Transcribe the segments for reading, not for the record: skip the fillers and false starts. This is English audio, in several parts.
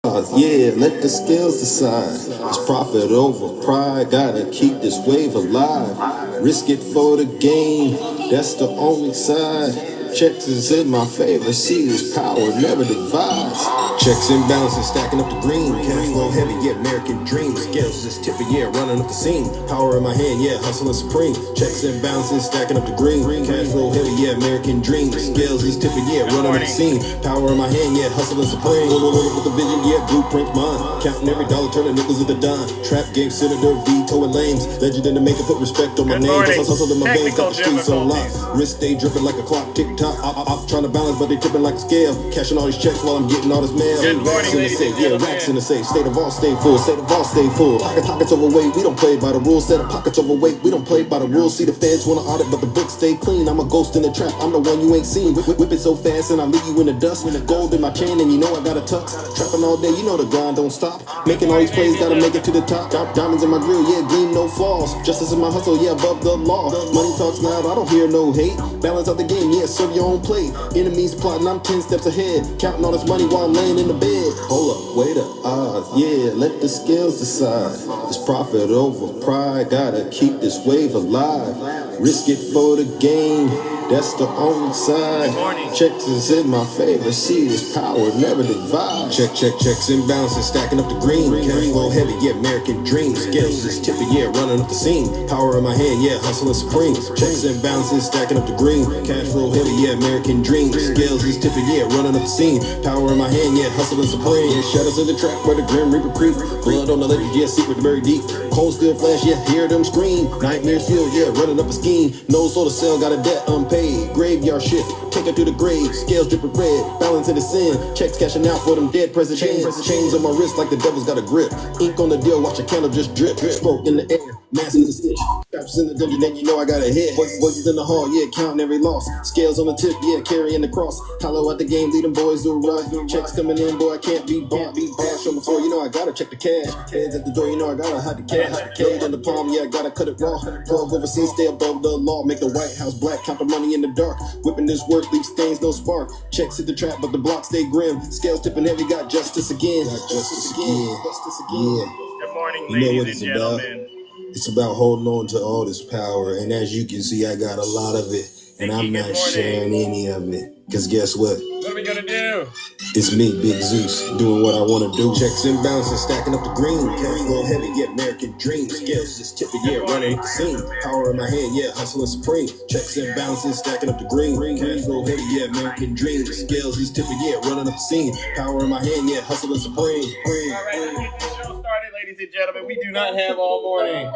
Yeah, let the scales decide. It's profit over pride. Gotta keep this wave alive. Risk it for the game. That's the only side. Checks is in my favor. See this power never divides. Checks and balances stacking up the green. Cash flow heavy, yeah, American dream. Scales just tipping, yeah, running up the scene. Power in my hand, yeah, hustling supreme. Checks and balances stacking up the green. Cash flow heavy, yeah, American dream. Scales is tipping, yeah, running up the scene. Power in my hand, yeah, hustling supreme. Roll with the vision, yeah, blueprint mine. Counting every dollar, turning nickels into dime. Trap game, senator, vetoing lames. Legend in the making, put respect on my name. Hustle in my veins, got the streets on lock. Wrist stay dripping like a clock, tick tock. I'm trying to balance, but they tipping like a scale. Cashing all these checks while I'm getting all this mail. Good morning, ladies and gentlemen. Yeah, racks in the safe. State of all stay full. State of all stay full. Pockets overweight, we don't play by the rules. Set of pockets overweight, we don't play by the rules. See the feds wanna audit, but the books stay clean. I'm a ghost in the trap, I'm the one you ain't seen. Whip it so fast and I leave you in the dust. Gold in my chain and you know I got a tux. Trapping all day, you know the grind don't stop. Making all these plays, gotta make it to the top. Diamonds in my grill, yeah, gleam, no flaws. Justice in my hustle, yeah, above the law. Money talks loud, I don't hear no hate. Balance out the game, yeah, serve your own plate. Enemies plotting, I'm 10 steps ahead. Counting all this money while I'm laying in the bed. Hold up, wait up, odds, yeah, let the scales decide. It's profit over pride, gotta keep this wave alive. Risk it for the game, that's the only side. Checks is in my favor, see this power never divide. Checks and balances stacking up the green. Cash flow heavy, yeah, American dream. Scales is tipping, yeah, running up the scene. Power in my hand, yeah, hustling supreme. Checks and balances stacking up the green. Cash flow heavy, yeah, American dream. Scales is tipping, yeah, running up the scene. Power in my hand, yeah, hustling supreme. Yeah, shadows in the trap where the grim reaper creep. Blood on the ledge, yeah, secret buried deep. Cold still flash, yeah, hear them scream. Nightmares feel, yeah, running up a scheme. No soul to sell, got a debt unpaid. Graveyard shit, take her to the grave. Scales dripping red, balance in the sin. Checks cashing out for them dead presidents. Chains on my wrist like the devil's got a grip. Ink on the deal, watch a candle just drip. Smoke in the air, mask in the stitch. Traps in the dungeon, then you know I got a hit. Voices in the hall, yeah, counting every loss. Scales on the tip, yeah, carrying the cross. Hollow out the game, lead them boys to a run. Checks coming in, boy, I can't be bought. Cash on the floor, you know I gotta check the cash. Heads at the door, you know I gotta hide the cash. Blade in the palm, yeah, I gotta cut it raw. Plug overseas, stay above the law. Make the White House black, count the money in the dark. Whipping this work, leave stains, no spark. Checks hit the trap, but the block stay grim. Scales tipping heavy, got justice again. Got justice again. Justice again. Good morning, You know what ladies it's and about? gentlemen. It's about holding on to all this power, and as you can see, I got a lot of it, and I'm not sharing any of it. Cause guess what? What are we gonna do? It's me, Big Zeus, doing what I wanna do. Checks and balances, stacking up the green. Cash flow heavy, yeah, American dream. Scales just tipping, yeah, running the scene. Power in my hand, yeah, hustling supreme. Checks and balances, stacking up the green. Cash flow heavy, yeah, American dream. Scales just tipping, yeah, running up the scene. Power in my hand, yeah, hustling supreme. Alright, let's get the show started, ladies and gentlemen. We do not have all morning.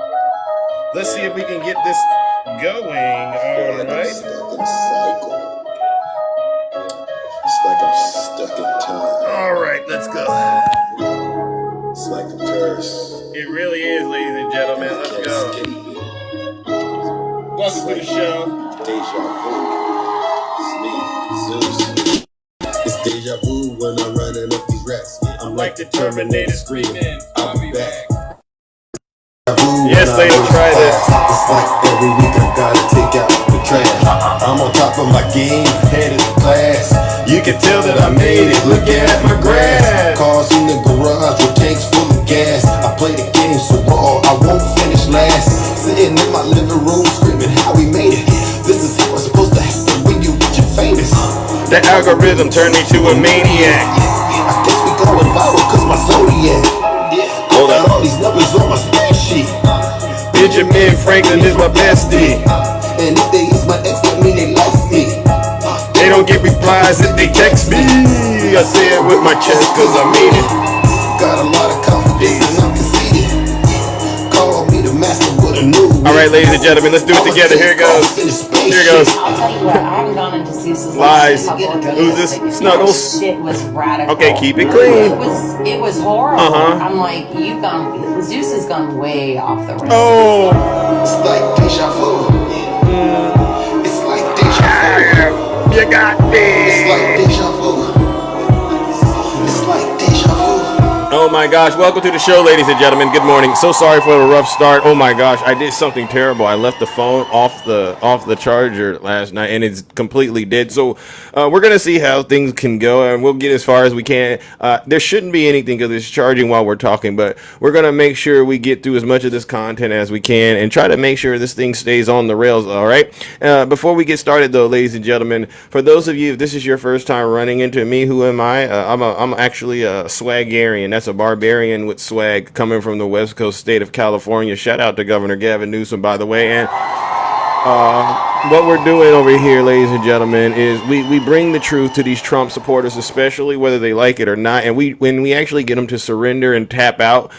Let's see if we can get this going. Alright. It's like I'm stuck in time. Alright, let's go. It's like a curse. It really is, ladies and gentlemen. Let's go. Welcome to the show. Deja vu. It's me, Zeus. It's deja vu when I'm running up these racks. I'm like the Terminator screaming, I'll be back. Yes, ladies, try this. It's like every week I gotta take out the trash. I'm on top of my game, head of the class. You can tell that I made it, look at my grass. Cars in the garage with tanks full of gas. I play the game so raw, I won't finish last. Sitting in my living room screaming how we made it. This is how it's supposed to happen when you rich and famous. The algorithm turned me to a maniac. I guess we going viral cause my zodiac. Hold on, all these numbers on my spreadsheet. Benjamin Franklin is my bestie. And if they use my ex, that mean they like me. They don't get replies if they text me. I say it with my chest cause I mean it. Got a lot of confidence and I'm conceited. Call me the master with a new. Alright, ladies and gentlemen, let's do it together. Here it goes. Here it goes. I'll tell you what, I haven't gone into Zeus's Lies. life. Who's this? Snuggles? Shit was radical. Okay, keep it clean. It was horrible. Uh-huh. I'm like, Zeus has gone way off the rails. Oh. It's like deja vu. It's like deja vu. You got me. It's like deja vu. It's like deja vu. Oh my gosh, welcome to the show, ladies and gentlemen. Good morning. So sorry for the rough start. Oh my gosh, I did something terrible. I left the phone off the charger last night and it's completely dead. So we're going to see how things can go and we'll get as far as we can. There shouldn't be anything because it's charging while we're talking, but we're going to make sure we get through as much of this content as we can and try to make sure this thing stays on the rails, all right? Before we get started though, ladies and gentlemen, for those of you, if this is your first time running into me, who am I? I'm actually a swagarian. That's a barbarian with swag coming from the West Coast state of California. Shout out to Governor Gavin Newsom, by the way. And what we're doing over here, ladies and gentlemen, is we bring the truth to these Trump supporters, especially whether they like it or not. And when we actually get them to surrender and tap out,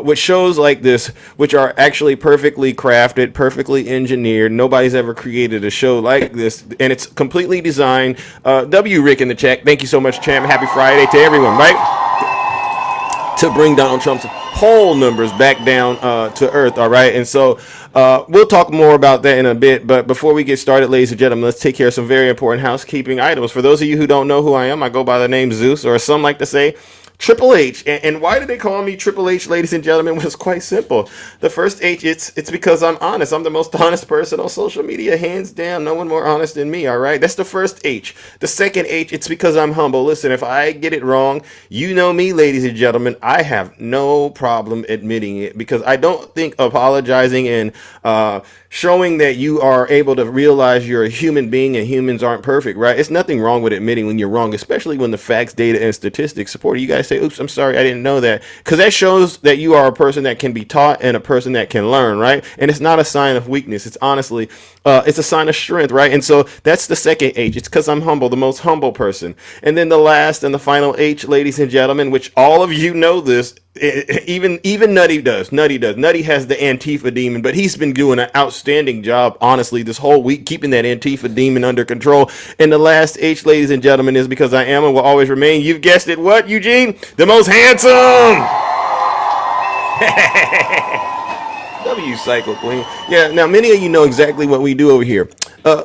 with shows like this, which are actually perfectly crafted, perfectly engineered. Nobody's ever created a show like this, and it's completely designed. W. Rick in the chat. Thank you so much, champ. Happy Friday to everyone, right? To bring Donald Trump's poll numbers back down to earth, all right? And so we'll talk more about that in a bit, but before we get started, ladies and gentlemen, let's take care of some very important housekeeping items. For those of you who don't know who I am, I go by the name Zeus, or some like to say Triple H. And why do they call me Triple H, ladies and gentlemen? Well, it's quite simple. The first H, it's because I'm honest. I'm the most honest person on social media, hands down. No one more honest than me, all right? That's the first H. The second H, it's because I'm humble. Listen, if I get it wrong, you know me, ladies and gentlemen, I have no problem admitting it because I don't think apologizing and showing that you are able to realize you're a human being and humans aren't perfect, right? It's nothing wrong with admitting when you're wrong, especially when the facts, data, and statistics support it. You guys say, oops, I'm sorry, I didn't know that. Because that shows that you are a person that can be taught and a person that can learn, right? And it's not a sign of weakness. It's honestly, it's a sign of strength, right? And so that's the second H. It's because I'm humble, the most humble person. And then the last and the final H, ladies and gentlemen, which all of you know this, even Nutty does. Nutty has the Antifa demon, but he's been doing an outstanding job, honestly, this whole week, keeping that Antifa demon under control. And the last H, ladies and gentlemen, is because I am and will always remain, you've guessed it, what, Eugene? The most handsome! W Cycle Queen. Yeah, now many of you know exactly what we do over here.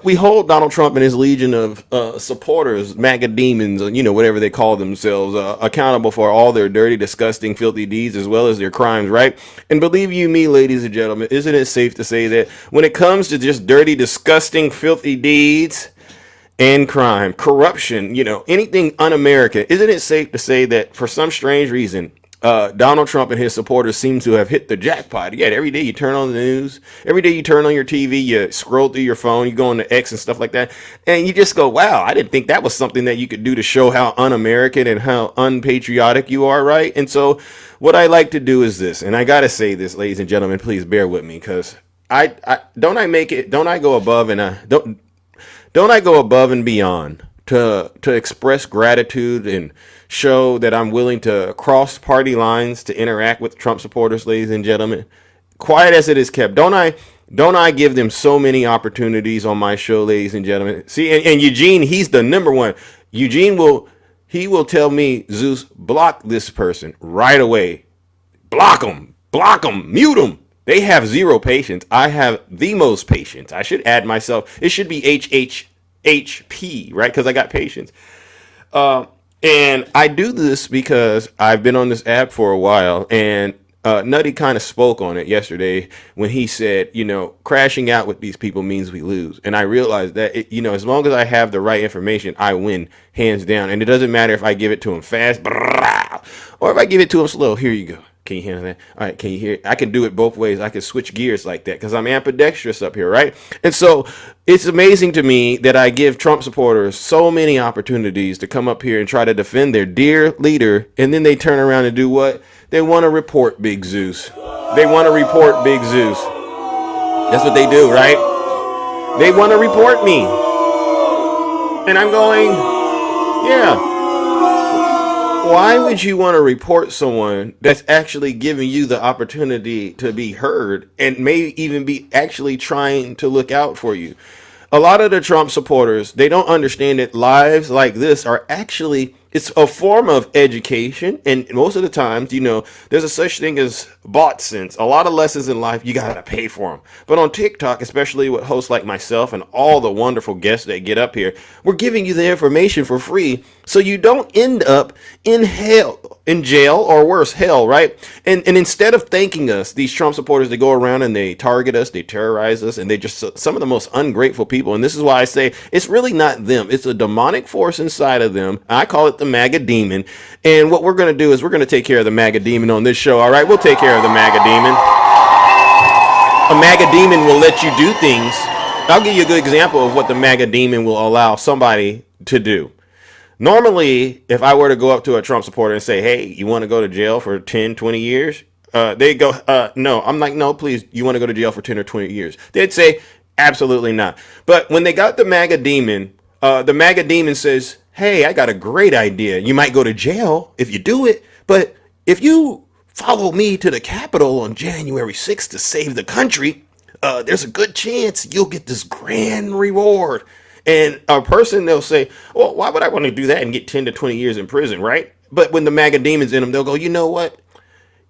We hold Donald Trump and his legion of supporters, MAGA demons, you know, whatever they call themselves, accountable for all their dirty, disgusting, filthy deeds as well as their crimes, right? And believe you me, ladies and gentlemen, isn't it safe to say that when it comes to just dirty, disgusting, filthy deeds and crime, corruption, you know, anything un-American, isn't it safe to say that for some strange reason, Donald Trump and his supporters seem to have hit the jackpot. Yet every day you turn on the news, every day you turn on your TV, you scroll through your phone, you go on to X and stuff like that, and you just go, wow, I didn't think that was something that you could do to show how un-American and how unpatriotic you are, right? And so what I like to do is this, and I gotta say this, ladies and gentlemen, please bear with me, because I go above and beyond to express gratitude and show that I'm willing to cross party lines to interact with Trump supporters, ladies and gentlemen. Quiet as it is kept. Don't I give them so many opportunities on my show, ladies and gentlemen? See, and Eugene, he's the number one. Eugene will tell me, Zeus, block this person right away. Block them, mute them. They have zero patience. I have the most patience. I should add myself. It should be HHHP, right? Because I got patience. And I do this because I've been on this app for a while, and Nutty kind of spoke on it yesterday when he said, you know, crashing out with these people means we lose. And I realized that, you know, as long as I have the right information, I win hands down. And it doesn't matter if I give it to him fast or if I give it to him slow. Here you go. Can you handle that? All right, can you hear it? I can do it both ways. I can switch gears like that because I'm ambidextrous up here, right? And so it's amazing to me that I give Trump supporters so many opportunities to come up here and try to defend their dear leader, and then they turn around and do what? They want to report Big Zeus. They want to report Big Zeus. That's what they do, right? They want to report me. And I'm going, yeah. Why would you want to report someone that's actually giving you the opportunity to be heard and may even be actually trying to look out for you? A lot of the Trump supporters, they don't understand that lives like this are actually, it's a form of education. And most of the times, you know, there's a such thing as bought sense. A lot of lessons in life, you got to pay for them. But on TikTok, especially with hosts like myself and all the wonderful guests that get up here, we're giving you the information for free so you don't end up in hell. in jail or worse, hell, right? And instead of thanking us, these Trump supporters, they go around and they target us, they terrorize us, and they just some of the most ungrateful people. And this is why I say it's really not them. It's a demonic force inside of them. I call it the MAGA demon. And what we're going to do is we're going to take care of the MAGA demon on this show. All right, we'll take care of the MAGA demon. A MAGA demon will let you do things. I'll give you a good example of what the MAGA demon will allow somebody to do. Normally, if I were to go up to a Trump supporter and say, hey, you want to go to jail for 10, 20 years? They go, no. I'm like, no, please, you want to go to jail for 10 or 20 years? They'd say, absolutely not. But when they got the MAGA demon says, hey, I got a great idea. You might go to jail if you do it, but if you follow me to the Capitol on January 6th to save the country, there's a good chance you'll get this grand reward. And a person, they'll say, well, why would I want to do that and get 10 to 20 years in prison, right? But when the MAGA demon's in them, they'll go, you know what?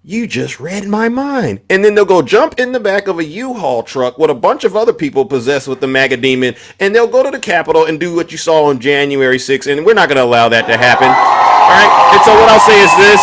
You just read my mind. And then they'll go jump in the back of a U-Haul truck with a bunch of other people possessed with the MAGA demon, and they'll go to the Capitol and do what you saw on January 6th, and we're not going to allow that to happen. All right? And so what I'll say is this.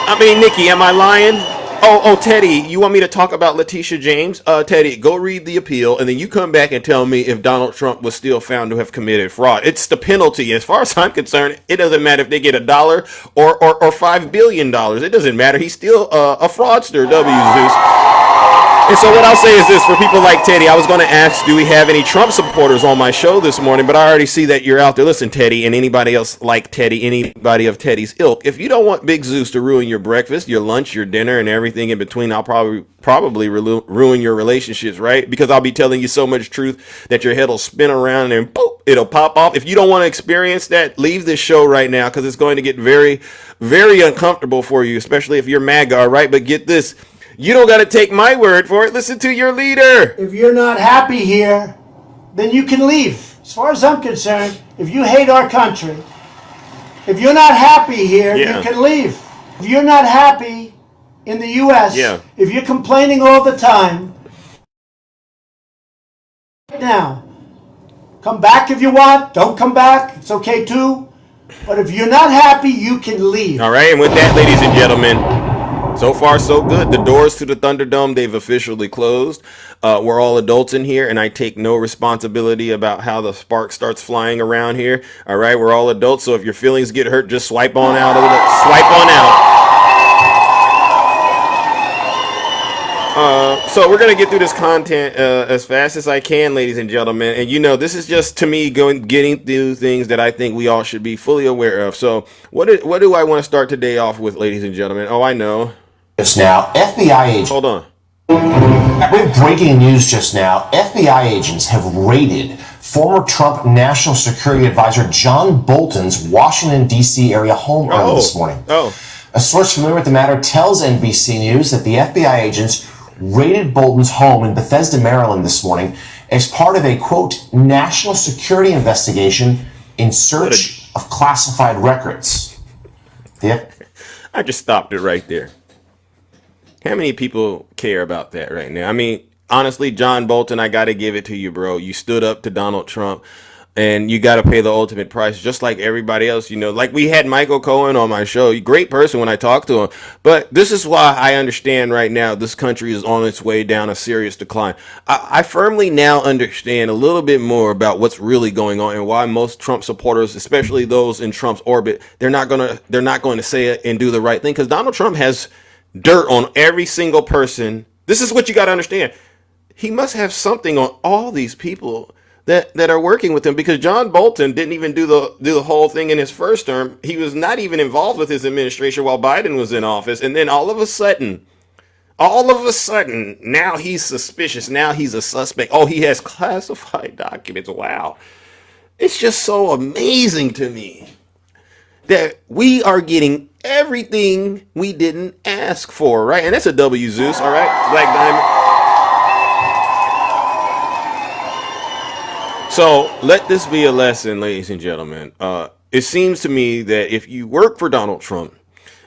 I mean, Nikki, am I lying? Oh, Teddy, you want me to talk about Letitia James? Teddy, go read the appeal, and then you come back and tell me if Donald Trump was still found to have committed fraud. It's the penalty. As far as I'm concerned, it doesn't matter if they get $1 or $5 billion. It doesn't matter. He's still a fraudster, W. Zeus. And so what I'll say is this, for people like Teddy, I was going to ask, do we have any Trump supporters on my show this morning? But I already see that you're out there. Listen, Teddy, and anybody else like Teddy, anybody of Teddy's ilk, if you don't want Big Zeus to ruin your breakfast, your lunch, your dinner, and everything in between, I'll probably ruin your relationships, right? Because I'll be telling you so much truth that your head will spin around and boop, it'll pop off. If you don't want to experience that, leave this show right now, because it's going to get very, very uncomfortable for you, especially if you're MAGA, all right? But get this. You don't got to take my word for it. Listen to your leader. If you're not happy here, then you can leave. As far as I'm concerned, if you hate our country, if you're not happy here, you can leave. If you're not happy in the U.S., if you're complaining all the time, now, come back if you want. Don't come back. It's okay too. But if you're not happy, you can leave. All right. And with that, ladies and gentlemen, so far, so good. The doors to the Thunderdome, they've officially closed. We're all adults in here, and I take no responsibility about how the spark starts flying around here. All right, we're all adults, so if your feelings get hurt, just swipe on out. Swipe on out. So we're going to get through this content as fast as I can, ladies and gentlemen. And, you know, this is just, to me, getting through things that I think we all should be fully aware of. So what do I want to start today off with, ladies and gentlemen? Oh, I know. Just now, FBI agents. Hold on. With breaking news just now, FBI agents have raided former Trump National Security Advisor John Bolton's Washington, D.C. area home early this morning. A source familiar with the matter tells NBC News that the FBI agents raided Bolton's home in Bethesda, Maryland this morning as part of a, quote, national security investigation in search of classified records. I just stopped it right there. How many people care about that right now? I mean, honestly, John Bolton, I got to give it to you, bro. You stood up to Donald Trump, and you got to pay the ultimate price, just like everybody else. You know, like we had Michael Cohen on my show. Great person when I talked to him. But this is why I understand right now this country is on its way down a serious decline. I firmly now understand a little bit more about what's really going on and why most Trump supporters, especially those in Trump's orbit, they're not going to say it and do the right thing, because Donald Trump has dirt on every single person. This is what you got to understand. He must have something on all these people that are working with him, because John Bolton didn't even do the whole thing in his first term. He was not even involved with his administration while Biden was in office. And then all of a sudden, now he's suspicious. Now he's a suspect. Oh, he has classified documents. Wow. It's just so amazing to me that we are getting everything we didn't ask for, right? And that's a W, Zeus, all right? Black Diamond. So let this be a lesson, ladies and gentlemen. It seems to me that if you work for Donald Trump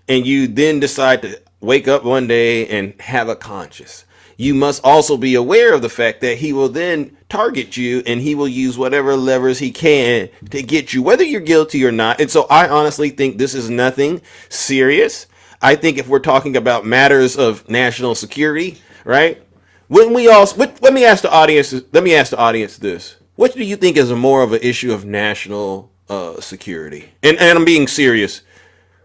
and you then decide to wake up one day and have a conscience, you must also be aware of the fact that he will then target you and he will use whatever levers he can to get you, whether you're guilty or not. And so I honestly think this is nothing serious. I think if we're talking about matters of national security, right? Let me ask the audience this. What do you think is more of an issue of national security? And I'm being serious.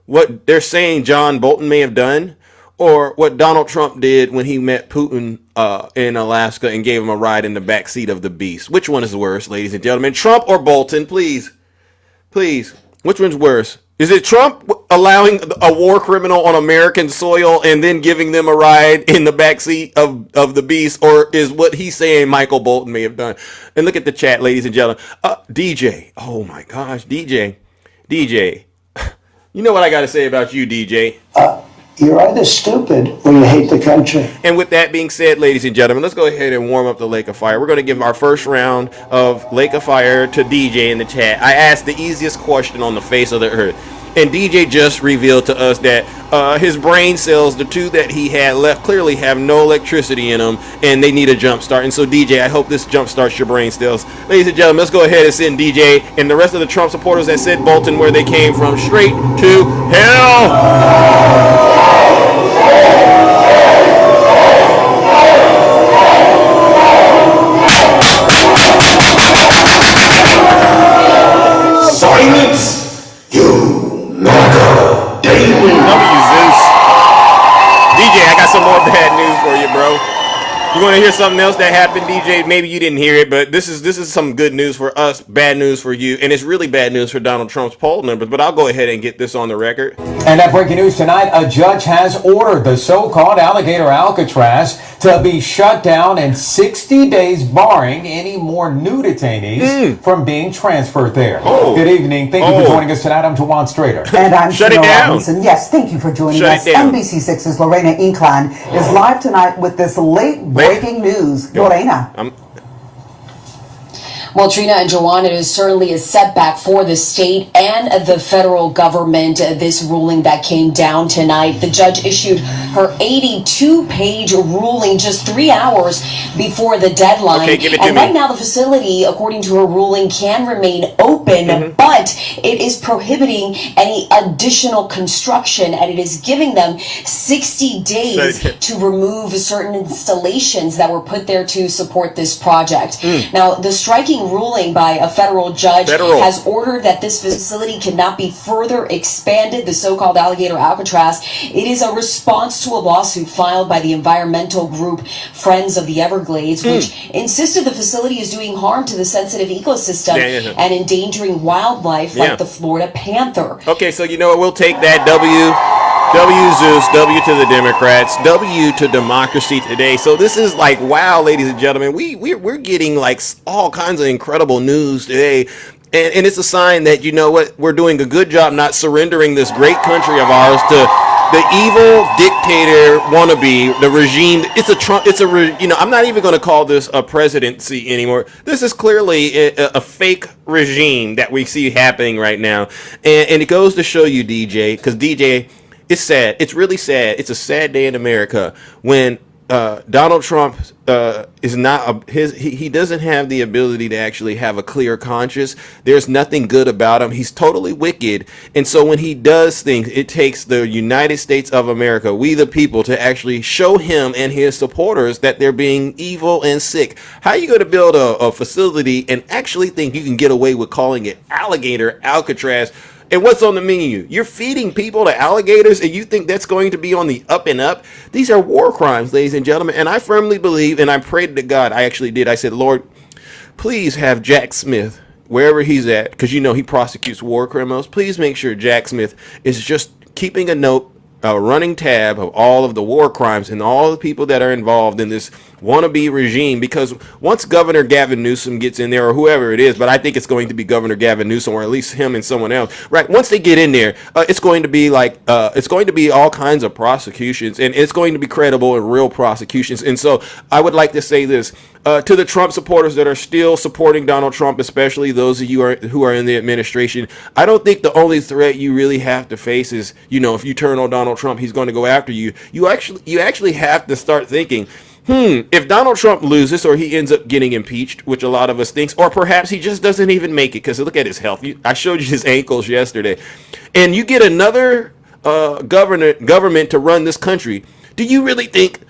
What they're saying John Bolton may have done, or what Donald Trump did when he met Putin in Alaska and gave him a ride in the backseat of the Beast. Which one is worse, ladies and gentlemen? Trump or Bolton? Please. Which one's worse? Is it Trump allowing a war criminal on American soil and then giving them a ride in the backseat of the Beast? Or is what he's saying Michael Bolton may have done? And look at the chat, ladies and gentlemen. DJ. Oh, my gosh. DJ. You know what I got to say about you, DJ? You're either stupid or you hate the country. And with that being said, ladies and gentlemen, let's go ahead and warm up the Lake of Fire. We're going to give our first round of Lake of Fire to DJ in the chat. I asked the easiest question on the face of the earth. And DJ just revealed to us that his brain cells, the two that he had left, clearly have no electricity in them, and they need a jump start. And so, DJ, I hope this jump starts your brain cells. Ladies and gentlemen, let's go ahead and send DJ and the rest of the Trump supporters that sent Bolton where they came from straight to hell. Silence, you MAGA Daily. W Zeus. DJ, I got some more bad news for you, bro. You want to hear something else that happened, DJ? Maybe you didn't hear it, but this is some good news for us, bad news for you, and it's really bad news for Donald Trump's poll numbers, but I'll go ahead and get this on the record. And that breaking news tonight, a judge has ordered the so-called alligator Alcatraz to be shut down in 60 days, barring any more new detainees from being transferred there. Oh. Good evening. Thank you for joining us tonight. I'm Tawan Strader. And I'm Shut it down. Robinson. Yes, thank you for joining us. NBC6's Lorena Inclán is live tonight with this late breaking news. Lorena. Well, Trina and Joanne, it is certainly a setback for the state and the federal government, this ruling that came down tonight. The judge issued her 82-page ruling just 3 hours before the deadline. Okay, give it to and me. right now, the facility, according to her ruling, can remain open, but it is prohibiting any additional construction, and it is giving them 60 days to remove certain installations that were put there to support this project. Now, the striking ruling by a federal judge has ordered that this facility cannot be further expanded, the so-called alligator Alcatraz. It is a response to a lawsuit filed by the environmental group Friends of the Everglades, which insisted the facility is doing harm to the sensitive ecosystem and endangering wildlife like the Florida panther. Okay, so you know what? We'll take that W Zeus, W to the Democrats, W to democracy today. So this is like, wow, ladies and gentlemen, we're getting like all kinds of incredible news today. And it's a sign that, you know what, we're doing a good job not surrendering this great country of ours to the evil dictator wannabe, the regime. I'm not even going to call this a presidency anymore. This is clearly a fake regime that we see happening right now. And it goes to show you, DJ, because DJ, it's sad. It's really sad. It's a sad day in America when Donald Trump is not he doesn't have the ability to actually have a clear conscience. There's nothing good about him. He's totally wicked. And so when he does things, it takes the United States of America, we the people, to actually show him and his supporters that they're being evil and sick. How are you going to build a facility and actually think you can get away with calling it alligator Alcatraz? And what's on the menu? You're feeding people to alligators, and you think that's going to be on the up and up? These are war crimes, ladies and gentlemen. And I firmly believe, and I prayed to God, I actually did. I said, Lord, please have Jack Smith, wherever he's at, because you know he prosecutes war criminals. Please make sure Jack Smith is just keeping a note, a running tab of all of the war crimes and all the people that are involved in this wannabe regime, because once Governor Gavin Newsom gets in there, or whoever it is, but I think it's going to be Governor Gavin Newsom, or at least him and someone else, right? Once they get in there, it's going to be like it's going to be all kinds of prosecutions, and it's going to be credible and real prosecutions. And so I would like to say this to the Trump supporters that are still supporting Donald Trump, especially those of you who are in the administration. I don't think the only threat you really have to face is, you know, if you turn on Donald Trump, he's going to go after you. You actually have to start thinking, if Donald Trump loses or he ends up getting impeached, which a lot of us thinks, or perhaps he just doesn't even make it, because look at his health. I showed you his ankles yesterday. And you get another government to run this country. Do you really think,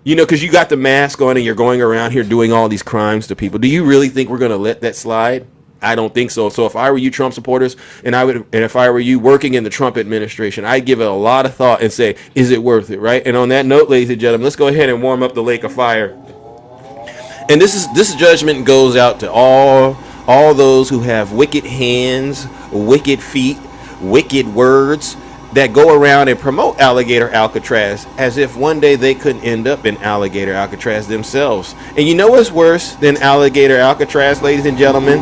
because you got the mask on and you're going around here doing all these crimes to people, do you really think we're going to let that slide? I don't think so. So if I were you Trump supporters, and if I were you working in the Trump administration, I'd give it a lot of thought and say, is it worth it, right? And on that note, ladies and gentlemen, let's go ahead and warm up the lake of fire. And this judgment goes out to all those who have wicked hands, wicked feet, wicked words that go around and promote alligator Alcatraz as if one day they could end up in alligator Alcatraz themselves. And you know what's worse than alligator Alcatraz, ladies and gentlemen?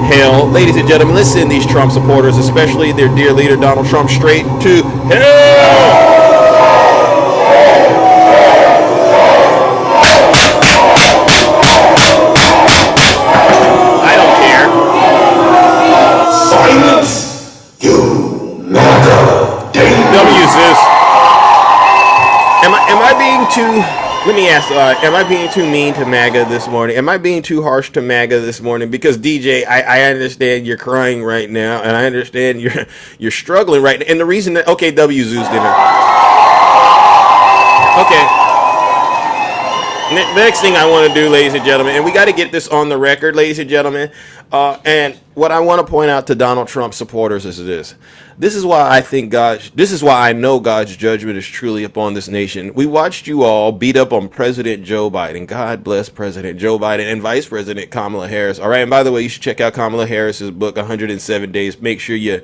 Hell. Ladies and gentlemen, let's send these Trump supporters, especially their dear leader Donald Trump, straight to hell. I don't care. Silence, you MAGA W sis. Am I being too? Let me ask, am I being too mean to MAGA this morning? Am I being too harsh to MAGA this morning? Because DJ, I understand you're crying right now, and I understand you're struggling right now. And the reason that, okay, W Zeus dinner. Okay. The next thing I want to do, ladies and gentlemen, and we got to get this on the record, ladies and gentlemen, and what I want to point out to Donald Trump supporters is this. This is why I know God's judgment is truly upon this nation. We watched you all beat up on President Joe Biden. God bless President Joe Biden and Vice President Kamala Harris. All right. And by the way, you should check out Kamala Harris's book, 107 Days. Make sure you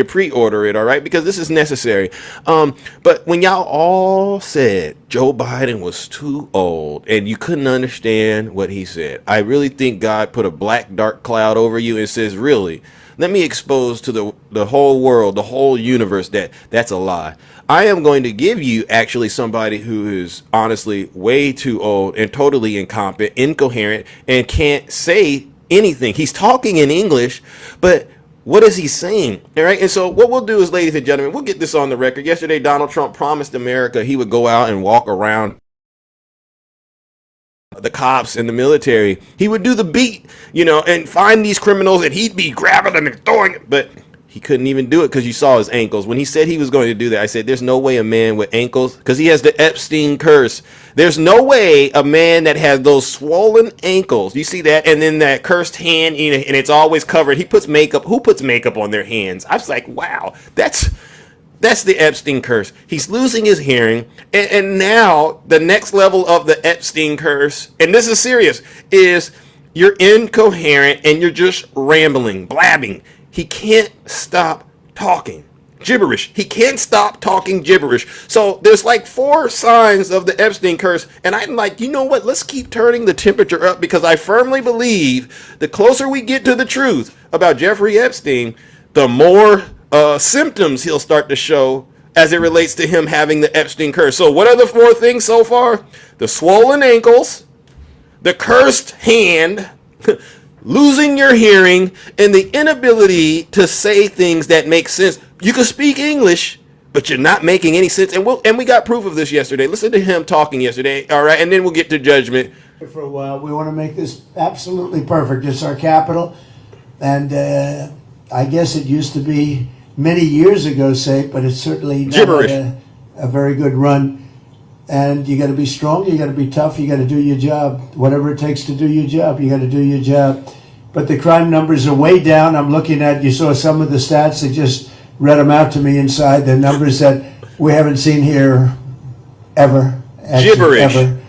pre-order it. All right. Because this is necessary. But when y'all all said Joe Biden was too old and you couldn't understand what he said, I really think God put a black dark cloud over you and says, really, let me expose to the whole world, the whole universe, that's a lie. I am going to give you actually somebody who is honestly way too old and totally incompetent, incoherent, and can't say anything. He's talking in English, but what is he saying? All right. And so what we'll do is, ladies and gentlemen, we'll get this on the record. Yesterday, Donald Trump promised America he would go out and walk around the cops and the military. He would do the beat, and find these criminals, and he'd be grabbing them and throwing it. But he couldn't even do it because you saw his ankles. When he said he was going to do that, I said, there's no way a man with ankles, because he has the Epstein curse. There's no way a man that has those swollen ankles, you see that, and then that cursed hand, and it's always covered. He puts makeup. Who puts makeup on their hands? I was like, wow, that's the Epstein curse. He's losing his hearing. And now the next level of the Epstein curse, and this is serious, is you're incoherent and you're just rambling, blabbing. He can't stop talking gibberish. He can't stop talking gibberish. So there's like 4 signs of the Epstein curse. And I'm like, you know what? Let's keep turning the temperature up, because I firmly believe the closer we get to the truth about Jeffrey Epstein, the more symptoms he'll start to show as it relates to him having the Epstein curse. So what are the 4 things so far? The swollen ankles, the cursed hand, losing your hearing, and the inability to say things that make sense. You can speak English, but you're not making any sense. And we got proof of this yesterday. Listen to him talking yesterday. All right. And then we'll get to judgment. For a while, we want to make this absolutely perfect. It's our capital. And I guess it used to be many years ago, but it's certainly not a very good run. And you got to be strong, you got to be tough, you got to do your job. Whatever it takes to do your job, you got to do your job. But the crime numbers are way down. I'm looking at, you saw some of the stats, they just read them out to me inside, the numbers that we haven't seen here ever. Gibberish. Ever.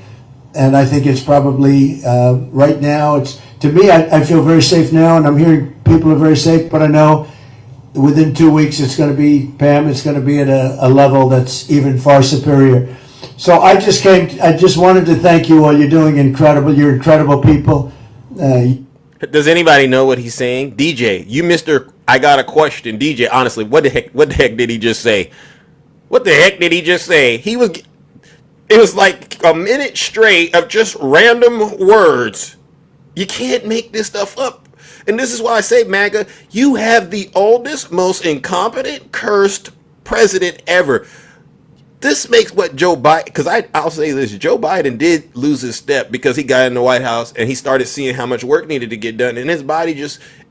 And I think it's probably, right now, to me, I feel very safe now, and I'm hearing people are very safe, but I know within 2 weeks it's going to be, Pam, it's going to be at a level that's even far superior. So I just wanted to thank you all. You're doing incredible. You're incredible people. Does anybody know what he's saying? DJ, you Mr. I got a question. DJ, honestly, what the heck did he just say? What the heck did he just say? It was like a minute straight of just random words. You can't make this stuff up. And this is why I say, MAGA, you have the oldest, most incompetent, cursed president ever. this makes what Joe Biden, because I'll say this, Joe Biden did lose his step because he got in the White House and he started seeing how much work needed to get done, and his body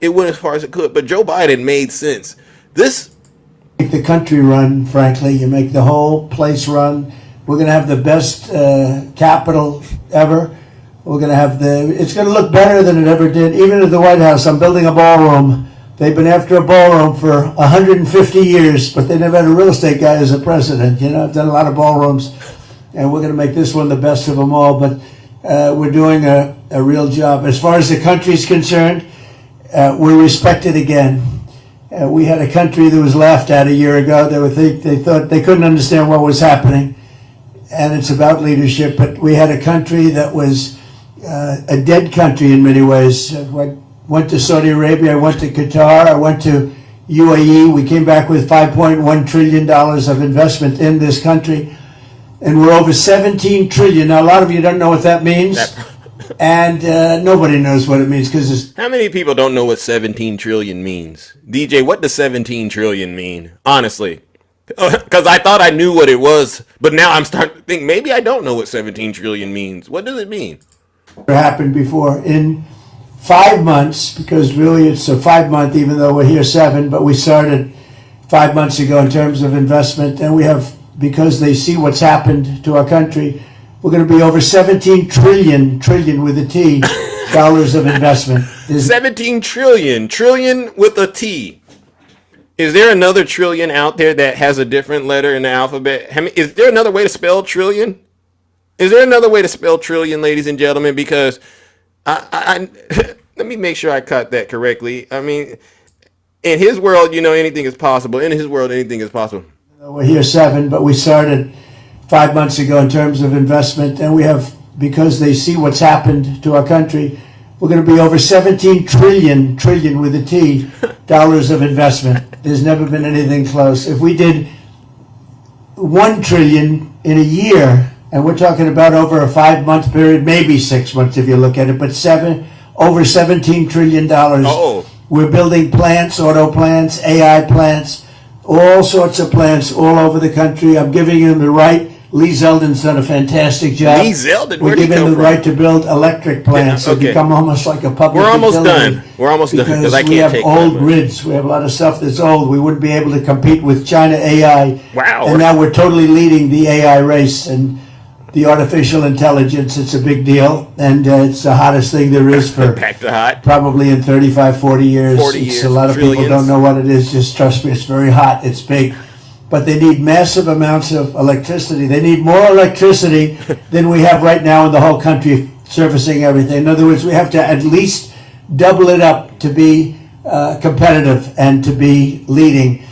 it went as far as it could. But Joe Biden made sense. This make the country run, frankly. You make the whole place run. We're going to have the best capital ever. We're going to have it's going to look better than it ever did. Even at the White House, I'm building a ballroom. They've been after a ballroom for 150 years, but they never had a real estate guy as a president. You know, I've done a lot of ballrooms, and we're going to make this one the best of them all. But we're doing a real job. As far as the country's concerned, we're respected again. We had a country that was laughed at a year ago. They thought they couldn't understand what was happening, and it's about leadership. But we had a country that was a dead country in many ways. I went to Saudi Arabia, I went to Qatar, I went to UAE. We came back with $5.1 trillion of investment in this country, and we're over 17 trillion. Now, a lot of you don't know what that means, and nobody knows what it means because how many people don't know what 17 trillion means? DJ, what does 17 trillion mean? Honestly, because I thought I knew what it was, but now I'm starting to think maybe I don't know what 17 trillion means. What does it mean? Happened before in 5 months, because really it's a 5 month, even though we're here 7, but we started 5 months ago in terms of investment, and we have, because they see what's happened to our country, we're going to be over 17 trillion with a T, dollars of investment. 17 trillion with a T. Is there another trillion out there that has a different letter in the alphabet? I mean, is there another way to spell trillion? Is there another way to spell trillion, ladies and gentlemen? Because I let me make sure I caught that correctly. I mean, in his world, anything is possible. In his world, anything is possible. We're here 7, but we started 5 months ago in terms of investment, and we have, because they see what's happened to our country, we're going to be over 17 trillion with a T, dollars of investment. There's never been anything close. If we did 1 trillion in a year, and we're talking about over a 5 month period, maybe 6 months if you look at it, but over $17 trillion. We're building plants, auto plants, AI plants, all sorts of plants all over the country. I'm giving them the right. Lee Zeldin's done a fantastic job. Lee Zeldin, we're giving them the right to build electric plants. Yeah, okay. They become almost like a public We're almost utility. done. We're almost done because I can't we have take old grids. We have a lot of stuff that's old. We wouldn't be able to compete with China AI. Wow. And now we're totally leading the AI race and the artificial intelligence. It's a big deal, and it's the hottest thing there is for probably in 35, 40 years. 40 years, a lot of trillions. people don't know what it is. Just trust me, it's very hot. It's big. But they need massive amounts of electricity. They need more electricity than we have right now in the whole country servicing everything. In other words, we have to at least double it up to be competitive and to be leading.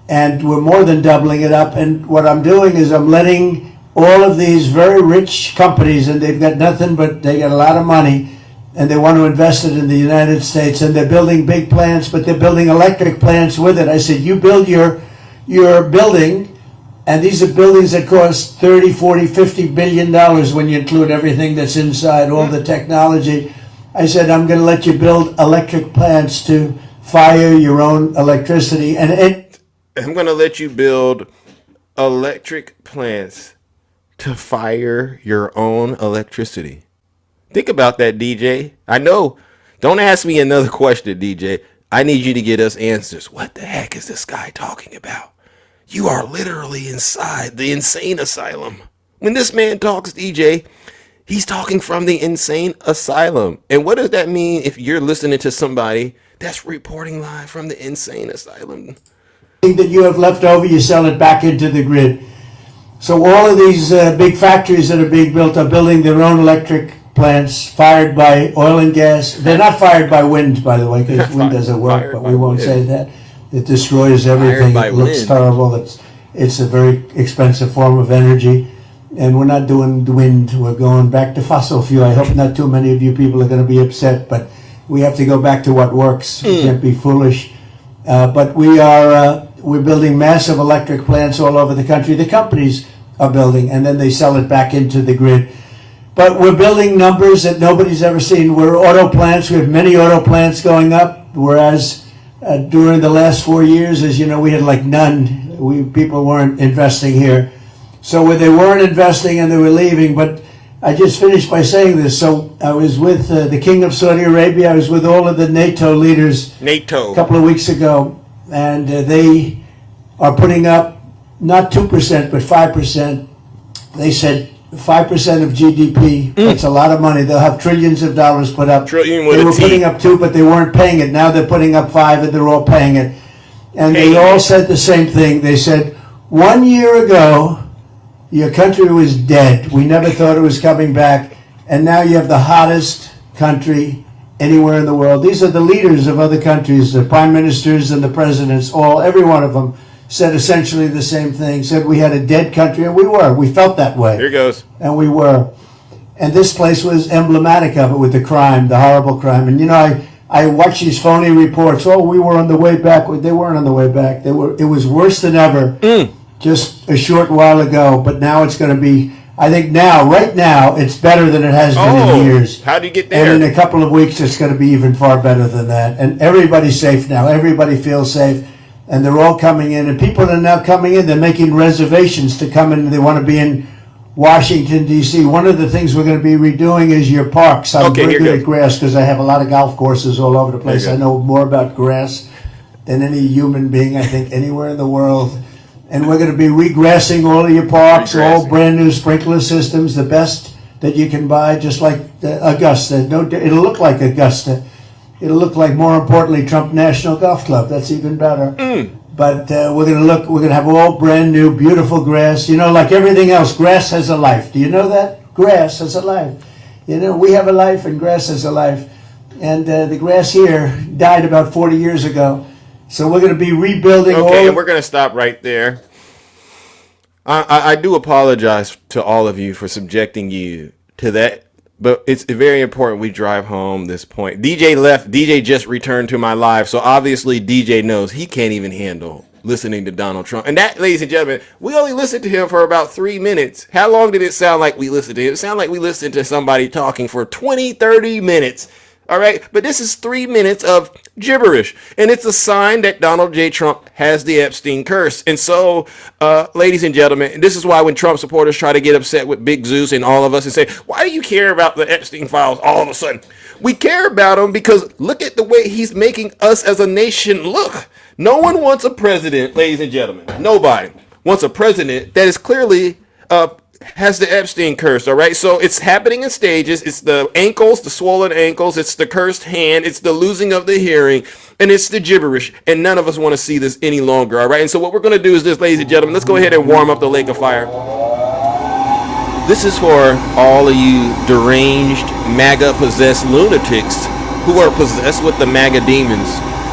And we're more than doubling it up. And what I'm doing is I'm letting all of these very rich companies, and they've got nothing but they got a lot of money, and they want to invest it in the United States, and they're building big plants, but they're building electric plants with it. I said, you build your building, and these are buildings that cost 30, 40, 50 billion dollars when you include everything that's inside, all the technology. I said, I'm going to let you build electric plants to fire your own electricity. And I'm going to let you build electric plants to fire your own electricity. Think about that, DJ. I know. Don't ask me another question, DJ. I need you to get us answers. What the heck is this guy talking about? You are literally inside the insane asylum. When this man talks, DJ, he's talking from the insane asylum. And what does that mean if you're listening to somebody that's reporting live from the insane asylum? That you have left over, you sell it back into the grid. So all of these big factories that are being built are building their own electric plants fired by oil and gas. They're not fired by wind, by the way, because wind doesn't work, but we won't say that. It destroys everything. It looks terrible. It's a very expensive form of energy. And we're not doing wind. We're going back to fossil fuel. I hope not too many of you people are going to be upset, but we have to go back to what works. We can't be foolish. But we're building massive electric plants all over the country. The companies are building, and then they sell it back into the grid. But we're building numbers that nobody's ever seen. We're auto plants. We have many auto plants going up, whereas during the last 4 years, as you know, we had like none. People weren't investing here. So they weren't investing and they were leaving. But I just finished by saying this. So I was with the King of Saudi Arabia. I was with all of the NATO leaders a couple of weeks ago. And they are putting up not 2%, but 5%. They said 5% of GDP. That's a lot of money. They'll have trillions of dollars put up. Trillion with they a were T. putting up 2, but they weren't paying it. Now they're putting up 5, and they're all paying it. And they all said the same thing. They said, 1 year ago, your country was dead. We never thought it was coming back. And now you have the hottest country anywhere in the world. These are the leaders of other countries, the prime ministers and the presidents, every one of them said essentially the same thing, said we had a dead country, and we were. We felt that way. Here goes. And we were. And this place was emblematic of it with the crime, the horrible crime. And, you know, I watch these phony reports. Oh, we were on the way back. They weren't on the way back. It was worse than ever just a short while ago. But now it's going to be, I think right now, it's better than it has been in years. How do you get there? And in a couple of weeks, it's going to be even far better than that. And everybody's safe now. Everybody feels safe. And they're all coming in. And people are now coming in. They're making reservations to come in. They want to be in Washington, D.C. One of the things we're going to be redoing is your parks. I'm very good at grass because I have a lot of golf courses all over the place. I know more about grass than any human being, I think, anywhere in the world. And we're going to be regrassing all of your parks, all brand new sprinkler systems, the best that you can buy, just like Augusta. It'll look like Augusta. It'll look like, more importantly, Trump National Golf Club. That's even better. But we're gonna have all brand new, beautiful grass. You know, like everything else, grass has a life. Do you know that? Grass has a life. You know, we have a life and grass has a life. And the grass here died about 40 years ago. So we're gonna be rebuilding and we're gonna stop right there. I do apologize to all of you for subjecting you to that. But it's very important we drive home this point. DJ left. DJ just returned to my live. So obviously DJ knows he can't even handle listening to Donald Trump. And that, ladies and gentlemen, we only listened to him for about 3 minutes. How long did it sound like we listened to him? It sounded like we listened to somebody talking for 20, 30 minutes. All right. But this is 3 minutes of gibberish. And it's a sign that Donald J. Trump has the Epstein curse. And so, ladies and gentlemen, this is why when Trump supporters try to get upset with Big Zeus and all of us and say, why do you care about the Epstein files all of a sudden? We care about them because look at the way he's making us as a nation look. No one wants a president, ladies and gentlemen. Nobody wants a president that is clearly has the Epstein curse, all right? So it's happening in stages. It's the ankles, the swollen ankles. It's the cursed hand. It's the losing of the hearing. And it's the gibberish. And none of us want to see this any longer, all right? And so what we're going to do is this, ladies and gentlemen. Let's go ahead and warm up the lake of fire. This is for all of you deranged, MAGA-possessed lunatics who are possessed with the MAGA demons.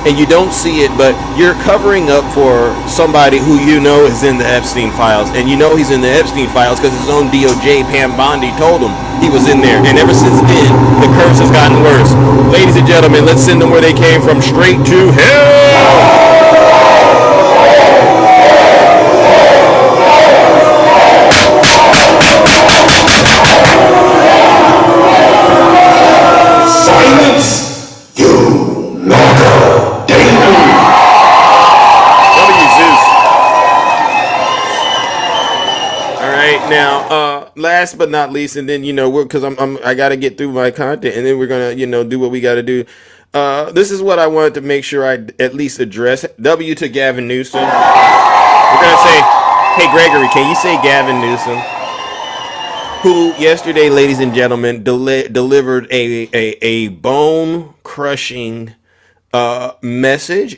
And you don't see it, but you're covering up for somebody who you know is in the Epstein files. And you know he's in the Epstein files because his own DOJ, Pam Bondi, told him he was in there. And ever since then, the curse has gotten worse. Ladies and gentlemen, let's send them where they came from, straight to hell. Silence, you knocker. Now, last but not least, and then because I got to get through my content, and then we're gonna do what we got to do. This is what I wanted to make sure I at least address. W to Gavin Newsom. We're gonna say, hey Gregory, can you say Gavin Newsom? Who yesterday, ladies and gentlemen, delivered a bone crushing message.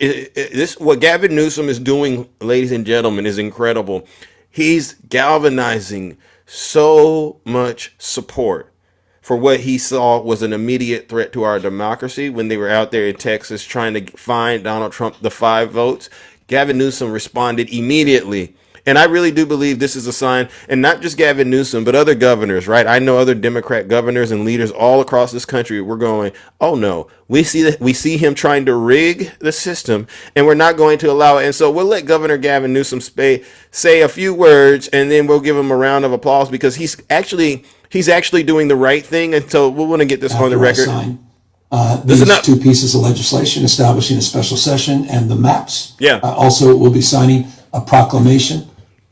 What Gavin Newsom is doing, ladies and gentlemen, is incredible. He's galvanizing so much support for what he saw was an immediate threat to our democracy when they were out there in Texas trying to find Donald Trump the 5 votes. Gavin Newsom responded immediately. And I really do believe this is a sign, and not just Gavin Newsom, but other governors, right? I know other Democrat governors and leaders all across this country. We're going, oh no, we see him trying to rig the system, and we're not going to allow it. And so we'll let Governor Gavin Newsom say a few words, and then we'll give him a round of applause because he's actually doing the right thing. And so we want to get this on the record. These 2 pieces of legislation establishing a special session and the maps. Yeah. Also, we'll be signing a proclamation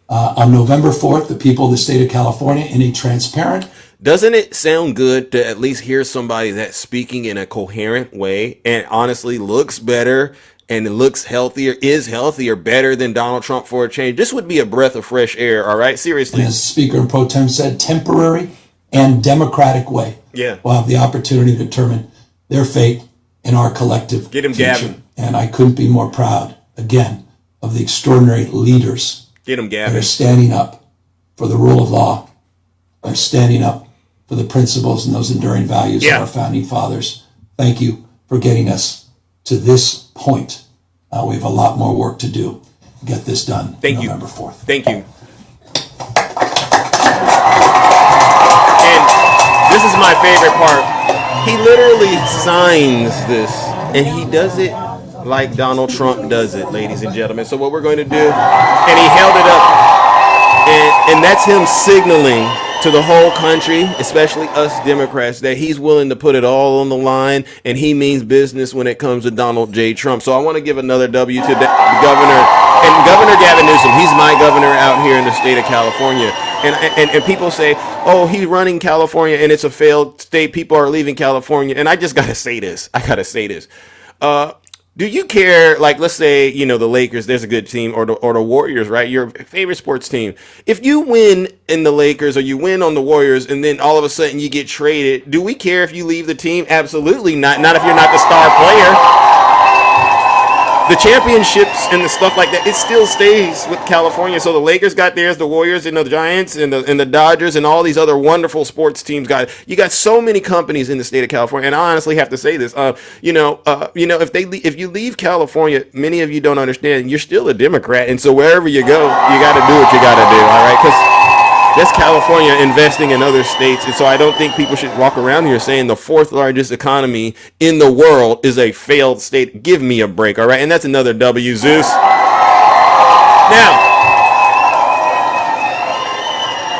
On November 4th, the people of the state of California, in a transparent. Doesn't it sound good to at least hear somebody that's speaking in a coherent way and honestly looks better and looks healthier, is healthier, better than Donald Trump for a change? This would be a breath of fresh air, all right? Seriously. And as Speaker Pro Tem said, temporary and democratic way. Yeah. Will have the opportunity to determine their fate in our collective Get him, future. Gavin. And I couldn't be more proud, again, of the extraordinary leaders Get him, that Gavin. are standing up for the rule of law, are standing up for the principles and those enduring values of our founding fathers. Thank you for getting us to this point. We have a lot more work to do to get this done. Thank you. November 4th. Thank you. And this is my favorite part. He literally signs this, and he does it like Donald Trump does it, ladies and gentlemen. So what we're going to do, and he held it up, and that's him signaling to the whole country, especially us Democrats, that he's willing to put it all on the line, and he means business when it comes to Donald J. Trump. So I want to give another W to the governor, and Governor Gavin Newsom. He's my governor out here in the state of California. And people say, oh, he's running California, and it's a failed state. People are leaving California. And I just got to say this. Do you care, like, let's say, you know, the Lakers, there's a good team, or the Warriors, right? Your favorite sports team. If you win in the Lakers or you win on the Warriors and then all of a sudden you get traded, do we care if you leave the team? Absolutely not. Not if you're not the star player. The championships and the stuff like that, it still stays with California. So the Lakers got theirs, the Warriors and the Giants and the Dodgers and all these other wonderful sports teams got it. You got so many companies in the state of California, and I honestly have to say this. If you leave California, many of you don't understand. You're still a Democrat, and so wherever you go, you got to do what you got to do. All right, because that's California investing in other states. And so I don't think people should walk around here saying the fourth largest economy in the world is a failed state. Give me a break, all right? And that's another W, Zeus. Now,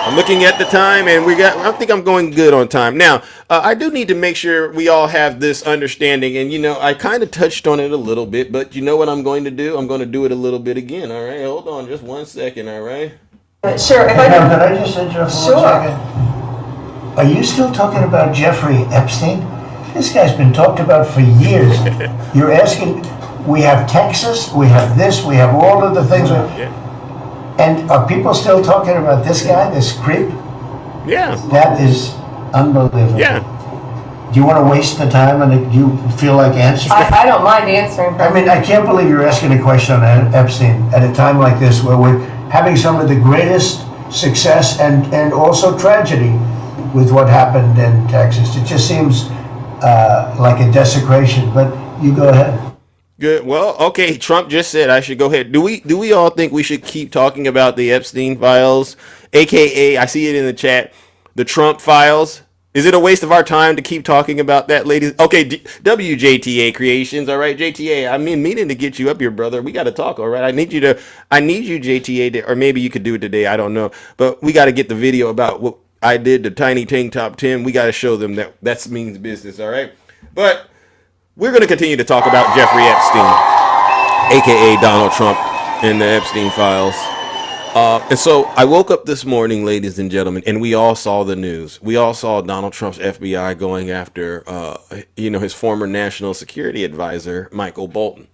I'm looking at the time, and I think I'm going good on time. Now, I do need to make sure we all have this understanding. And, you know, I kind of touched on it a little bit, but you know what I'm going to do? I'm going to do it a little bit again, all right? Hold on just 1 second, all right? Sure. Could I just interrupt for 1 second? Are you still talking about Jeffrey Epstein? This guy's been talked about for years. You're asking, we have Texas, we have this, we have all of the things. And are people still talking about this guy, this creep? Yeah. That is unbelievable. Yeah. Do you want to waste the time and do you feel like answering? I don't mind answering. I mean, I can't believe you're asking a question on Epstein at a time like this where we're having some of the greatest success and also tragedy with what happened in Texas. It just seems like a desecration, but you go ahead. Good. Well, okay. Trump just said I should go ahead. Do we all think we should keep talking about the Epstein files, aka I see it in the chat, the Trump files? Is it a waste of our time to keep talking about that, ladies? Okay, WJTA Creations, all right, JTA. I mean, meaning to get you up here, brother. We got to talk, all right. I need you, JTA, or maybe you could do it today. I don't know, but we got to get the video about what I did, the Tiny Ting Top 10. We got to show them that means business, all right. But we're going to continue to talk about Jeffrey Epstein, aka Donald Trump, and the Epstein files. And so I woke up this morning, ladies and gentlemen, and we all saw the news. We all saw Donald Trump's FBI going after, his former national security advisor, Michael Bolton.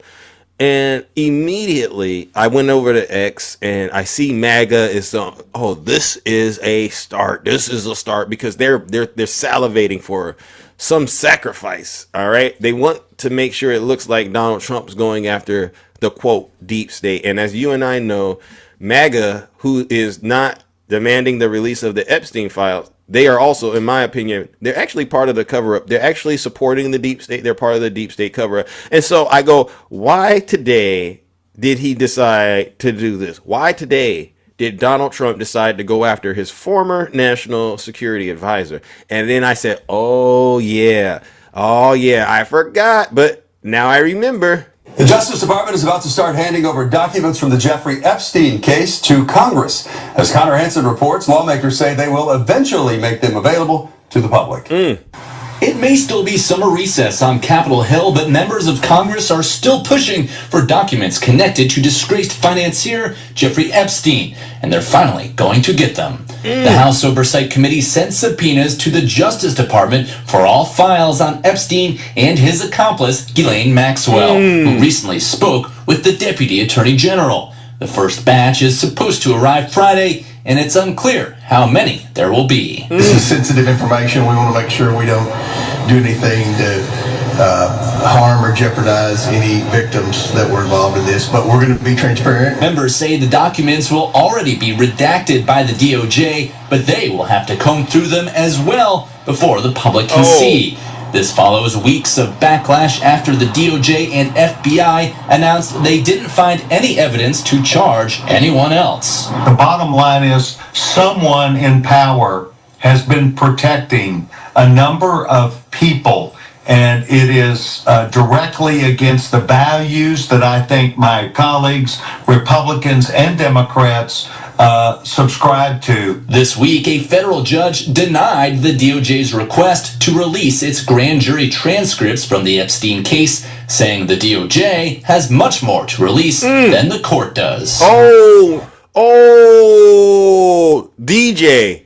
And immediately I went over to X and I see MAGA is, this is a start. This is a start because they're salivating for some sacrifice. All right. They want to make sure it looks like Donald Trump's going after the quote deep state. And as you and I know, MAGA, who is not demanding the release of the Epstein files, they are also, in my opinion, they're actually part of the cover-up. They're actually supporting the deep state. They're part of the deep state cover-up. And so I go, why today did he decide to do this? Why today did Donald Trump decide to go after his former national security advisor? And then I said, oh yeah, I forgot, but now I remember. The Justice Department is about to start handing over documents from the Jeffrey Epstein case to Congress. As Connor Hansen reports, lawmakers say they will eventually make them available to the public. It may still be summer recess on Capitol Hill, but members of Congress are still pushing for documents connected to disgraced financier Jeffrey Epstein, and they're finally going to get them. The House Oversight Committee sent subpoenas to the Justice Department for all files on Epstein and his accomplice, Ghislaine Maxwell, who recently spoke with the Deputy Attorney General. The first batch is supposed to arrive Friday, and it's unclear how many there will be. This is sensitive information. We want to make sure we don't do anything to harm or jeopardize any victims that were involved in this, but we're going to be transparent. Members say the documents will already be redacted by the DOJ, but they will have to comb through them as well before the public can see. This follows weeks of backlash after the DOJ and FBI announced they didn't find any evidence to charge anyone else. The bottom line is someone in power has been protecting a number of people, and it is directly against the values that I think my colleagues, Republicans and Democrats, subscribe to. This week, a federal judge denied the DOJ's request to release its grand jury transcripts from the Epstein case, saying the DOJ has much more to release than the court does. DJ.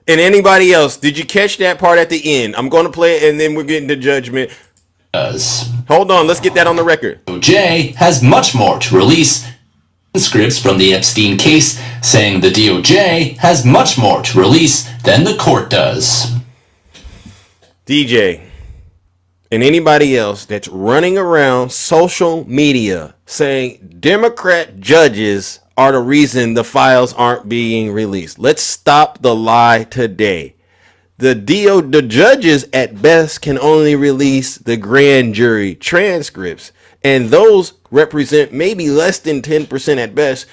And anybody else, did you catch that part at the end? I'm going to play it and then we're getting to judgment. Hold on, let's get that on the record. DOJ has much more to release. Transcripts from the Epstein case, saying the DOJ has much more to release than the court does. DJ and anybody else that's running around social media saying Democrat judges are the reason the files aren't being released. Let's stop the lie today. The judges at best can only release the grand jury transcripts, and those represent maybe less than 10% at best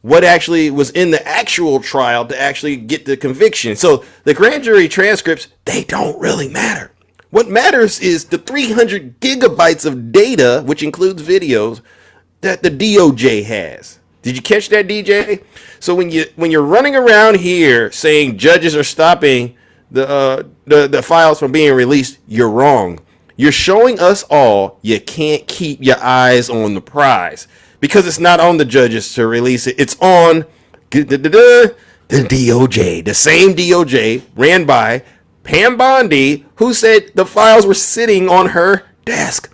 what actually was in the actual trial to actually get the conviction. So the grand jury transcripts, they don't really matter. What matters is the 300 gigabytes of data, which includes videos, that the DOJ has. Did you catch that, DJ? So when you're running around here saying judges are stopping the files from being released, you're wrong. You're showing us all you can't keep your eyes on the prize because it's not on the judges to release it. It's on the DOJ, the same DOJ ran by Pam Bondi, who said the files were sitting on her desk.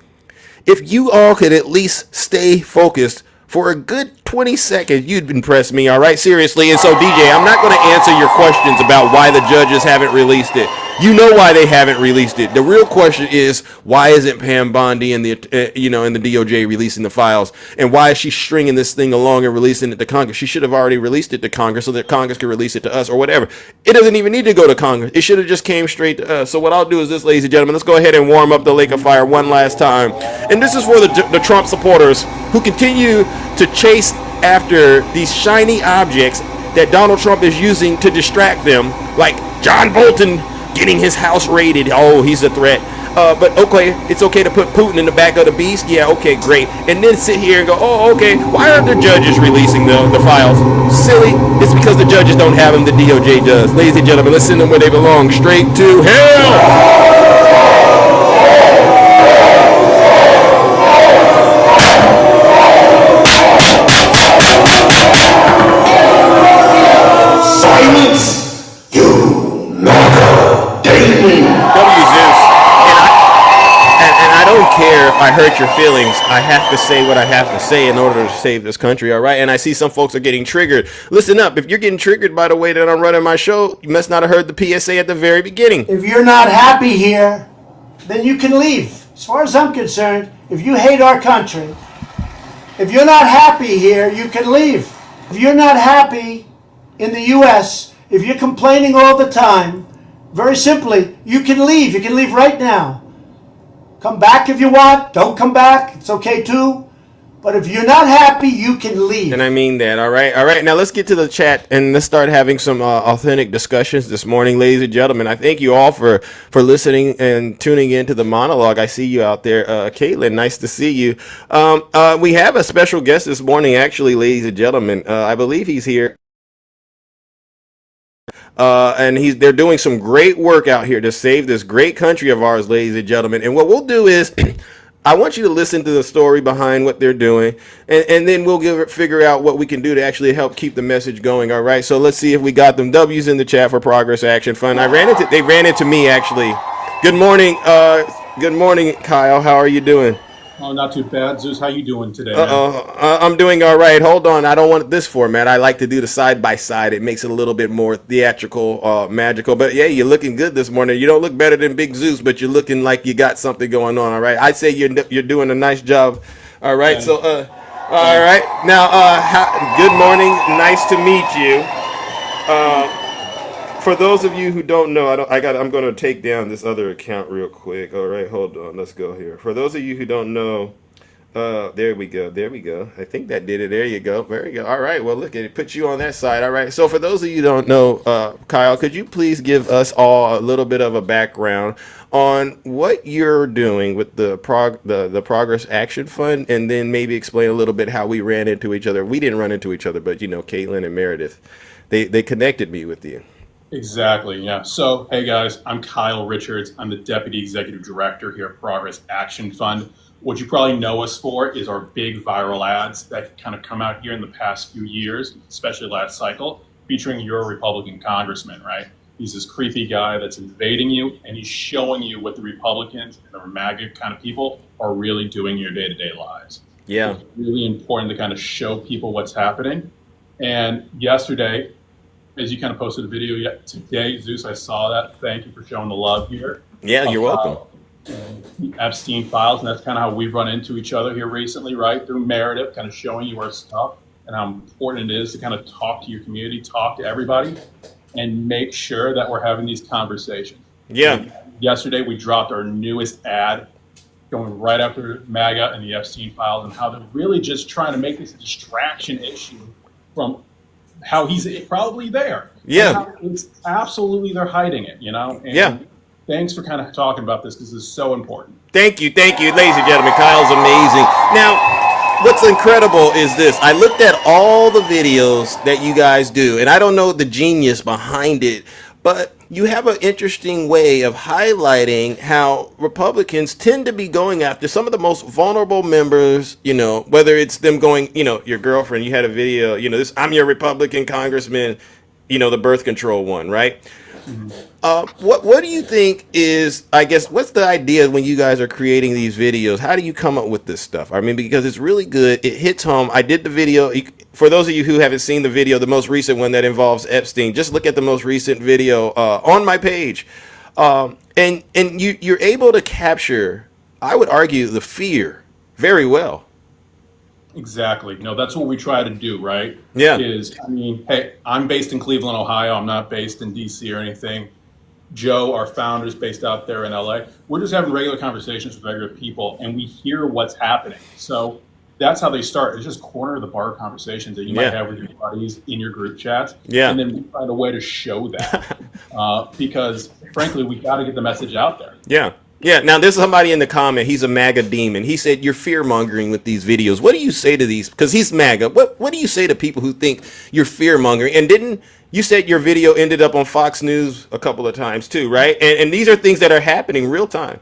If you all could at least stay focused for a good 20 seconds, you'd impress me, all right? Seriously. And so, DJ, I'm not going to answer your questions about why the judges haven't released it. You know why they haven't released it. The real question is, why isn't Pam Bondi and the and the DOJ releasing the files? And why is she stringing this thing along and releasing it to Congress? She should have already released it to Congress so that Congress could release it to us or whatever. It doesn't even need to go to Congress. It should have just came straight to us. So what I'll do is this, ladies and gentlemen, let's go ahead and warm up the lake of fire one last time. And this is for the Trump supporters who continue to chase after these shiny objects that Donald Trump is using to distract them, like John Bolton getting his house raided. Oh, he's a threat. But okay, it's okay to put Putin in the back of the beast. Yeah, okay, great. And then sit here and go, oh, okay, why aren't the judges releasing the files? Silly. It's because the judges don't have them. The DOJ does. Ladies and gentlemen, let's send them where they belong, straight to hell. Care if I hurt your feelings. I have to say what I have to say in order to save this country, all right? And I see some folks are getting triggered. Listen up. If you're getting triggered by the way that I'm running my show, you must not have heard the PSA at the very beginning. If you're not happy here, then you can leave. As far as I'm concerned, if you hate our country, if you're not happy here, you can leave. If you're not happy in the U.S., if you're complaining all the time, very simply, you can leave. You can leave right now. Come back if you want. Don't come back. It's okay too. But if you're not happy, you can leave. And I mean that, all right? All right, now let's get to the chat and let's start having some authentic discussions this morning, ladies and gentlemen. I thank you all for listening and tuning into the monologue. I see you out there. Caitlin, nice to see you. We have a special guest this morning, actually, ladies and gentlemen. I believe he's here. And they're doing some great work out here to save this great country of ours, ladies and gentlemen. And what we'll do is I want you to listen to the story behind what they're doing, and then we'll figure out what we can do to actually help keep the message going. All right. So let's see if we got them W's in the chat for Progress Action Fund. They ran into me actually. Good morning. Good morning, Kyle. How are you doing? Oh, not too bad. Zeus, how you doing today, man? I'm doing all right. Hold on. I don't want this format. I like to do the side-by-side. It makes it a little bit more theatrical, magical. But, yeah, you're looking good this morning. You don't look better than Big Zeus, but you're looking like you got something going on, all right? I'd say you're doing a nice job, all right? So, all right. Now, good morning. Nice to meet you. For those of you who don't know, I'm going to take down this other account real quick. All right, hold on. Let's go here. For those of you who don't know, there we go. I think that did it. There you go. Very good. All right. Well, look at it. Put you on that side. All right. So for those of you who don't know, Kyle, could you please give us all a little bit of a background on what you're doing with the Progress Action Fund, and then maybe explain a little bit how we ran into each other. We didn't run into each other, but Caitlin and Meredith, they connected me with you. Exactly, yeah. So, hey guys, I'm Kyle Richards. I'm the Deputy Executive Director here at Progress Action Fund. What you probably know us for is our big viral ads that kind of come out here in the past few years, especially last cycle, featuring your Republican congressman, right? He's this creepy guy that's invading you, and he's showing you what the Republicans and the MAGA kind of people are really doing in your day-to-day lives. Yeah. It's really important to kind of show people what's happening. And yesterday, as you kind of posted a video today, Zeus, I saw that. Thank you for showing the love here. Yeah, you're welcome. The Epstein files, and that's kind of how we've run into each other here recently, right? Through Meredith, kind of showing you our stuff and how important it is to kind of talk to your community, talk to everybody, and make sure that we're having these conversations. Yeah. And yesterday, we dropped our newest ad going right after MAGA and the Epstein files, and how they're really just trying to make this a distraction issue from how he's probably there. Yeah. It's absolutely, they're hiding it, And yeah. Thanks for kind of talking about this, because this is so important. Thank you, ladies and gentlemen. Kyle's amazing. Now, what's incredible is this. I looked at all the videos that you guys do, and I don't know the genius behind it, but you have an interesting way of highlighting how Republicans tend to be going after some of the most vulnerable members, whether it's them going, your girlfriend, you had a video, this, I'm your Republican congressman, the birth control one, right? Mm-hmm. What do you think is, I guess, what's the idea when you guys are creating these videos? How do you come up with this stuff? I mean, because it's really good. It hits home. I did the video. For those of you who haven't seen the video, the most recent one that involves Epstein, just look at the most recent video on my page. And you're able to capture, I would argue, the fear very well. Exactly. No, that's what we try to do, right? Yeah. Hey, I'm based in Cleveland, Ohio. I'm not based in DC or anything. Joe, our founder, is based out there in LA. We're just having regular conversations with regular people, and we hear what's happening. So that's how they start. It's just corner of the bar conversations that you might have with your buddies in your group chats. Yeah. And then we find a way to show that because, frankly, we got to get the message out there. Yeah. Yeah, now there's somebody in the comment, he's a MAGA demon. He said, you're fear-mongering with these videos. What do you say to these? Because he's MAGA. What do you say to people who think you're fear-mongering? And you said your video ended up on Fox News a couple of times too, right? And these are things that are happening real time.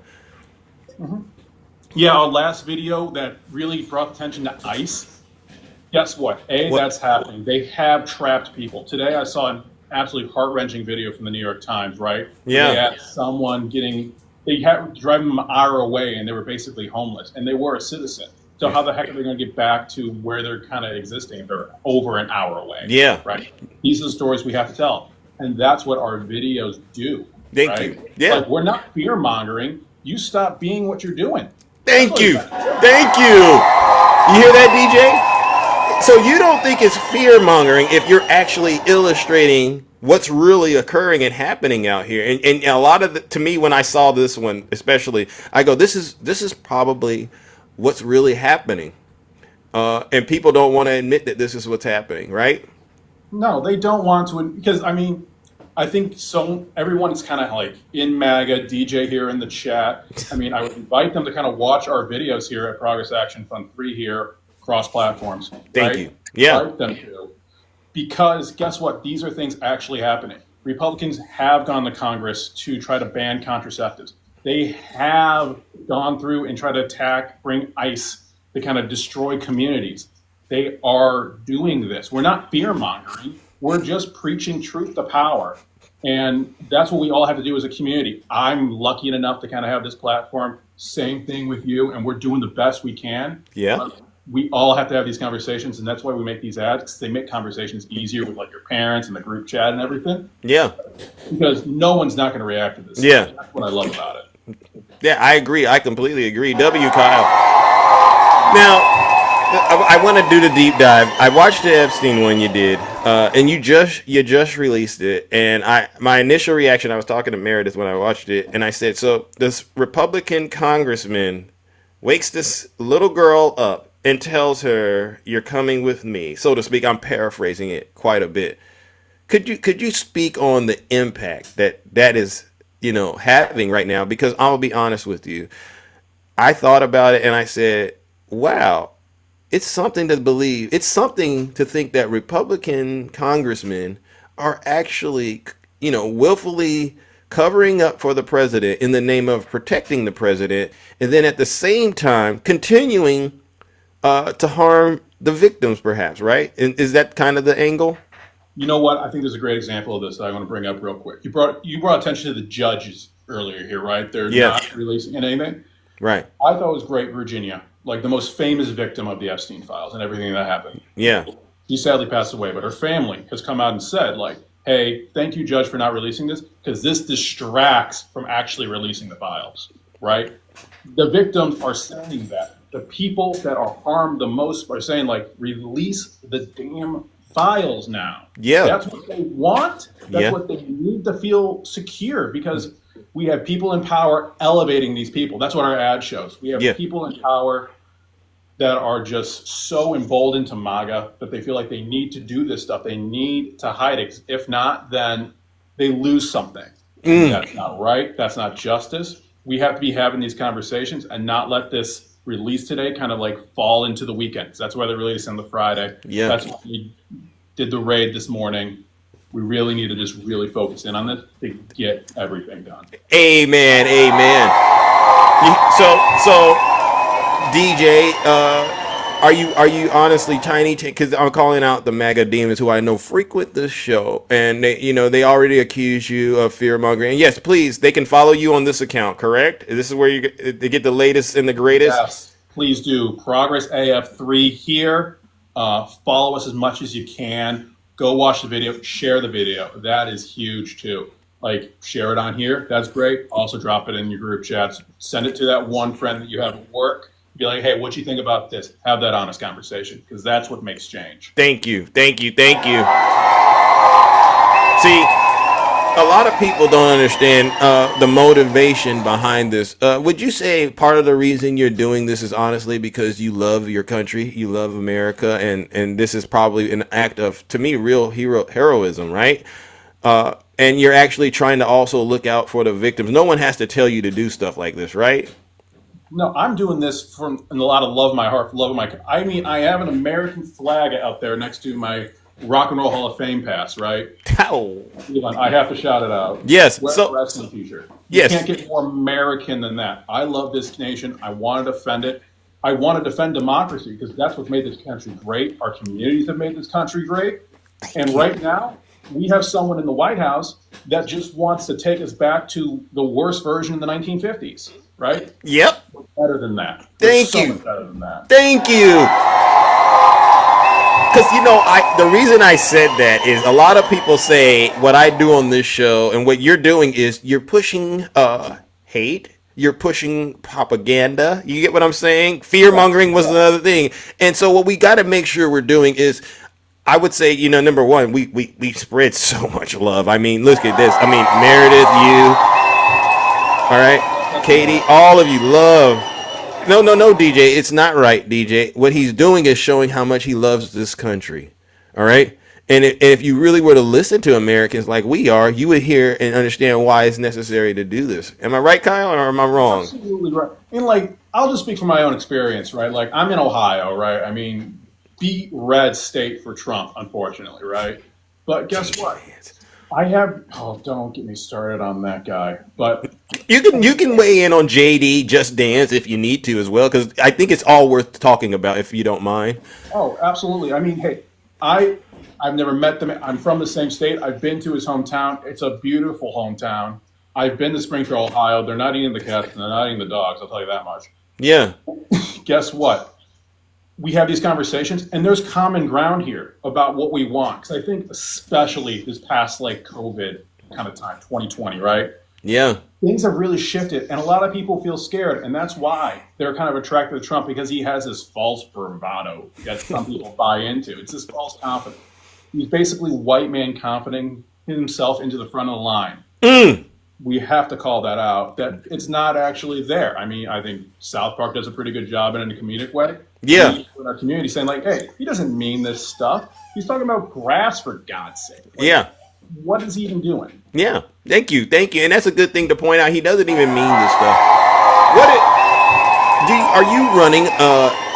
Mm-hmm. Yeah, our last video that really brought attention to ICE, guess what? That's happening. They have trapped people. Today I saw an absolutely heart-wrenching video from the New York Times, right? Yeah. They had someone they had driving them an hour away, and they were basically homeless, and they were a citizen. So how the heck are they going to get back to where they're kind of existing if they're over an hour away? Yeah. Right. These are the stories we have to tell, and that's what our videos do. Thank you. Yeah. Like, we're not fear mongering. You stop being what you're doing. Thank you. Thank you. You hear that, DJ? So you don't think it's fear mongering if you're actually illustrating what's really occurring and happening out here. And a lot of to me, when I saw this one, especially, I go, this is probably what's really happening. And people don't want to admit that this is what's happening, right? No, they don't want to, because I think everyone's kind of like in MAGA, DJ here in the chat. I would invite them to kind of watch our videos here at Progress Action Fund 3 here, cross platforms. Thank you. Yeah. Invite them to. Because guess what? These are things actually happening. Republicans have gone to Congress to try to ban contraceptives. They have gone through and tried to bring ICE to kind of destroy communities. They are doing this. We're not fear mongering. We're just preaching truth to power. And that's what we all have to do as a community. I'm lucky enough to kind of have this platform. Same thing with you. And we're doing the best we can. Yeah. We all have to have these conversations. And that's why we make these ads, because they make conversations easier with like your parents and the group chat and everything. Yeah. Because no one's not going to react to this. Yeah. That's what I love about it. Yeah, I agree. I completely agree. W, Kyle. Now, I want to do the deep dive. I watched the Epstein one you did, and you just released it. And my initial reaction, I was talking to Meredith when I watched it, and I said, so this Republican congressman wakes this little girl up and tells her, "You're coming with me," so to speak. I'm paraphrasing it quite a bit. Could you speak on the impact that is, having right now? Because I'll be honest with you, I thought about it and I said, wow. It's something to believe. It's something to think that Republican congressmen are actually, willfully covering up for the president in the name of protecting the president, and then at the same time continuing to harm the victims, perhaps, right? And is that kind of the angle? You know what? I think there's a great example of this that I want to bring up real quick. You brought attention to the judges earlier here, right? They're not releasing anything. Right. I thought it was great, Virginia, like the most famous victim of the Epstein files and everything that happened. Yeah. She sadly passed away, but her family has come out and said, like, hey, thank you, Judge, for not releasing this, because this distracts from actually releasing the files, right? The victims are saying that. The people that are harmed the most are saying, like, release the damn files now. Yeah. That's what they want. That's what they need to feel secure, because we have people in power elevating these people. That's what our ad shows. We have people in power that are just so emboldened to MAGA that they feel like they need to do this stuff. They need to hide it. If not, then they lose something. That's not right. That's not justice. We have to be having these conversations and not let this release today kind of like fall into the weekend. That's why they released on the Friday. Yeah. That's why we did the raid this morning. We really need to just really focus in on this to get everything done. Amen. Amen. So DJ, are you honestly tiny? Because I'm calling out the MAGA demons who I know frequent this show, and they already accuse you of fear mongering. And yes, please, they can follow you on this account. Correct? This is where they get the latest and the greatest. Yes, please do. Progress AF3 here. Follow us as much as you can. Go watch the video, share the video. That is huge too. Like, share it on here. That's great. Also drop it in your group chats. Send it to that one friend that you have at work. Be like, hey, what do you think about this? Have that honest conversation, because that's what makes change. Thank you. See, a lot of people don't understand the motivation behind this. Would you say part of the reason you're doing this is honestly because you love your country, you love America, and this is probably an act of, to me, real heroism, right? And you're actually trying to also look out for the victims. No one has to tell you to do stuff like this, right? No, I'm doing this from a lot of love in my heart, love of my. I mean, I have an American flag out there next to my Rock and Roll Hall of Fame pass, right? Ow. I have to shout it out. Yes. So wrestling t-shirt. You can't get more American than that. I love this nation. I want to defend it. I want to defend democracy, because that's what's made this country great. Our communities have made this country great. And right now, we have someone in the White House that just wants to take us back to the worst version in the 1950s, right? Yep. We're better than that. Thank We're you. so much better than that. Thank you. Because, the reason I said that is a lot of people say what I do on this show and what you're doing is you're pushing hate. You're pushing propaganda. You get what I'm saying? Fear mongering was another thing. And so what we got to make sure we're doing is, I would say, number one, we spread so much love. I mean, look at this. I mean, Meredith, you, all right, Katie, all of you love. No, DJ, it's not right, DJ. What he's doing is showing how much he loves this country, all right? And if you really were to listen to Americans like we are, you would hear and understand why it's necessary to do this. Am I right, Kyle, or am I wrong? Absolutely right. And, I'll just speak from my own experience, right? Like, I'm in Ohio, right? I mean, beat red state for Trump, unfortunately, right? But guess what? I have. Oh, don't get me started on that guy. But you can weigh in on JD Just Dance if you need to as well, because I think it's all worth talking about if you don't mind. Oh, absolutely. I mean, hey, I've never met them. I'm from the same state. I've been to his hometown. It's a beautiful hometown. I've been to Springfield, Ohio. They're not eating the cats and they're not eating the dogs. I'll tell you that much. Yeah. Guess what? We have these conversations, and there's common ground here about what we want. Because I think, especially this past like COVID kind of time, 2020, right? Yeah. Things have really shifted, and a lot of people feel scared, and that's why they're kind of attracted to Trump, because he has this false bravado that some people buy into. It's this false confidence. He's basically white man confiding himself into the front of the line. We have to call that out, that it's not actually there. I mean, I think South Park does a pretty good job in a comedic way. Yeah. In our community saying like, hey, he doesn't mean this stuff. He's talking about grass, for God's sake. Like, yeah. What is he even doing? Yeah. Thank you. And that's a good thing to point out. He doesn't even mean this stuff.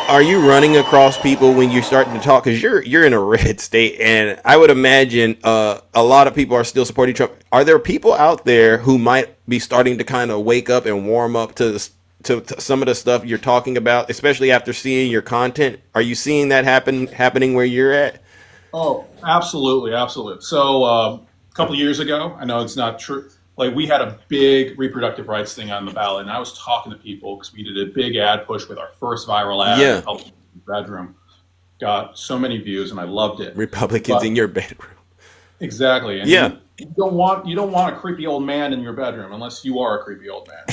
Are you running across people when you're starting to talk? Because you're in a red state, and I would imagine a lot of people are still supporting Trump. Are there people out there who might be starting to kind of wake up and warm up to some of the stuff you're talking about, especially after seeing your content? Are you seeing that happening where you're at? Oh, absolutely, absolutely. So a couple of years ago, I know it's not true. Like, we had a big reproductive rights thing on the ballot, and I was talking to people because we did a big ad push with our first viral ad. Yeah. In the bedroom. Got so many views, and I loved it. Republicans in your bedroom. Exactly. And yeah. You don't want a creepy old man in your bedroom unless you are a creepy old man.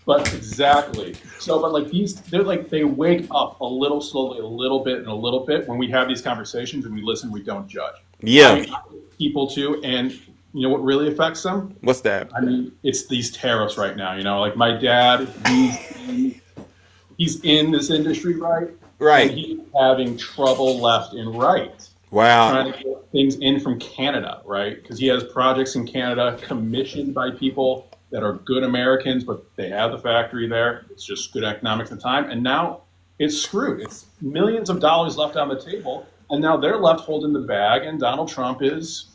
But exactly. So, but like they wake up a little slowly, a little bit, and a little bit when we have these conversations and we listen. We don't judge. Yeah. I mean, people too, and you know what really affects them? What's that? I mean, it's these tariffs right now. You know, like my dad, he's in this industry, right? Right. And he's having trouble left and right. Wow. Trying to get things in from Canada, right? Because he has projects in Canada commissioned by people that are good Americans, but they have the factory there. It's just good economics at the time. And now it's screwed. It's millions of dollars left on the table. And now they're left holding the bag, and Donald Trump is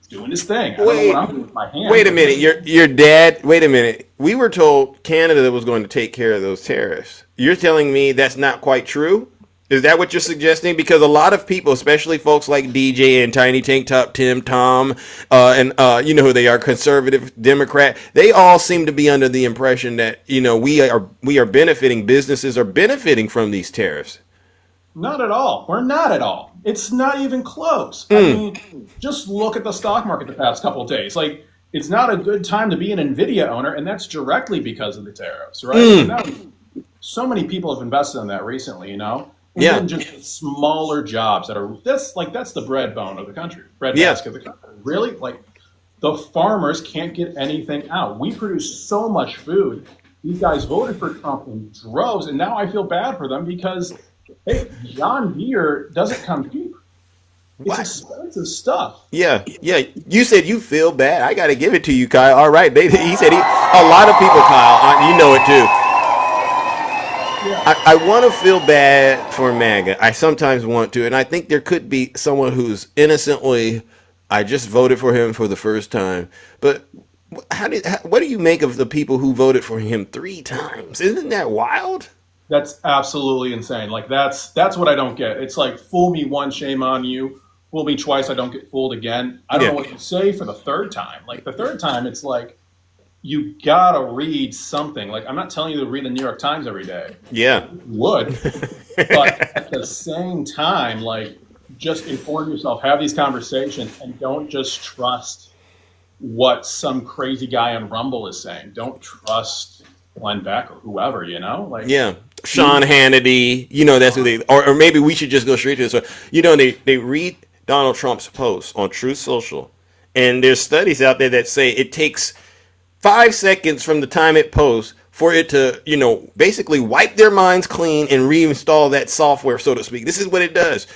doing his thing. I don't know what I'm doing with my hands. Wait a minute. Your dad, wait a minute. We were told Canada was going to take care of those tariffs. You're telling me that's not quite true? Is that what you're suggesting? Because a lot of people, especially folks like DJ and Tiny Tank Top Tom, and you know who they are, conservative, Democrat, they all seem to be under the impression that, you know, we are benefiting, businesses are benefiting from these tariffs. Not at all. We're not at all. It's not even close. I mean, just look at the stock market the past couple of days. Like, it's not a good time to be an NVIDIA owner, and that's directly because of the tariffs, right? Now, so many people have invested in that recently, you know? Even just smaller jobs that are that's the bread bone of the country, basket of the country. Really, like the farmers can't get anything out. We produce so much food. These guys voted for Trump in droves, and now I feel bad for them because hey, John Deere doesn't come cheap. It's expensive stuff. Yeah. You said you feel bad. I got to give it to you, Kyle. All right. He said a lot of people, Kyle. You know it too. I want to feel bad for MAGA. I sometimes want to, and I think there could be someone who's innocently, I just voted for him for the first time. But what do you make of the people who voted for him 3 times? Isn't that wild? That's absolutely insane. Like that's what I don't get. It's like fool me once, shame on you. Fool me twice, I don't get fooled again. I don't know what to say for the 3rd time. Like the 3rd time, it's like, you gotta read something. Like, I'm not telling you to read the New York Times every day. Yeah. You would. But at the same time, like, just inform yourself, have these conversations, and don't just trust what some crazy guy on Rumble is saying. Don't trust Glenn Beck or whoever, you know? Like, Sean Hannity, you know, that's who they, or maybe we should just go straight to this. So, you know, they read Donald Trump's posts on Truth Social, and there's studies out there that say it takes 5 seconds from the time it posts for it to, you know, basically wipe their minds clean and reinstall that software, so to speak. This is what it does.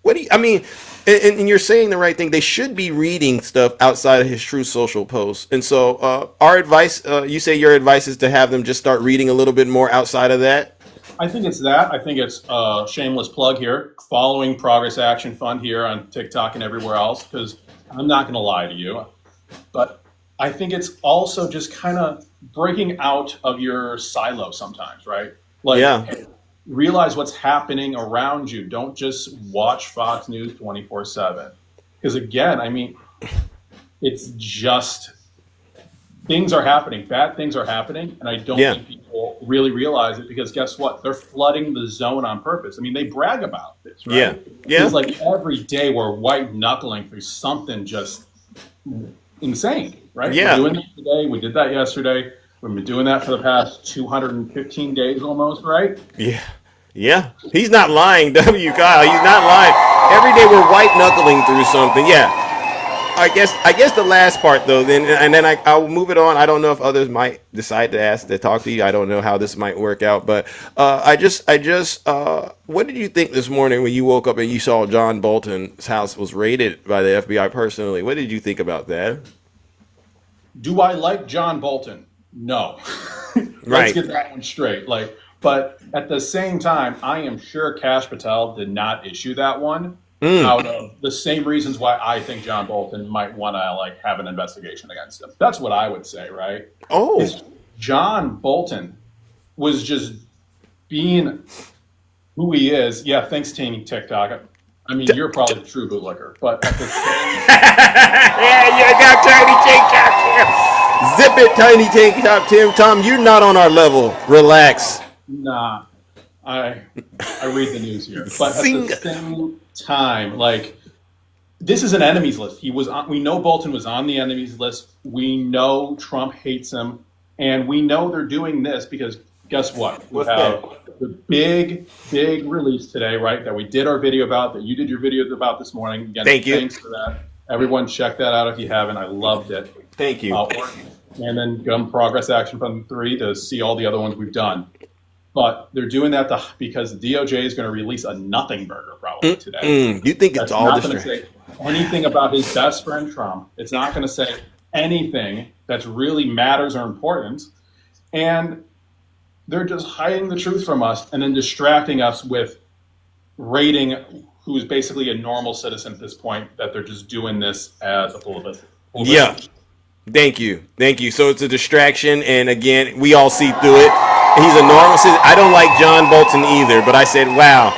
And you're saying the right thing. They should be reading stuff outside of his Truth Social posts. And so our advice, you say your advice is to have them just start reading a little bit more outside of that? I think it's that. I think it's a shameless plug here, following Progress Action Fund here on TikTok and everywhere else, because I'm not going to lie to you. But I think it's also just kind of breaking out of your silo sometimes, right? Like, hey, realize what's happening around you. Don't just watch Fox News 24/7. Because again, I mean, it's just things are happening. Bad things are happening. And I don't think people really realize it, because guess what? They're flooding the zone on purpose. I mean, they brag about this, right? Yeah. It's like every day we're white knuckling through something just insane, right? Yeah. We're doing that today. We did that yesterday. We've been doing that for the past 215 days almost, right? Yeah. Yeah. He's not lying, Kyle. He's not lying. Every day we're white knuckling through something. Yeah. I guess the last part though, then I'll move it on. I don't know if others might decide to talk to you. I don't know how this might work out, but what did you think this morning when you woke up and you saw John Bolton's house was raided by the FBI personally? What did you think about that? Do I like John Bolton? No. Let's get that one straight. But at the same time, I am sure Kash Patel did not issue that one out of the same reasons why I think John Bolton might want to have an investigation against him. That's what I would say, right? Oh, John Bolton was just being who he is. Yeah, thanks, Tiny TikTok. I mean, you're probably the true bootlicker, but at the same yeah, you got Tiny TikTok. Zip it, Tiny TikTok, Tim. Tom, you're not on our level. Relax. Nah, I read the news here, but at the same time, this is an enemies list. We know Bolton was on the enemies list. We know Trump hates him, and we know they're doing this because guess what? We have the big release today, right? That we did our video about, that you did your video about this morning. Again, thank you. Thanks for that. Everyone, check that out if you haven't. I loved it. Thank you. And then come Progress Action Fund 3 to see all the other ones we've done. But they're doing that because the DOJ is going to release a nothing burger probably today. You think it's all not going to say anything about his best friend Trump. It's not going to say anything that's really matters or important. And they're just hiding the truth from us and then distracting us with rating who's basically a normal citizen at this point, that they're just doing this as a publicity. Yeah. Thank you. So it's a distraction. And again, we all see through it. He's a normal citizen. I don't like John Bolton either, but I said, wow,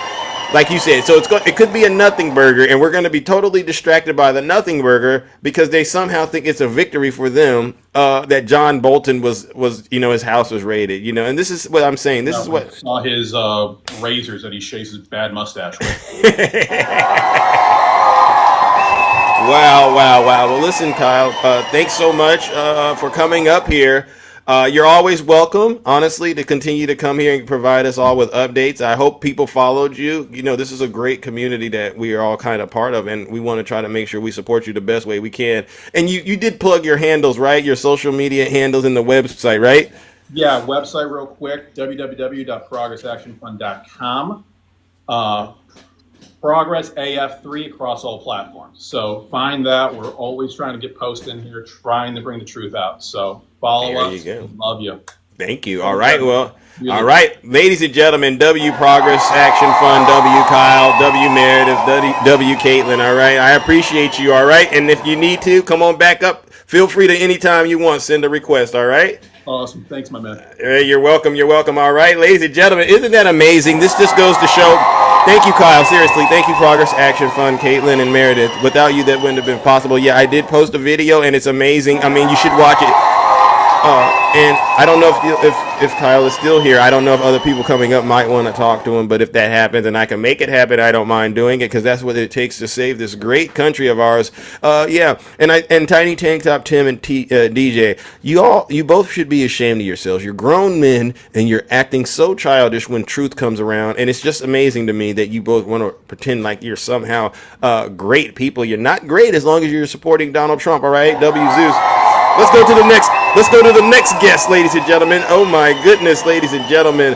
like you said, so it could be a nothing burger, and we're going to be totally distracted by the nothing burger because they somehow think it's a victory for them that John Bolton was his house was raided, and this is what I'm saying. This is what I saw his razors that he shaves his bad mustache with. Wow. Well, listen, Kyle, thanks so much for coming up here. You're always welcome, honestly, to continue to come here and provide us all with updates. I hope people followed you. This is a great community that we are all kind of part of, and we want to try to make sure we support you the best way we can. And you did plug your handles, right? Your social media handles and the website, right? Yeah, website real quick, www.progressactionfund.com. Progress AF3 across all platforms. So find that. We're always trying to get posts in here, trying to bring the truth out. So follow us. Love you. Thank you. All right. Well, all right. Ladies and gentlemen, W Progress Action Fund, W Kyle, W Meredith, W Caitlin. All right. I appreciate you. All right. And if you need to, come on back up. Feel free to anytime you want, send a request. All right. Awesome. Thanks, my man. You're welcome. All right, ladies and gentlemen, isn't that amazing? This just goes to show. Thank you, Kyle. Seriously, thank you, Progress Action Fund, Caitlin and Meredith. Without you, that wouldn't have been possible. Yeah, I did post a video, and it's amazing. I mean, you should watch it. And I don't know if Kyle is still here. I don't know if other people coming up might want to talk to him, but if that happens and I can make it happen, I don't mind doing it because that's what it takes to save this great country of ours. Yeah, and Tiny Tank Top Tim and DJ, you both should be ashamed of yourselves. You're grown men and you're acting so childish when truth comes around, and it's just amazing to me that you both want to pretend like you're somehow great people. You're not great as long as you're supporting Donald Trump. All right, W Zeus. Let's go to the next guest, ladies and gentlemen. Oh my goodness, ladies and gentlemen.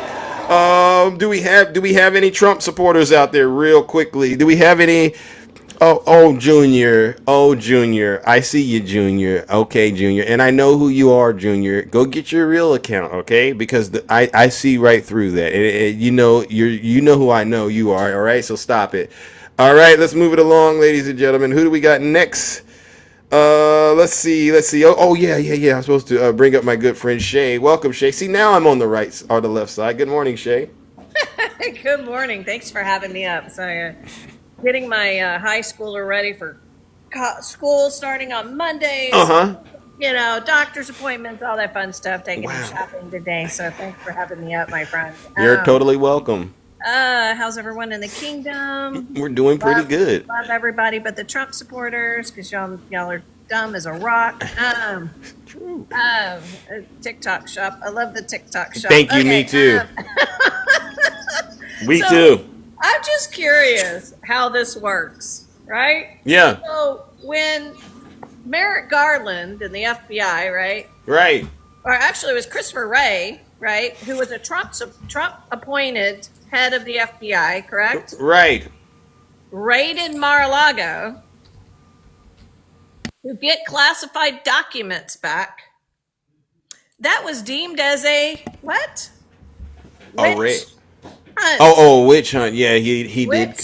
Do we have any Trump supporters out there real quickly? Do we have any Junior. Oh, Junior. I see you, Junior. Okay, Junior. And I know who you are, Junior. Go get your real account, okay? Because I see right through that. You know who I know you are, all right? So stop it. All right, let's move it along, ladies and gentlemen. Who do we got next? Let's see. Oh, yeah. I'm supposed to bring up my good friend Shay. Welcome, Shay. See, now I'm on the right or the left side. Good morning, Shay. Good morning. Thanks for having me up. So, getting my high schooler ready for school starting on Mondays. You know, doctor's appointments, all that fun stuff. Taking him shopping today. So, thanks for having me up, my friend. You're totally welcome. How's everyone in the kingdom? We're doing pretty good. Love everybody but the Trump supporters because y'all are dumb as a rock. True. TikTok shop. I love the TikTok shop. Thank you. Me too. Me too. I'm just curious how this works, right? Yeah. So when Merrick Garland and the FBI, right? Right. Or actually, it was Christopher Wray, right? Who was a Trump appointed head of the FBI, correct? Right. Raided Mar-a-Lago to get classified documents back. That was deemed as a what? Witch hunt. Witch hunt. Yeah, he did.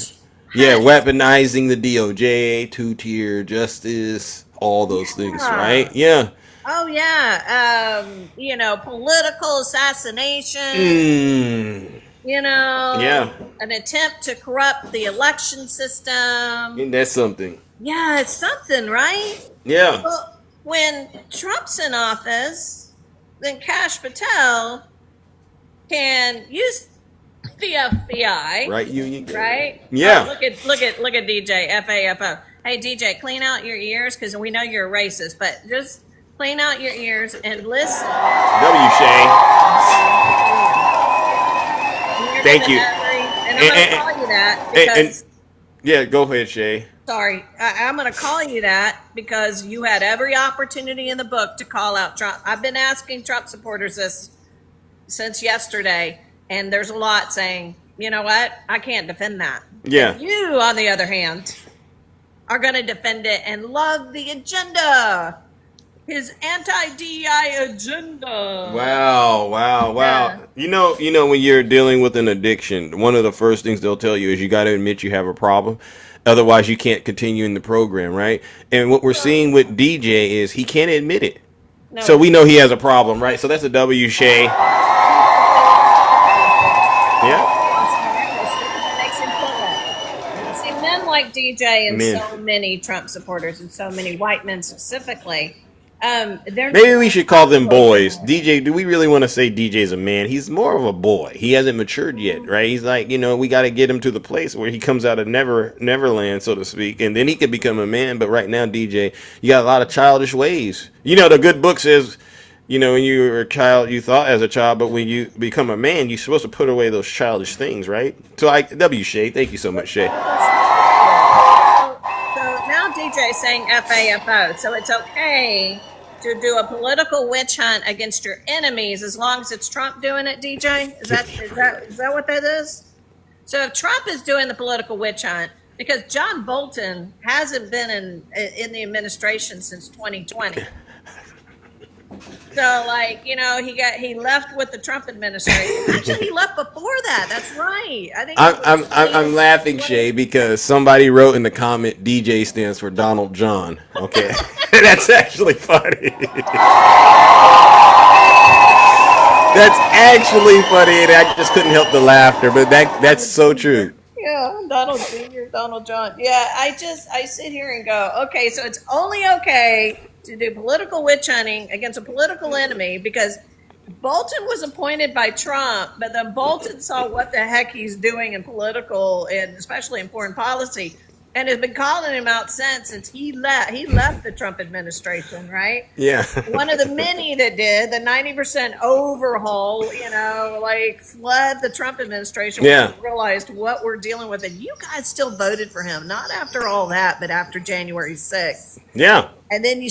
Yeah, weaponizing the DOJ, two-tier justice, all those things, right? Yeah. Oh yeah. You know, political assassination. You know, an attempt to corrupt the election system. And that's something. Yeah, it's something, right? Yeah. Well, when Trump's in office, then Kash Patel can use the FBI. Right, Union. Right? Yeah. Oh, look at DJ, FAFO. Hey, DJ, clean out your ears because we know you're a racist, but just clean out your ears and listen. W. Shay. Thank you. And I'm going to call you that because... yeah, go ahead, Shay. Sorry. I'm going to call you that because you had every opportunity in the book to call out Trump. I've been asking Trump supporters this since yesterday, and there's a lot saying, you know what? I can't defend that. Yeah. But you, on the other hand, are going to defend it and love the agenda. His anti-DEI agenda. Wow. Yeah. You know, when you're dealing with an addiction, one of the first things they'll tell you is you got to admit you have a problem. Otherwise, you can't continue in the program, right? And what we're seeing with DJ is he can't admit it. No. So we know he has a problem, right? So that's a W, Shay. Yeah. See, men like DJ and so many Trump supporters and so many white men specifically, maybe we should call them boys. DJ, do we really want to say DJ's a man? He's more of a boy. He hasn't matured yet, right? He's like, we got to get him to the place where he comes out of Neverland, so to speak, and then he could become a man. But right now, DJ, you got a lot of childish ways. The good book says, when you were a child, you thought as a child, but when you become a man, you're supposed to put away those childish things, right? So W. Shay, thank you so much, Shay. So now DJ is saying FAFO, so it's okay to do a political witch hunt against your enemies as long as it's Trump doing it, DJ? Is that what that is? So if Trump is doing the political witch hunt, because John Bolton hasn't been in the administration since 2020. So he left with the Trump administration. Actually, he left before that. That's right. I think I'm laughing, Shay, because somebody wrote in the comment DJ stands for Donald John. Okay. That's actually funny. That's actually funny, and I just couldn't help the laughter, but that's so true. Yeah, Donald Jr., Donald John. Yeah, I sit here and go, okay, so it's only okay to do political witch hunting against a political enemy because Bolton was appointed by Trump, but then Bolton saw what the heck he's doing in political and especially in foreign policy and has been calling him out since he left the Trump administration, right? Yeah. One of the many that did, the 90% overhaul, fled the Trump administration. Yeah. We realized what we're dealing with. And you guys still voted for him, not after all that, but after January 6th. Yeah. And then you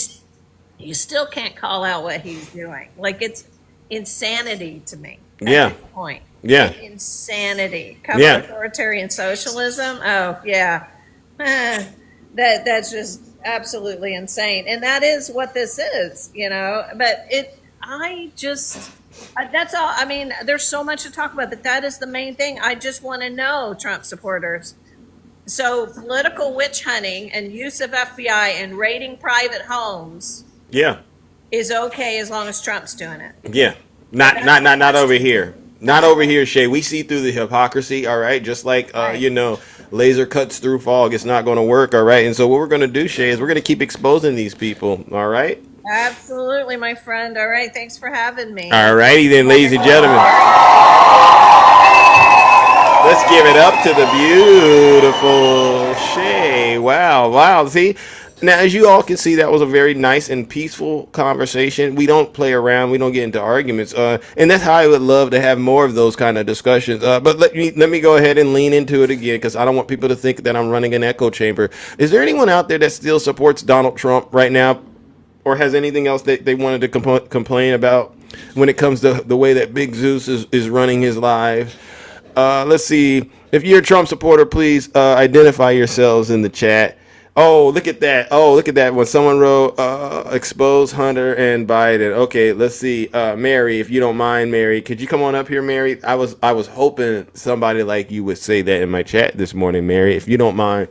still can't call out what he's doing. It's insanity to me. At this point. Yeah. Insanity. Authoritarian socialism. Oh, yeah. That's just absolutely insane, and that is what this is, But that's all. I mean, there's so much to talk about, but that is the main thing. I just want to know, Trump supporters. So political witch hunting and use of FBI and raiding private homes, is okay as long as Trump's doing it. Yeah, not over here. Not over here, Shay. We see through the hypocrisy, all right? Just like, laser cuts through fog. It's not going to work, all right? And so what we're going to do, Shay, is we're going to keep exposing these people, all right? Absolutely, my friend. All right, thanks for having me. All righty then, ladies and gentlemen. Let's give it up to the beautiful Shay. Wow. See? Now, as you all can see, that was a very nice and peaceful conversation. We don't play around. We don't get into arguments. And that's how I would love to have more of those kind of discussions. But let me go ahead and lean into it again, because I don't want people to think that I'm running an echo chamber. Is there anyone out there that still supports Donald Trump right now, or has anything else that they wanted to complain about when it comes to the way that Big Zeus is running his life? Let's see. If you're a Trump supporter, please identify yourselves in the chat. Oh, look at that. When someone wrote, expose Hunter and Biden. Okay, let's see. Mary, if you don't mind, Mary, could you come on up here, Mary? I was hoping somebody like you would say that in my chat this morning, Mary. If you don't mind,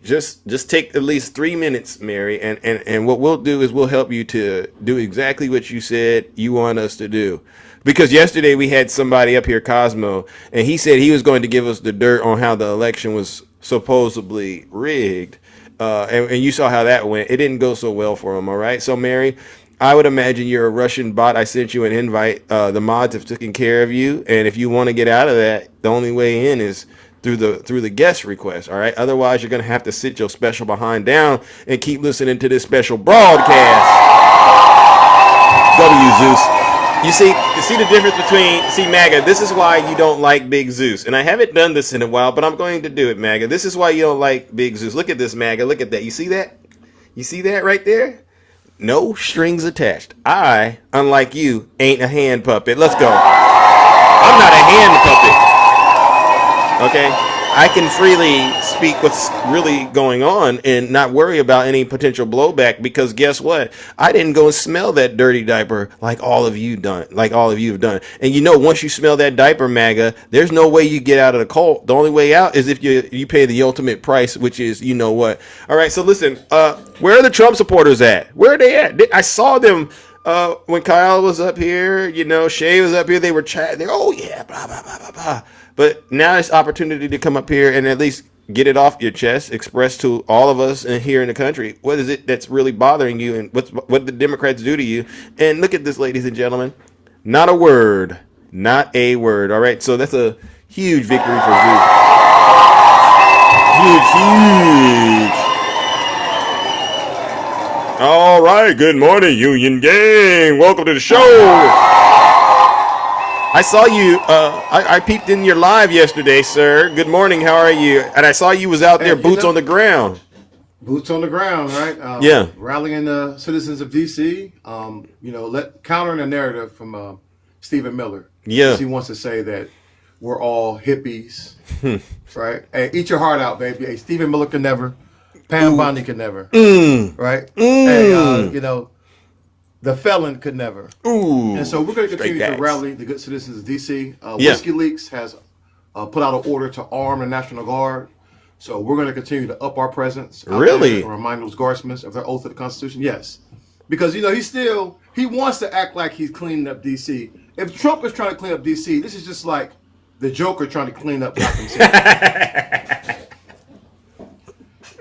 just take at least 3 minutes, Mary. And what we'll do is we'll help you to do exactly what you said you want us to do. Because yesterday we had somebody up here, Cosmo, and he said he was going to give us the dirt on how the election was supposedly rigged. And you saw how that went. It didn't go so well for him, all right? So, Mary, I would imagine you're a Russian bot. I sent you an invite. The mods have taken care of you. And if you want to get out of that, the only way in is through the guest request, all right? Otherwise, you're going to have to sit your special behind down and keep listening to this special broadcast. W. Zeus. You see the difference between, MAGA, this is why you don't like Big Zeus. And I haven't done this in a while, but I'm going to do it, MAGA. This is why you don't like Big Zeus. Look at this, MAGA. Look at that. You see that? You see that right there? No strings attached. I, unlike you, ain't a hand puppet. Let's go. I'm not a hand puppet. Okay? I can freely speak what's really going on and not worry about any potential blowback, because guess what? I didn't go and smell that dirty diaper like all of you have done. And once you smell that diaper, MAGA, there's no way you get out of the cult. The only way out is if you pay the ultimate price, which is you know what. All right, so listen, where are the Trump supporters at? Where are they at? I saw them when Kyle was up here, Shay was up here, they were chatting. Oh yeah, blah, blah, blah, blah, blah. But now it's opportunity to come up here and at least get it off your chest, express to all of us here in the country what is it that's really bothering you and what the Democrats do to you. And look at this, ladies and gentlemen. Not a word. Not a word. All right, so that's a huge victory for Zeus. Huge. All right, good morning, Union Gang. Welcome to the show. I saw you, I peeped in your live yesterday, sir. Good morning, how are you? And I saw you was out there, boots on the ground. Boots on the ground, right? Yeah. Rallying the citizens of D.C., countering the narrative from Stephen Miller. Yeah. He wants to say that we're all hippies, right? Hey, eat your heart out, baby. Hey, Stephen Miller can never. Pam Bondi could never. Right? Hey, the felon could never. And so we're going to continue to rally the good citizens of D.C. WikiLeaks has put out an order to arm the National Guard. So we're going to continue to up our presence. Really? And remind those guardsmen of their oath to the Constitution. Yes. Because, he wants to act like he's cleaning up D.C. If Trump is trying to clean up D.C., this is just like the Joker trying to clean up Gotham City.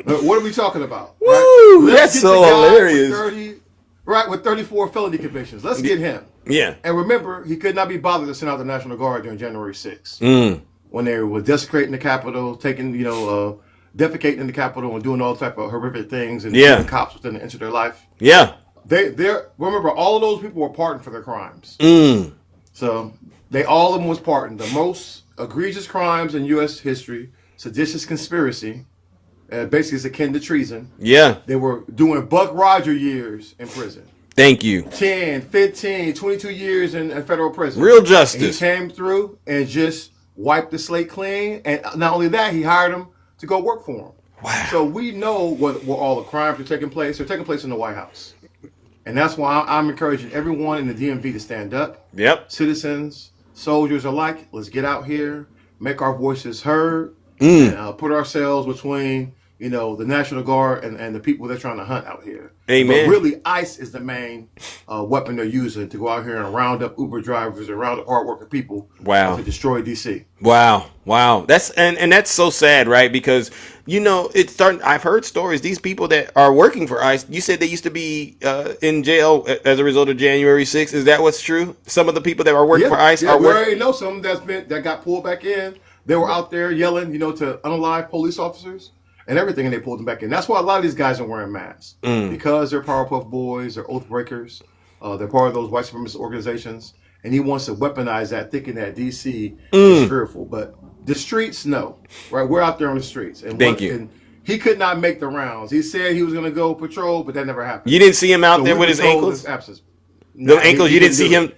What are we talking about? Woo! Right? That's so hilarious. With 34 felony convictions. Let's get him. Yeah. And remember, he could not be bothered to send out the National Guard during January 6th. When they were desecrating the Capitol, taking, defecating in the Capitol and doing all type of horrific things and killing cops within the inch of their life. Yeah. Remember, all of those people were pardoned for their crimes. So all of them was pardoned. The most egregious crimes in U.S. history, seditious conspiracy, basically it's akin to treason. Yeah. They were doing Buck Roger years in prison. Thank you. 10, 15, 22 years in federal prison. Real justice. And he came through and just wiped the slate clean. And not only that, he hired him to go work for him. Wow. So we know where all the crimes are taking place. They're taking place in the White House. And that's why I'm encouraging everyone in the DMV to stand up. Yep. Citizens, soldiers alike, let's get out here, make our voices heard, and put ourselves between, the National Guard and the people they're trying to hunt out here. Amen. But really, ICE is the main weapon they're using to go out here and round up Uber drivers and round up hardworking people to destroy DC. Wow. That's and that's so sad, right? Because it's starting. I've heard stories. These people that are working for ICE, you said they used to be in jail as a result of January 6th. Is that what's true? Some of the people that are working for ICE are we working. already know some that got pulled back in. They were out there yelling, to unalive police officers and everything, and they pulled them back in. That's why a lot of these guys are wearing masks because they're Powerpuff Boys, they're oath breakers, they're part of those white supremacist organizations, and he wants to weaponize that, thinking that DC is fearful. But the streets, no, right? We're out there on the streets. And Thank you. And he could not make the rounds. He said he was going to go patrol, but that never happened. You didn't see him out there with his ankles? The ankles, you didn't see him?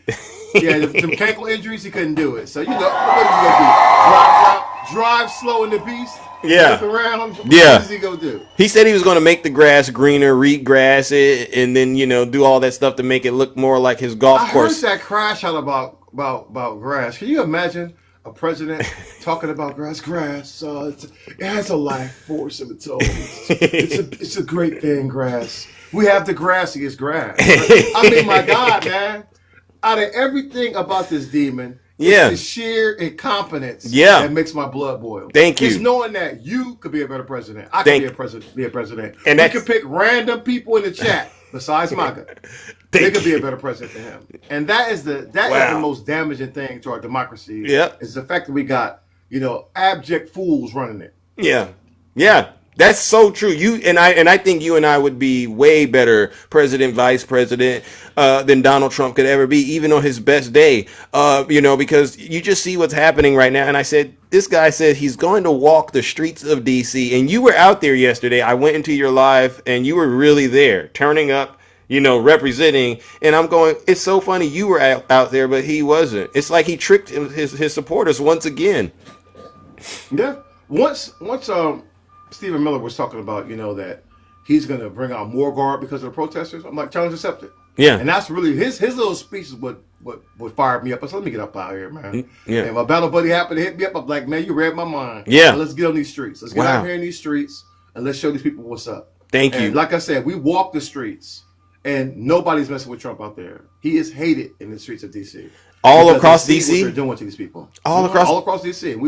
Yeah, the ankle injuries, he couldn't do it. So, what are you going to do? Drive slow in the beast? Yeah. Around? Yeah. What is he going to do? He said he was going to make the grass greener, regrass it, and then, do all that stuff to make it look more like his golf course. I heard that crash out about grass. Can you imagine a president talking about grass? It has a life force of its own. It's a great thing, grass. We have the grassiest grass. I mean, my God, man. Out of everything about this demon, it's the sheer incompetence that makes my blood boil. Thank you. It's knowing that you could be a better president. I could be a president. And you could pick random people in the chat besides MAGA. They could be a better president than him. And that is the most damaging thing to our democracy. Is the fact that we got, abject fools running it. Yeah. That's so true. I think you and I would be way better president, vice president than Donald Trump could ever be, even on his best day. Because you just see what's happening right now. And I said, this guy said he's going to walk the streets of DC. And you were out there yesterday. I went into your live, and you were really there, turning up, representing. And I'm going, it's so funny. You were out there, but he wasn't. It's like he tricked his supporters once again. Yeah. Once Stephen Miller was talking about, that he's going to bring out more guard because of the protesters. I'm like, challenge accepted. Yeah. And that's really his little speech is what fired me up. I said, let me get up out here, man. Yeah. And my battle buddy happened to hit me up. I'm like, man, you read my mind. Yeah. Now let's get on these streets. Let's get out here in these streets and let's show these people what's up. Thank you. Like I said, we walk the streets and nobody's messing with Trump out there. He is hated in the streets of D.C. All across DC? What DC? they're doing to these people. All across DC.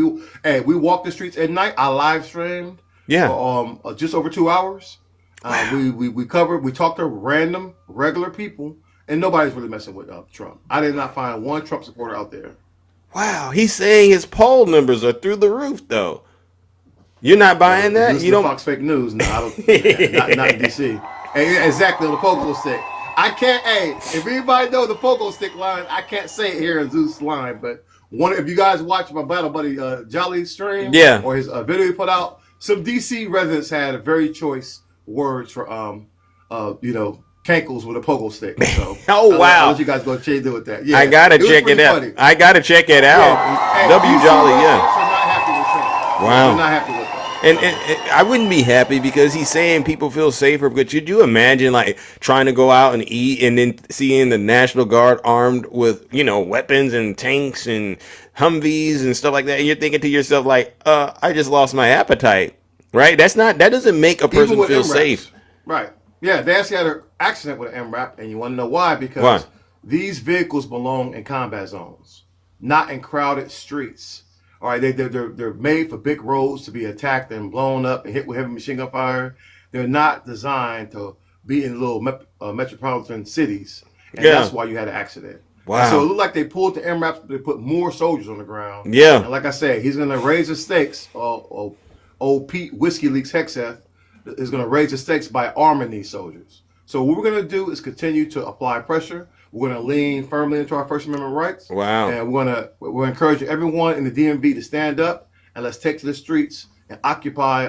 We walk the streets at night. I live streamed. Yeah. Just over 2 hours. We talked to random, regular people, and nobody's really messing with Trump. I did not find one Trump supporter out there. Wow. He's saying his poll numbers are through the roof, though. You're not buying that? You don't Fox fake news? No, I don't. not in DC. Exactly on the pogo stick. I can't. If anybody know the pogo stick line, I can't say it here in Zeus line. But if you guys watch my battle buddy Jolly stream, or his video he put out. Some DC residents had very choice words for cankles with a pogo stick. So wow! I'll let you guys go do with that. Yeah, I gotta check it out. Funny. I gotta check it out. W Jolly, Are not happy with Trump. Wow. They're not happy with that. And I wouldn't be happy because he's saying people feel safer. But could you imagine like trying to go out and eat and then seeing the National Guard armed with weapons and tanks and Humvees and stuff like that, and you're thinking to yourself like, I just lost my appetite, right? That doesn't make a person feel safe. Right. Yeah, they actually had an accident with an MRAP, and you want to know why? Because these vehicles belong in combat zones, not in crowded streets. All right, they're made for big roads to be attacked and blown up and hit with heavy machine gun fire. They're not designed to be in little metropolitan cities, and that's why you had an accident. Wow. And so it looked like they pulled the MRAPs, they put more soldiers on the ground. Yeah. And like I said, he's going to raise the stakes. Old Pete Whiskey Leaks Hexeth is going to raise the stakes by arming these soldiers. So what we're going to do is continue to apply pressure. We're going to lean firmly into our First Amendment rights. Wow. And we're encouraging everyone in the DMV to stand up and let's take to the streets and occupy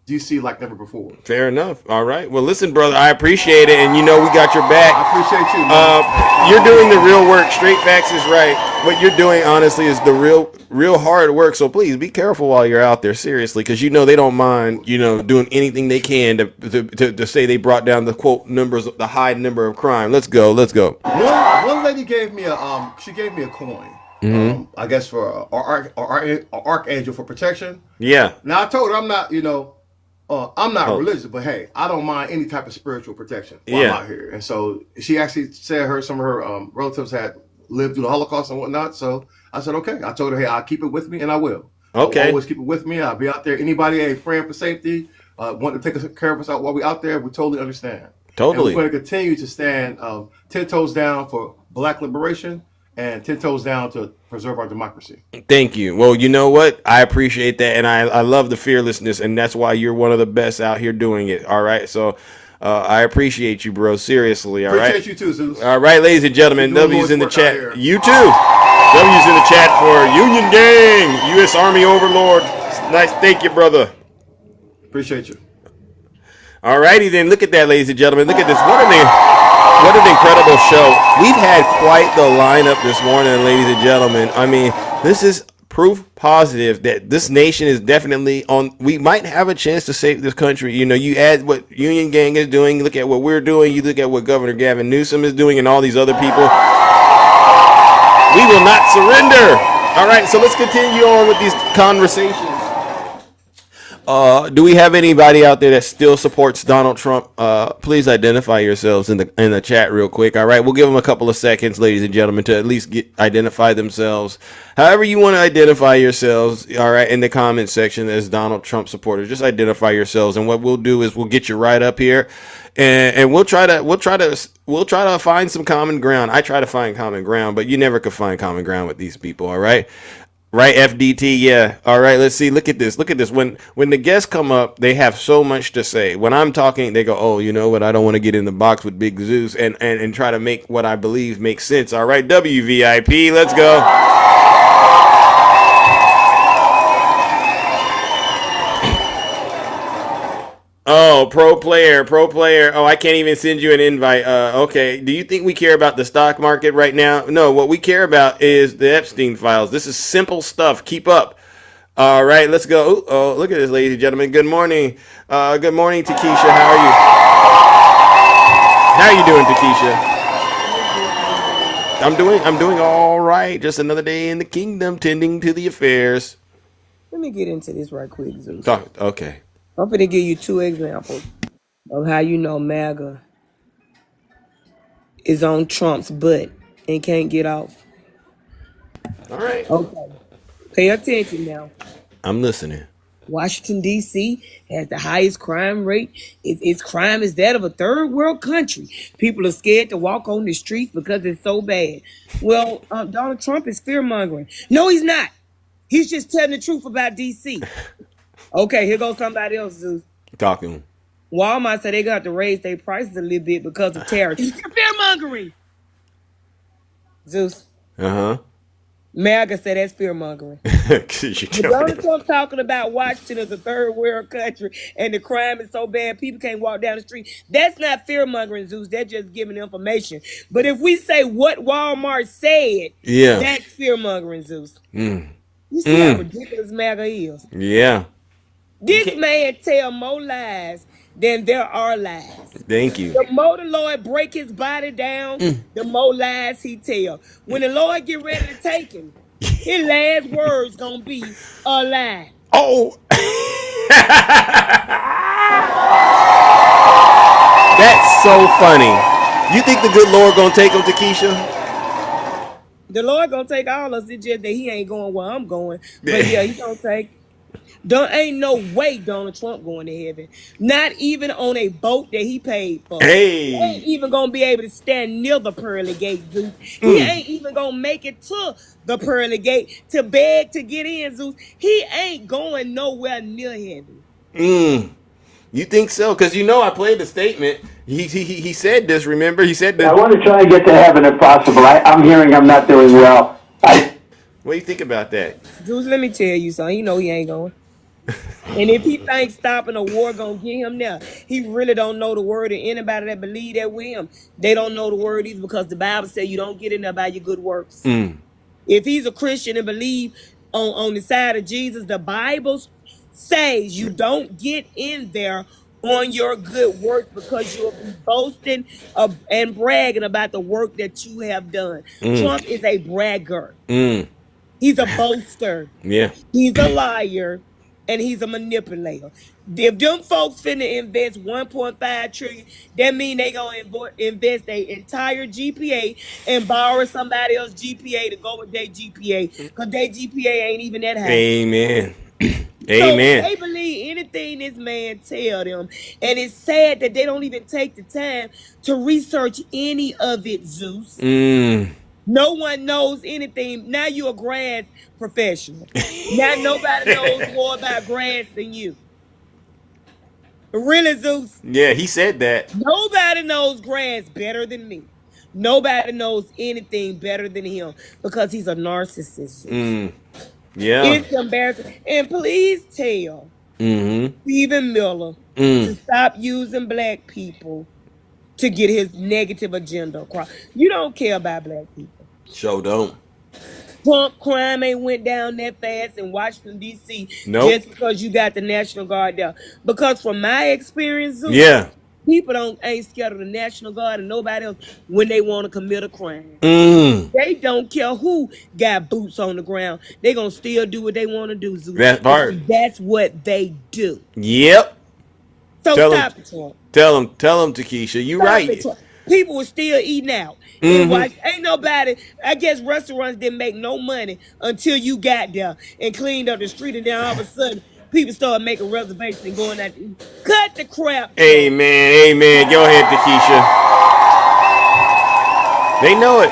DC like never before. Fair enough. All right. Well, listen, brother, I appreciate it, and we got your back. I appreciate you, man. You're doing the real work. Straight facts is right. What you're doing, honestly, is the real hard work. So please be careful while you're out there, seriously, because they don't mind, doing anything they can to say they brought down the quote numbers, the high number of crime. Let's go. One lady gave me a coin. Mm-hmm. I guess for our archangel for protection. Yeah. Now I told her I'm not, I'm not religious, but hey, I don't mind any type of spiritual protection while I'm out here. And so she actually said some of her relatives had lived through the Holocaust and whatnot. So I said, okay. I told her, hey, I'll keep it with me, and I will. Okay. I'll always keep it with me. I'll be out there. Anybody praying for safety, want to take care of us out while we're out there, we totally understand. Totally. And we're going to continue to stand 10 toes down for Black liberation and 10 toes down to preserve our democracy. Thank you. Well, you know what? I appreciate that, and I love the fearlessness, and that's why you're one of the best out here doing it. All right, so I appreciate you, bro. Seriously. All right. Appreciate you too, Zeus. All right, ladies and gentlemen, W's in the chat. You too. W's in the chat for Union Gang, U.S. Army Overlord. Nice. Thank you, brother. Appreciate you. All righty then. Look at that, ladies and gentlemen. Look at this. What an incredible show. We've had quite the lineup this morning, ladies and gentlemen. I mean, this is proof positive that this nation is definitely on. We might have a chance to save this country. You add what Union Gang is doing, look at what we're doing, you look at what Governor Gavin Newsom is doing and all these other people. We will not surrender. All right, so let's continue on with these conversations. Do we have anybody out there that still supports Donald Trump? Please identify yourselves in the chat real quick. All right, we'll give them a couple of seconds, ladies and gentlemen, to at least identify themselves. However you want to identify yourselves, all right, in the comment section as Donald Trump supporters. Just identify yourselves, and what we'll do is we'll get you right up here, and we'll try to find some common ground. I try to find common ground, but you never could find common ground with these people. All right. Right, FDT, yeah. All right, let's see. Look at this. When the guests come up, they have so much to say. When I'm talking, they go, oh, you know what? I don't want to get in the box with Big Zeus and try to make what I believe makes sense. All right, WVIP, let's go. Oh, pro player. Oh, I can't even send you an invite. Okay. Do you think we care about the stock market right now? No, what we care about is the Epstein files. This is simple stuff. Keep up. All right, let's go. Oh, look at this, ladies and gentlemen. Good morning. Good morning, Takesha. How are you? How are you doing, Takesha? I'm doing all right. Just another day in the kingdom, tending to the affairs. Let me get into this right quick, Zeus. Okay. I'm going to give you 2 examples of how MAGA is on Trump's butt and can't get off. All right. Okay. Pay attention now. I'm listening. Washington, D.C. has the highest crime rate. Its crime is that of a third world country. People are scared to walk on the streets because it's so bad. Well, Donald Trump is fear-mongering. No, he's not. He's just telling the truth about D.C. Okay, here goes somebody else, Zeus. Talking. Walmart said they got to raise their prices a little bit because of tariffs. Fear-mongering. Zeus. Uh-huh. MAGA said that's fear-mongering. Donald Trump talking about Washington as a third world country and the crime is so bad people can't walk down the street. That's not fear-mongering, Zeus. They're just giving information. But if we say what Walmart said, that's fear-mongering, Zeus. You see how ridiculous MAGA is? Yeah. This man tell more lies than there are lies. Thank you. The more the Lord break his body down, the more lies he tell. When the Lord get ready to take him, his last words gonna be a lie. Oh. That's so funny. You think the good Lord gonna take him, Takesha? The Lord gonna take all of us. It's just that he ain't going where I'm going. But yeah, he gonna take. Ain't no way Donald Trump going to heaven. Not even on a boat that he paid for. Hey. He ain't even going to be able to stand near the pearly gate, Zeus. He ain't even going to make it to the pearly gate to beg to get in, Zeus. He ain't going nowhere near heaven. You think so? Because I played the statement. He said this, remember? He said that. I want to try and get to heaven if possible. I'm hearing I'm not doing well. What do you think about that? Zeus, let me tell you something. He ain't going. And if he thinks stopping a war gonna get him there, he really don't know the word. And anybody that believe that with him, they don't know the word either, because the Bible says you don't get in there by your good works. If he's a Christian and believe on the side of Jesus, the Bible says you don't get in there on your good works, because you'll be boasting and bragging about the work that you have done. Trump is a bragger. He's a boaster. Yeah. He's a liar, and he's a manipulator. If them folks finna invest 1.5 trillion, that mean they gonna invest their entire GPA and borrow somebody else's GPA to go with their GPA, because their GPA ain't even that high. Amen. So Amen. they believe anything this man tell them, and it's sad that they don't even take the time to research any of it, Zeus. No one knows anything. Now you're a grad professional. Now nobody knows more about grads than you. Really, Zeus? Yeah, he said that. Nobody knows grads better than me. Nobody knows anything better than him, because he's a narcissist. Yeah. It's embarrassing. And please tell Stephen Miller to stop using black people to get his negative agenda across. You don't care about black people. Sure don't. Trump crime ain't went down that fast in Washington, D.C. just because you got the National Guard there. Because from my experience, Zeus, people ain't scared of the National Guard and nobody else when they want to commit a crime. They don't care who got boots on the ground. They gonna still do what they want to do, Zeus. That part. That's what they do. Yep. So stop it, Trump. Tell him, Takesha. You right. People were still eating out. Ain't nobody, I guess restaurants didn't make no money until you got there and cleaned up the street, and then all of a sudden people started making reservations and going out to eat. Cut the crap. Amen. Go ahead, Takesha. They know it.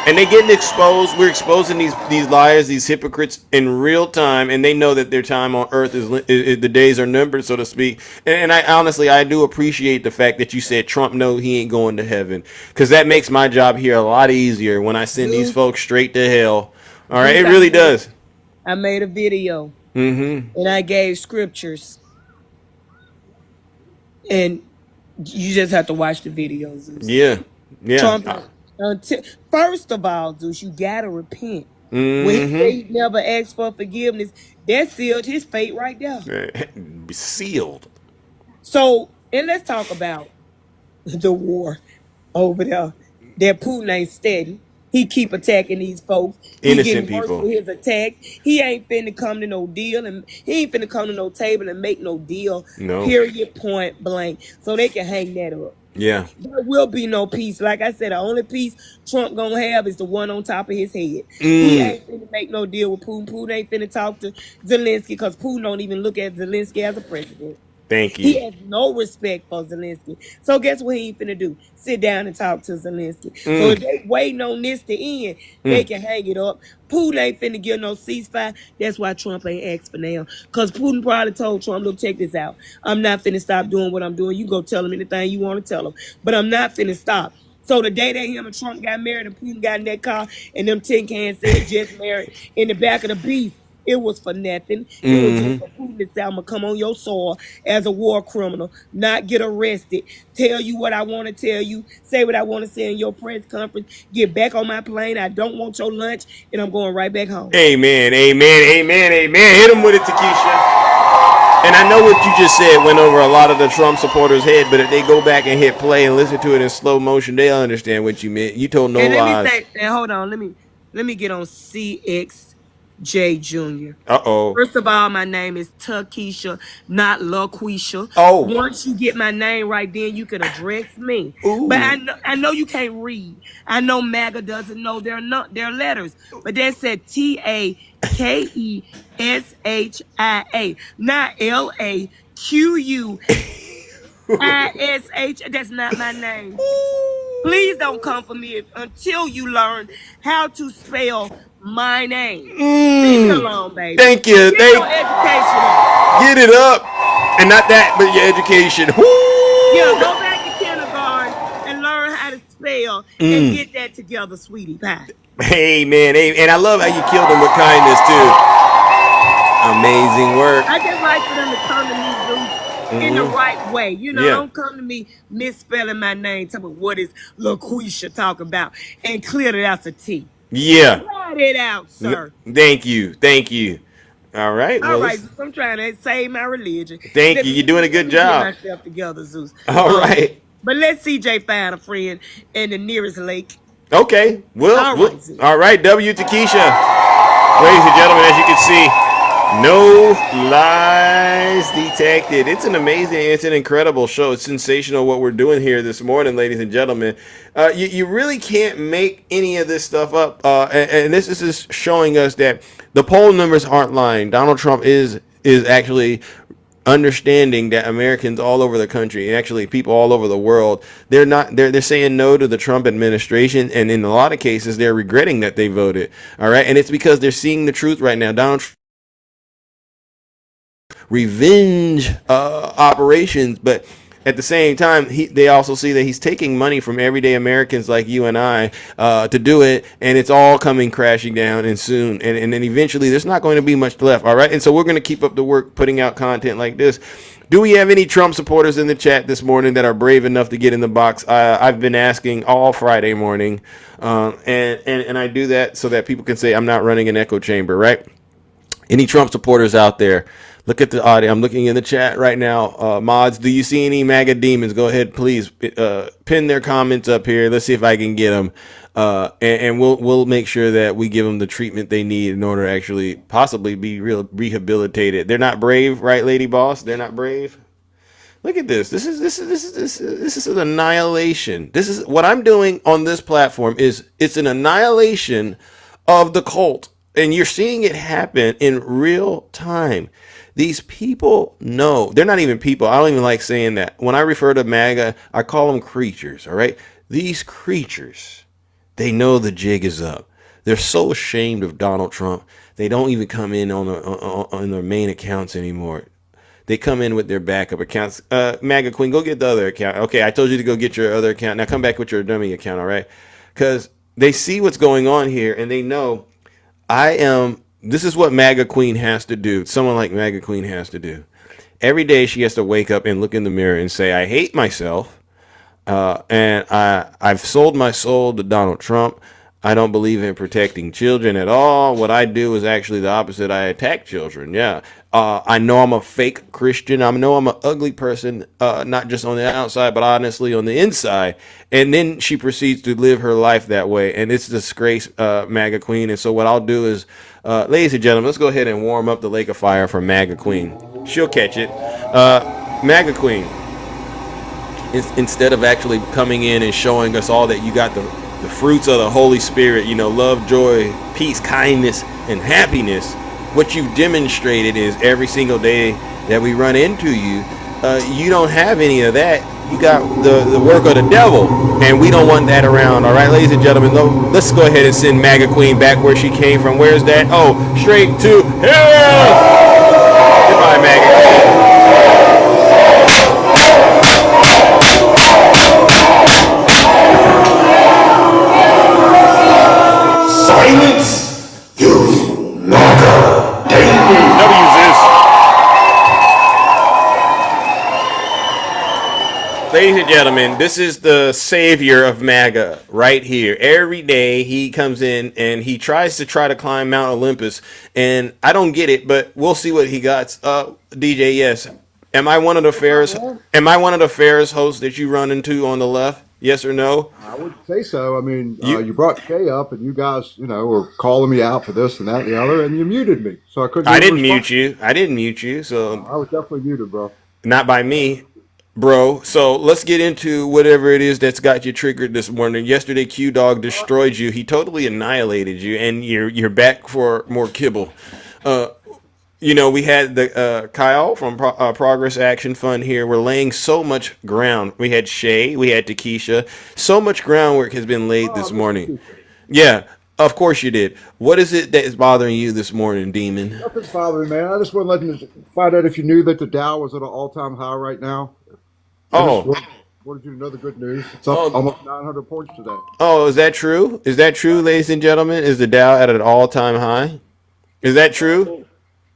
And they getting exposed. We're exposing these liars, these hypocrites in real time, and they know that their time on earth is the days are numbered, so to speak. And I honestly, I do appreciate the fact that you said Trump knows he ain't going to heaven, because that makes my job here a lot easier when I send these folks straight to hell. All right, it really does. I made a video, and I gave scriptures, and you just have to watch the videos. Yeah. Trump, first of all, Zeus, you gotta repent. When he said he never asked for forgiveness, that sealed his fate right there. Sealed. So, and let's talk about the war over there. That Putin ain't steady. He keep attacking these folks. Innocent he people. With his attacks. He ain't finna come to no deal, and he ain't finna come to no table and make no deal. No. Period. Point blank. So they can hang that up. Yeah. There will be no peace. Like I said, the only peace Trump gonna have is the one on top of his head. He ain't finna make no deal with Putin. Putin ain't finna talk to Zelensky, because Putin don't even look at Zelensky as a president. Thank you. He has no respect for Zelensky. So guess what he ain't finna do? Sit down and talk to Zelensky. So if they waiting on this to end, they can hang it up. Putin ain't finna give no ceasefire. That's why Trump ain't asked for now. Because Putin probably told Trump, look, check this out. I'm not finna stop doing what I'm doing. You go tell him anything you want to tell him. But I'm not finna stop. So the day that him and Trump got married and Putin got in that car and them tin cans said just married in the back of the Beast, it was for nothing. It was just for Putin to say, I'm going to come on your soil as a war criminal, not get arrested, tell you what I want to tell you, say what I want to say in your press conference, get back on my plane. I don't want your lunch, and I'm going right back home. Amen. Hit him with it, Takesha. And I know what you just said went over a lot of the Trump supporters' head, but if they go back and hit play and listen to it in slow motion, they'll understand what you meant. You told no lies. Let me say, hold on, let me get on CXJ Jr. First of all, my name is Takesha, not LaQuisha. Once you get my name right, then you can address me. But I know you can't read. I know MAGA doesn't know their letters, but they said TAKESHIA, not LAQUISH. That's not my name. Please don't come for me until you learn how to spell my name. Leave me alone, baby. Thank you. Get your education up. Get it up. And not that, but your education. Yeah, go back to kindergarten and learn how to spell and get that together, sweetie pie. Amen. And I love how you killed him with kindness, too. Amazing work. I just like for them to come to me, Zeus, in the right way. You know, don't come to me misspelling my name. Tell me what is LaQuisha talking about, and clear it out to T. Yeah. Write it out, sir. Thank you. All right. All right, Zeus, I'm trying to save my religion. Thank you. You're doing a good job. Get myself together, Zeus. All right. But let CJ find a friend in the nearest lake. Okay. All right. W to Keisha. Ladies and gentlemen, as you can see, no lies detected. It's an incredible show. It's sensational what we're doing here this morning, ladies and gentlemen. You really can't make any of this stuff up. And this is just showing us that the poll numbers aren't lying. Donald Trump is actually understanding that Americans all over the country, and actually people all over the world, they're saying no to the Trump administration, and in a lot of cases they're regretting that they voted. All right, and it's because they're seeing the truth right now. Donald Trump revenge operations, but at the same time, they also see that he's taking money from everyday Americans like you and I to do it, and it's all coming crashing down and soon. And then eventually, there's not going to be much left, all right? And so we're going to keep up the work putting out content like this. Do we have any Trump supporters in the chat this morning that are brave enough to get in the box? I've been asking all Friday morning, and I do that so that people can say I'm not running an echo chamber, right? Any Trump supporters out there? Look at the audio. I'm looking in the chat right now. Mods, do you see any MAGA demons? Go ahead, please pin their comments up here. Let's see if I can get them, and we'll make sure that we give them the treatment they need in order to actually possibly be rehabilitated. They're not brave, right, Lady Boss? They're not brave. Look at this. This is an annihilation. This is what I'm doing on this platform. It's an annihilation of the cult, and you're seeing it happen in real time. These people know. They're not even people. I don't even like saying that. When I refer to MAGA, I call them creatures, all right? These creatures, they know the jig is up. They're so ashamed of Donald Trump, they don't even come in on their main accounts anymore. They come in with their backup accounts. MAGA Queen, go get the other account. Okay, I told you to go get your other account. Now come back with your dummy account, all right? Because they see what's going on here, and they know this is what MAGA Queen has to do. Someone like MAGA Queen has to do. Every day she has to wake up and look in the mirror and say, I hate myself. And I've sold my soul to Donald Trump. I don't believe in protecting children at all. What I do is actually the opposite. I attack children. Yeah. I know I'm a fake Christian. I know I'm an ugly person, not just on the outside, but honestly on the inside. And then she proceeds to live her life that way. And it's a disgrace, MAGA Queen. And so what I'll do is, ladies and gentlemen, let's go ahead and warm up the lake of fire for MAGA Queen. She'll catch it. MAGA Queen, instead of actually coming in and showing us all that you got the fruits of the Holy Spirit, love, joy, peace, kindness, and happiness, what you've demonstrated is every single day that we run into you, you don't have any of that. You got the work of the devil, and we don't want that around. All right, ladies and gentlemen, let's go ahead and send MAGA Queen back where she came from. Where's that? Oh, straight to hell. Goodbye, MAGA Queen. Silence, you MAGA demon. Ladies and gentlemen, this is the savior of MAGA right here. Every day he comes in and he tries to climb Mount Olympus, and I don't get it, but we'll see what he got. DJ, yes. Am I one of the fairest hosts that you run into on the left? Yes or no? I would say so. I mean, you brought Kay up, and you guys, were calling me out for this and that and the other, and you muted me, so I couldn't. I didn't mute you. So I was definitely muted, bro. Not by me, bro. So let's get into whatever it is that's got you triggered this morning. Yesterday, Q Dog destroyed you. He totally annihilated you, and you're back for more kibble. We had the Kyle from Progress Action Fund here. We're laying so much ground. We had Shay, we had Takesha. So much groundwork has been laid this morning. Yeah, of course you did. What is it that is bothering you this morning, Demon? Nothing's bothering me, man. I just want to let you find out if you knew that the Dow was at an all-time high right now. Wanted you to know the good news. It's up almost 900 points today. Oh, is that true? Is that true, ladies and gentlemen? Is the Dow at an all-time high? Is that true?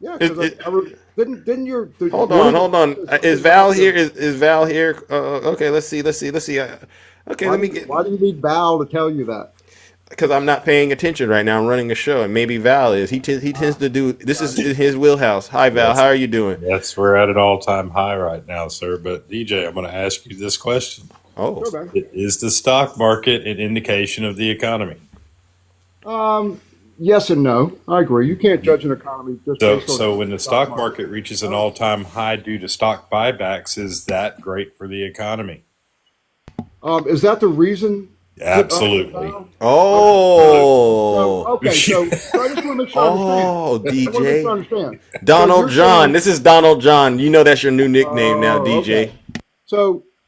Yeah, because didn't your hold on. Is Val here? Is Val here? Okay, let's see. Okay, let me get. Why do you need Val to tell you that? Because I'm not paying attention right now. I'm running a show, and maybe Val is. He tends to do. This is his wheelhouse. Hi, Val. How are you doing? Yes, we're at an all-time high right now, sir. But DJ, I'm going to ask you this question: Is the stock market an indication of the economy? Yes and no. I agree. You can't judge an economy just based on. So when the stock market reaches an all-time high due to stock buybacks, is that great for the economy? Is that the reason? Absolutely. Okay, so I just want to make sure I understand. DJ. Understand. Donald John. This is Donald John. You know that's your new nickname now, DJ. Okay.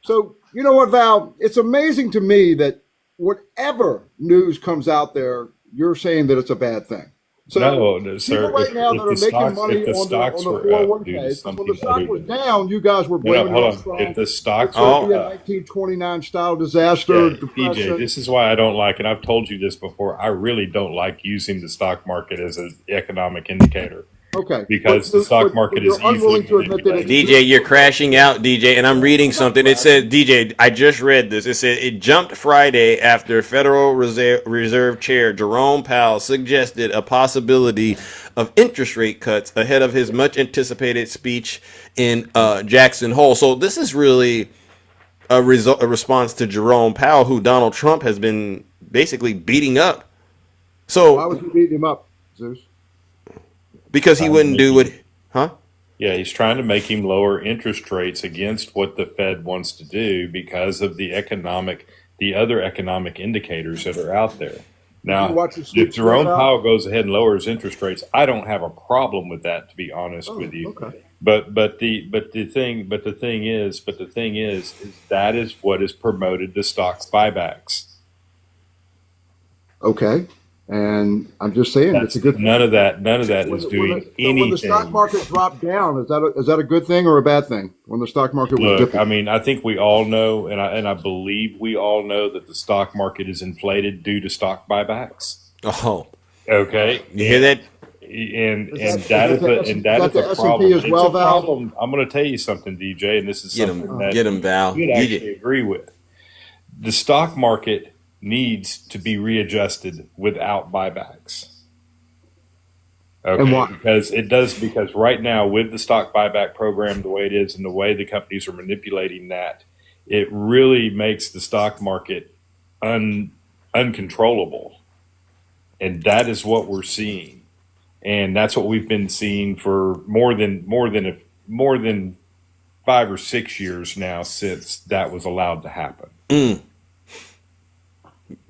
So you know what, Val? It's amazing to me that whatever news comes out there, you're saying that it's a bad thing. So no, sir. People right now that are making money on the 401ks. When the stock was down, you guys were blaming it on if the stocks were a 1929 style disaster. DJ, this is why I don't like, and I've told you this before, I really don't like using the stock market as an economic indicator. Okay. Because the stock market is easily manipulated. DJ, you're crashing out, DJ, and I'm reading something. It said, DJ, I just read this. It said it jumped Friday after Federal Reserve Chair Jerome Powell suggested a possibility of interest rate cuts ahead of his much anticipated speech in Jackson Hole. So this is really a response to Jerome Powell, who Donald Trump has been basically beating up. So why would you beat him up, Zeus? Because he wouldn't do it, huh? Yeah, he's trying to make him lower interest rates against what the Fed wants to do because of the other economic indicators that are out there. Now, if Jerome Powell goes ahead and lowers interest rates, I don't have a problem with that, to be honest with you. Okay. But the thing is that is what has promoted the stock buybacks. Okay. And I'm just saying it's a good thing. None of that is doing anything. When the stock market dropped down, is that a good thing or a bad thing? When the stock market was dipping? I mean, I think we all know, and I believe we all know that the stock market is inflated due to stock buybacks. Oh, okay. You hear that? And that is a problem. It's a problem. I'm going to tell you something, DJ, and this is something that get him, Val. You'd actually agree with. The stock market needs to be readjusted without buybacks. Okay, and why? Because right now with the stock buyback program the way it is and the way the companies are manipulating that, it really makes the stock market uncontrollable. And that is what we're seeing. And that's what we've been seeing for more than 5 or 6 years now since that was allowed to happen.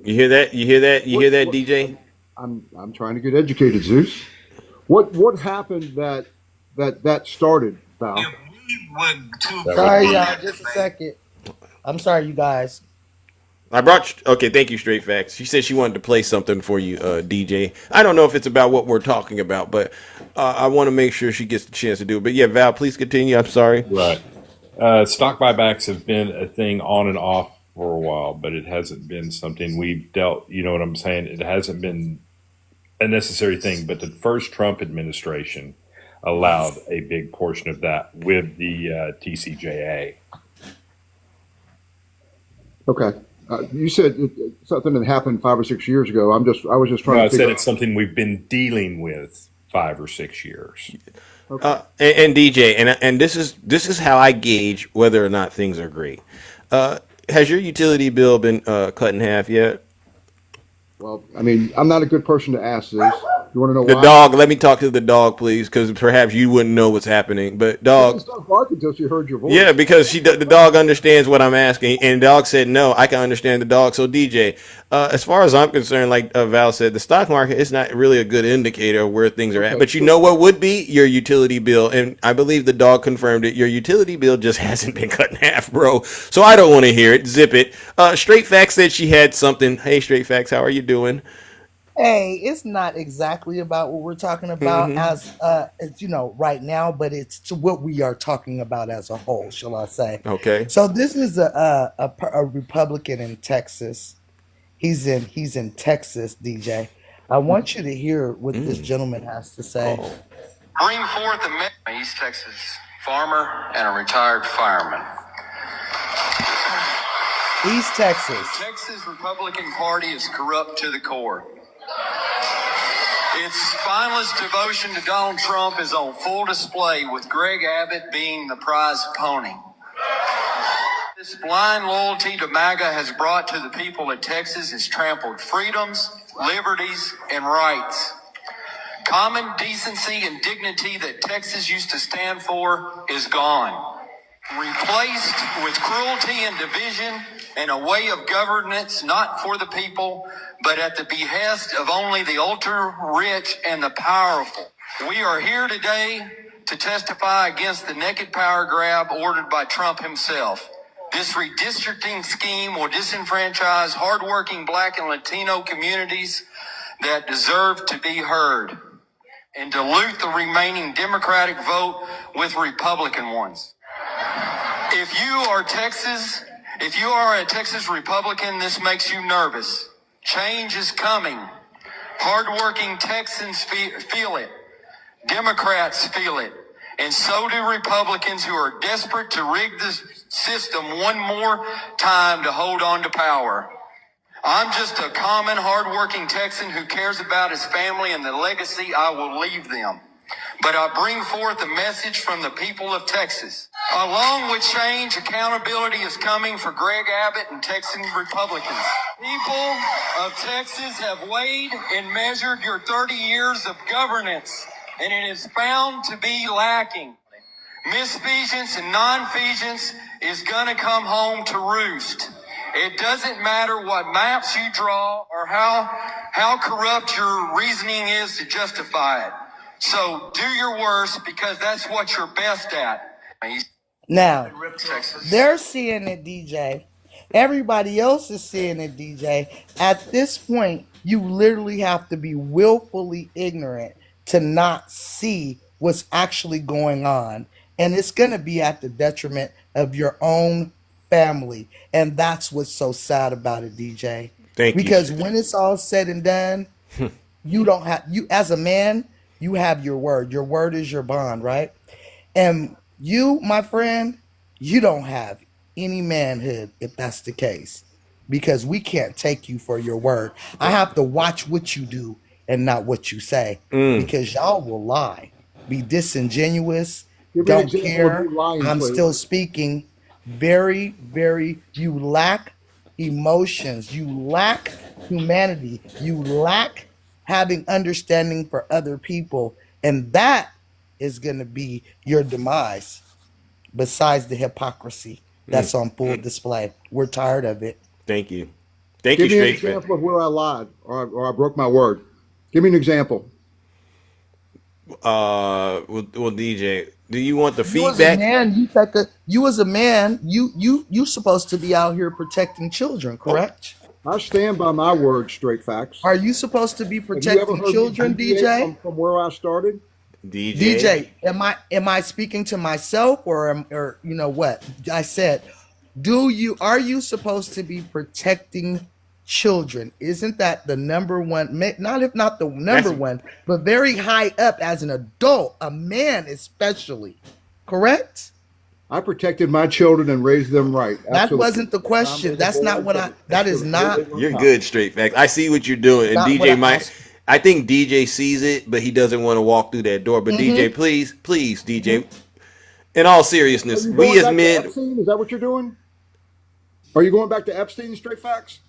You hear that? You hear that, DJ? I'm trying to get educated, Zeus. What happened that started, Val? Sorry, y'all. Just a second. I'm sorry, you guys. Okay, thank you, Straight Facts. She said she wanted to play something for you, DJ. I don't know if it's about what we're talking about, but I want to make sure she gets the chance to do it. But yeah, Val, please continue. I'm sorry. Right. Stock buybacks have been a thing on and off for a while, but it hasn't been something we've dealt, you know what I'm saying? It hasn't been a necessary thing, but the first Trump administration allowed a big portion of that with the TCJA. Okay. You said something that happened 5 or 6 years ago. I was just trying to I said it's something we've been dealing with 5 or 6 years. Okay. And DJ, and this is how I gauge whether or not things are great. Has your utility bill been cut in half yet? Well, I mean, I'm not a good person to ask this. You want to know why? The dog. Let me talk to the dog, please, because perhaps you wouldn't know what's happening. But dog. She stopped barking until she heard your voice. Yeah, because the dog understands what I'm asking, and the dog said no. I can understand the dog. So DJ, as far as I'm concerned, like Val said, the stock market is not really a good indicator of where things are at. But you know what would be your utility bill, and I believe the dog confirmed it. Your utility bill just hasn't been cut in half, bro. So I don't want to hear it. Zip it. Straight Facts said she had something. Hey, Straight Facts, how are you doing? Hey, it's not exactly about what we're talking about as right now, but it's what we are talking about as a whole, shall I say? Okay. So this is a Republican in Texas. He's in Texas, DJ. I want you to hear what this gentleman has to say. Bring forth a East Texas farmer and a retired fireman. East Texas. Texas Republican Party is corrupt to the core. Its spineless devotion to Donald Trump is on full display, with Greg Abbott being the prize pony. This blind loyalty to MAGA has brought to the people of Texas has trampled freedoms, liberties, and rights. Common decency and dignity that Texas used to stand for is gone, replaced with cruelty and division and a way of governance not for the people, but at the behest of only the ultra-rich and the powerful. We are here today to testify against the naked power grab ordered by Trump himself. This redistricting scheme will disenfranchise hardworking Black and Latino communities that deserve to be heard, and dilute the remaining Democratic vote with Republican ones. If you are a Texas Republican, this makes you nervous. Change is coming. Hardworking Texans feel it. Democrats feel it. And so do Republicans, who are desperate to rig the system one more time to hold on to power. I'm just a common, hardworking Texan who cares about his family and the legacy I will leave them. But I bring forth a message from the people of Texas. Along with change, accountability is coming for Greg Abbott and Texan Republicans. People of Texas have weighed and measured your 30 years of governance, and it is found to be lacking. Misfeasance and nonfeasance is going to come home to roost. It doesn't matter what maps you draw or how corrupt your reasoning is to justify it. So do your worst, because that's what you're best at. Now, they're seeing it, DJ. Everybody else is seeing it, DJ. At this point, you literally have to be willfully ignorant to not see what's actually going on. And it's going to be at the detriment of your own family. And that's what's so sad about it, DJ. Thank you. Because when it's all said and done, you as a man, you have your word. Your word is your bond, right? And you, my friend, you don't have any manhood if that's the case, because we can't take you for your word. I have to watch what you do and not what you say, because y'all will lie, be disingenuous, don't care. I'm still speaking. Very, very, you lack emotions. You lack humanity. You lack having understanding for other people. And that is going to be your demise, besides the hypocrisy that's on full display. We're tired of it. Thank you. Give me an example of where I lied or I broke my word. Give me an example. Well, DJ, do you want the You as feedback? a man, you supposed to be out here protecting children, correct? I stand by my word, straight facts. Are you supposed to be protecting children, DJ? From where I started? DJ, am I speaking to myself or you know what? I said, are you supposed to be protecting children? Isn't that the number one, not if not the number one, but very high up as an adult, a man especially, correct? I protected my children and raised them right. Absolutely. That wasn't the question. That's not what that is not. You're good, straight facts. I see what you're doing. And DJ I think DJ sees it, but he doesn't want to walk through that door. But DJ, please, DJ, in all seriousness, we as men. Is that what you're doing? Are you going back to Epstein, straight facts?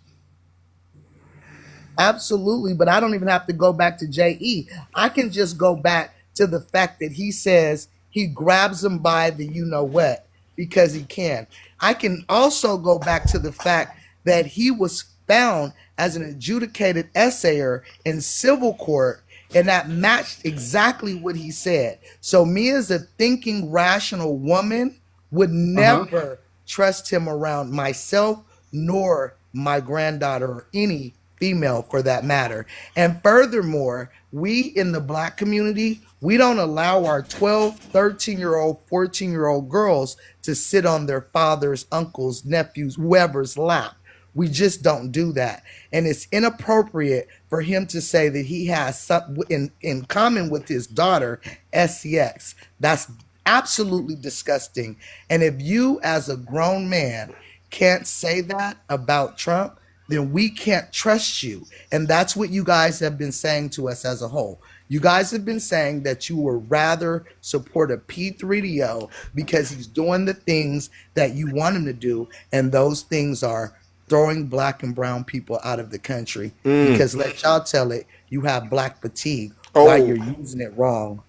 Absolutely, but I don't even have to go back to J.E. I can just go back to the fact that he says he grabs them by the you-know-what because he can. I can also go back to the fact that he was found as an adjudicated essayer in civil court, and that matched exactly what he said. So me as a thinking, rational woman would never trust him around myself, nor my granddaughter or any female for that matter. And furthermore, we in the Black community, we don't allow our 12, 13-year-old, 14-year-old girls to sit on their father's, uncles, nephews, whoever's lap. We just don't do that. And it's inappropriate for him to say that he has something in common with his daughter, SCX. That's absolutely disgusting. And if you, as a grown man, can't say that about Trump, then we can't trust you. And that's what you guys have been saying to us as a whole. You guys have been saying that you would rather support a P3DO because he's doing the things that you want him to do. And those things are throwing black and brown people out of the country. Because let y'all tell it, you have black fatigue while you're using it wrong.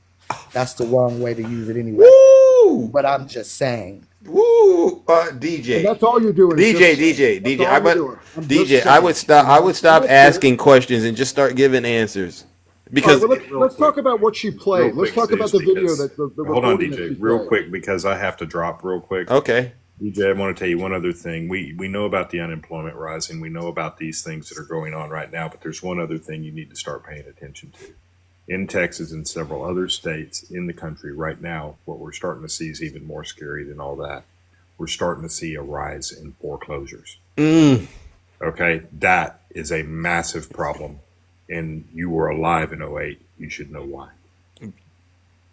That's the wrong way to use it anyway. Woo! But I'm just saying. Woo! DJ. And that's all you're doing. DJ. I would stop asking questions and just start giving answers. Because let's talk about what she played. Let's talk about the video that the hold on, recording DJ, that she real played. quick, because I have to drop real quick. Okay. DJ, I want to tell you one other thing. We know about the unemployment rising. We know about these things that are going on right now, but there's one other thing you need to start paying attention to. In Texas and several other states in the country right now, what we're starting to see is even more scary than all that. We're starting to see a rise in foreclosures. Okay, that is a massive problem. And you were alive in 08. You should know why.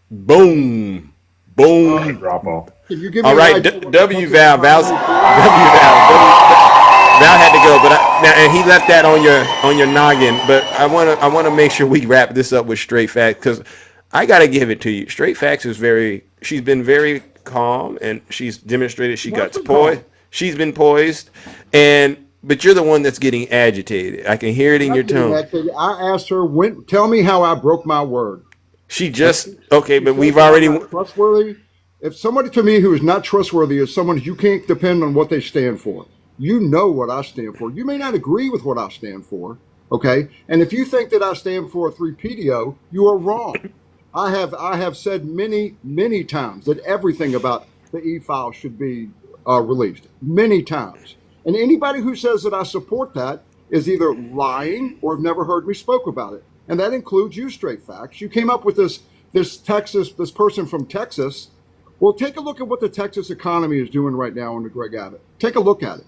Boom. Drop off. All right, Val had to go, but and he left that on your noggin. But I want to make sure we wrap this up with straight facts, because I got to give it to you. Straight facts is she's been very calm, and she's demonstrated she got poised. She's been poised, but you're the one that's getting agitated. I can hear it in your tone. I asked her, tell me how I broke my word. She just, okay, but we've already... Trustworthy? If somebody to me who is not trustworthy is someone you can't depend on what they stand for. You know what I stand for. You may not agree with what I stand for, okay? And if you think that I stand for a 3PDO, you are wrong. I have said many, many times that everything about the e-file should be released. Many times. And anybody who says that I support that is either lying or have never heard me spoke about it. And that includes you, Straight Facts. You came up with this person from Texas. Well, take a look at what the Texas economy is doing right now under Greg Abbott. Take a look at it.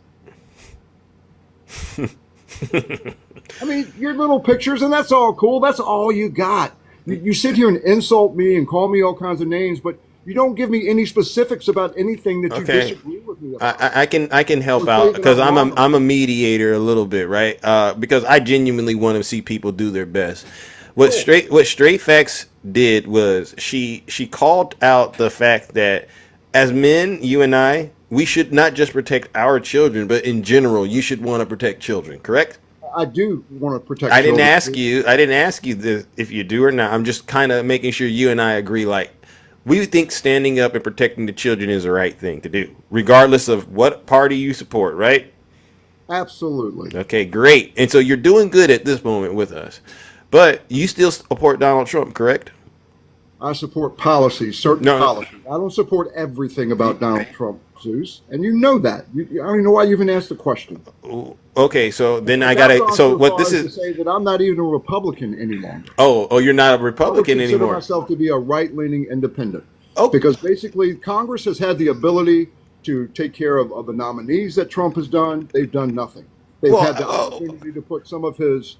I mean, your little pictures, and that's all cool. That's all you got. You sit here and insult me and call me all kinds of names, but you don't give me any specifics about anything that you disagree with me about. I can help out, because I'm a mediator a little bit, right? Because I genuinely want to see people do their best. What Straight Facts did was she called out the fact that as men, you and I, we should not just protect our children, but in general, you should want to protect children, correct? I do want to protect children. I didn't ask you this, if you do or not. I'm just kind of making sure you and I agree, like, we think standing up and protecting the children is the right thing to do, regardless of what party you support, right? Absolutely. Okay, great. And so you're doing good at this moment with us. But you still support Donald Trump, correct? I support policies, certain policies. I don't support everything about Donald Trump, Zeus. And you know that. I don't even know why you even asked the question. Okay, so then I got to... So what this is... to say that I'm not even a Republican anymore. Oh, you're not a Republican anymore. I consider myself to be a right-leaning independent. Because basically Congress has had the ability to take care of the nominees that Trump has done. They've done nothing. They've had the opportunity to put some of his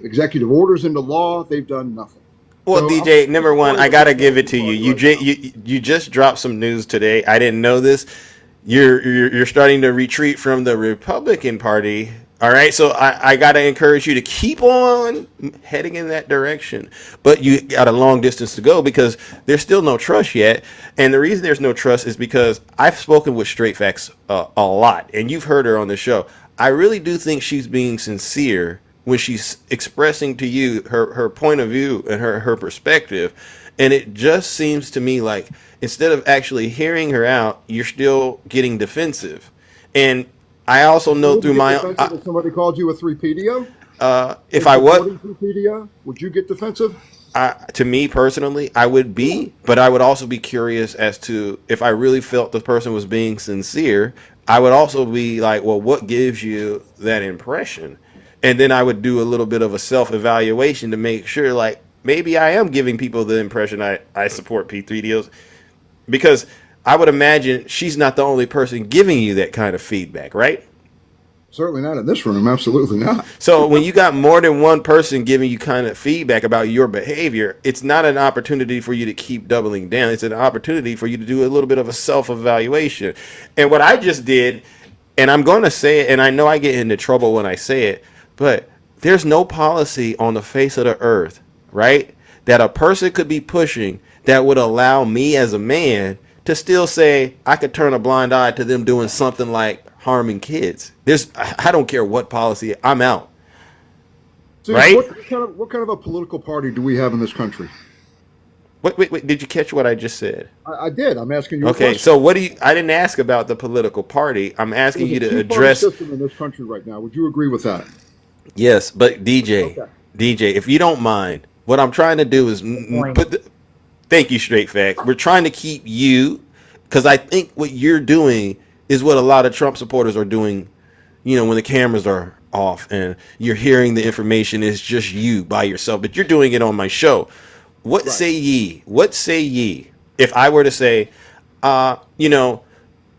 executive orders into law. They've done nothing. Well, so DJ, number one, I got to give it to you. You just dropped some news today. I didn't know this. You're starting to retreat from the Republican Party. All right, so I got to encourage you to keep on heading in that direction. But you got a long distance to go, because there's still no trust yet. And the reason there's no trust is because I've spoken with Straight Facts a lot, and you've heard her on the show. I really do think she's being sincere when she's expressing to you her point of view and her perspective. And it just seems to me like instead of actually hearing her out, you're still getting defensive. And I also know through my... if somebody called you a 3PDO? If I was... 3PDO, would you get defensive? To me personally, I would be, but I would also be curious as to if I really felt the person was being sincere. I would also be like, well, what gives you that impression? And then I would do a little bit of a self-evaluation to make sure, like, maybe I am giving people the impression I support P3DOs, because I would imagine she's not the only person giving you that kind of feedback, right? Certainly not in this room. Absolutely not. So when you got more than one person giving you kind of feedback about your behavior, it's not an opportunity for you to keep doubling down. It's an opportunity for you to do a little bit of a self-evaluation. And what I just did, and I'm going to say it, and I know I get into trouble when I say it, but there's no policy on the face of the earth, right, that a person could be pushing that would allow me as a man to still say I could turn a blind eye to them doing something like harming kids. I don't care what policy, I'm out. So right? What kind of a political party do we have in this country? Wait, did you catch what I just said? I did. I'm asking you. Okay, so what do you? I didn't ask about the political party. I'm asking you to address system in this country right now. Would you agree with that? Yes, but DJ, if you don't mind, what I'm trying to do is thank you, Straight Fact. We're trying to keep you, because I think what you're doing is what a lot of Trump supporters are doing. You know, when the cameras are off and you're hearing the information, is just you by yourself, but you're doing it on my show. What say ye? What say ye? If I were to say, you know,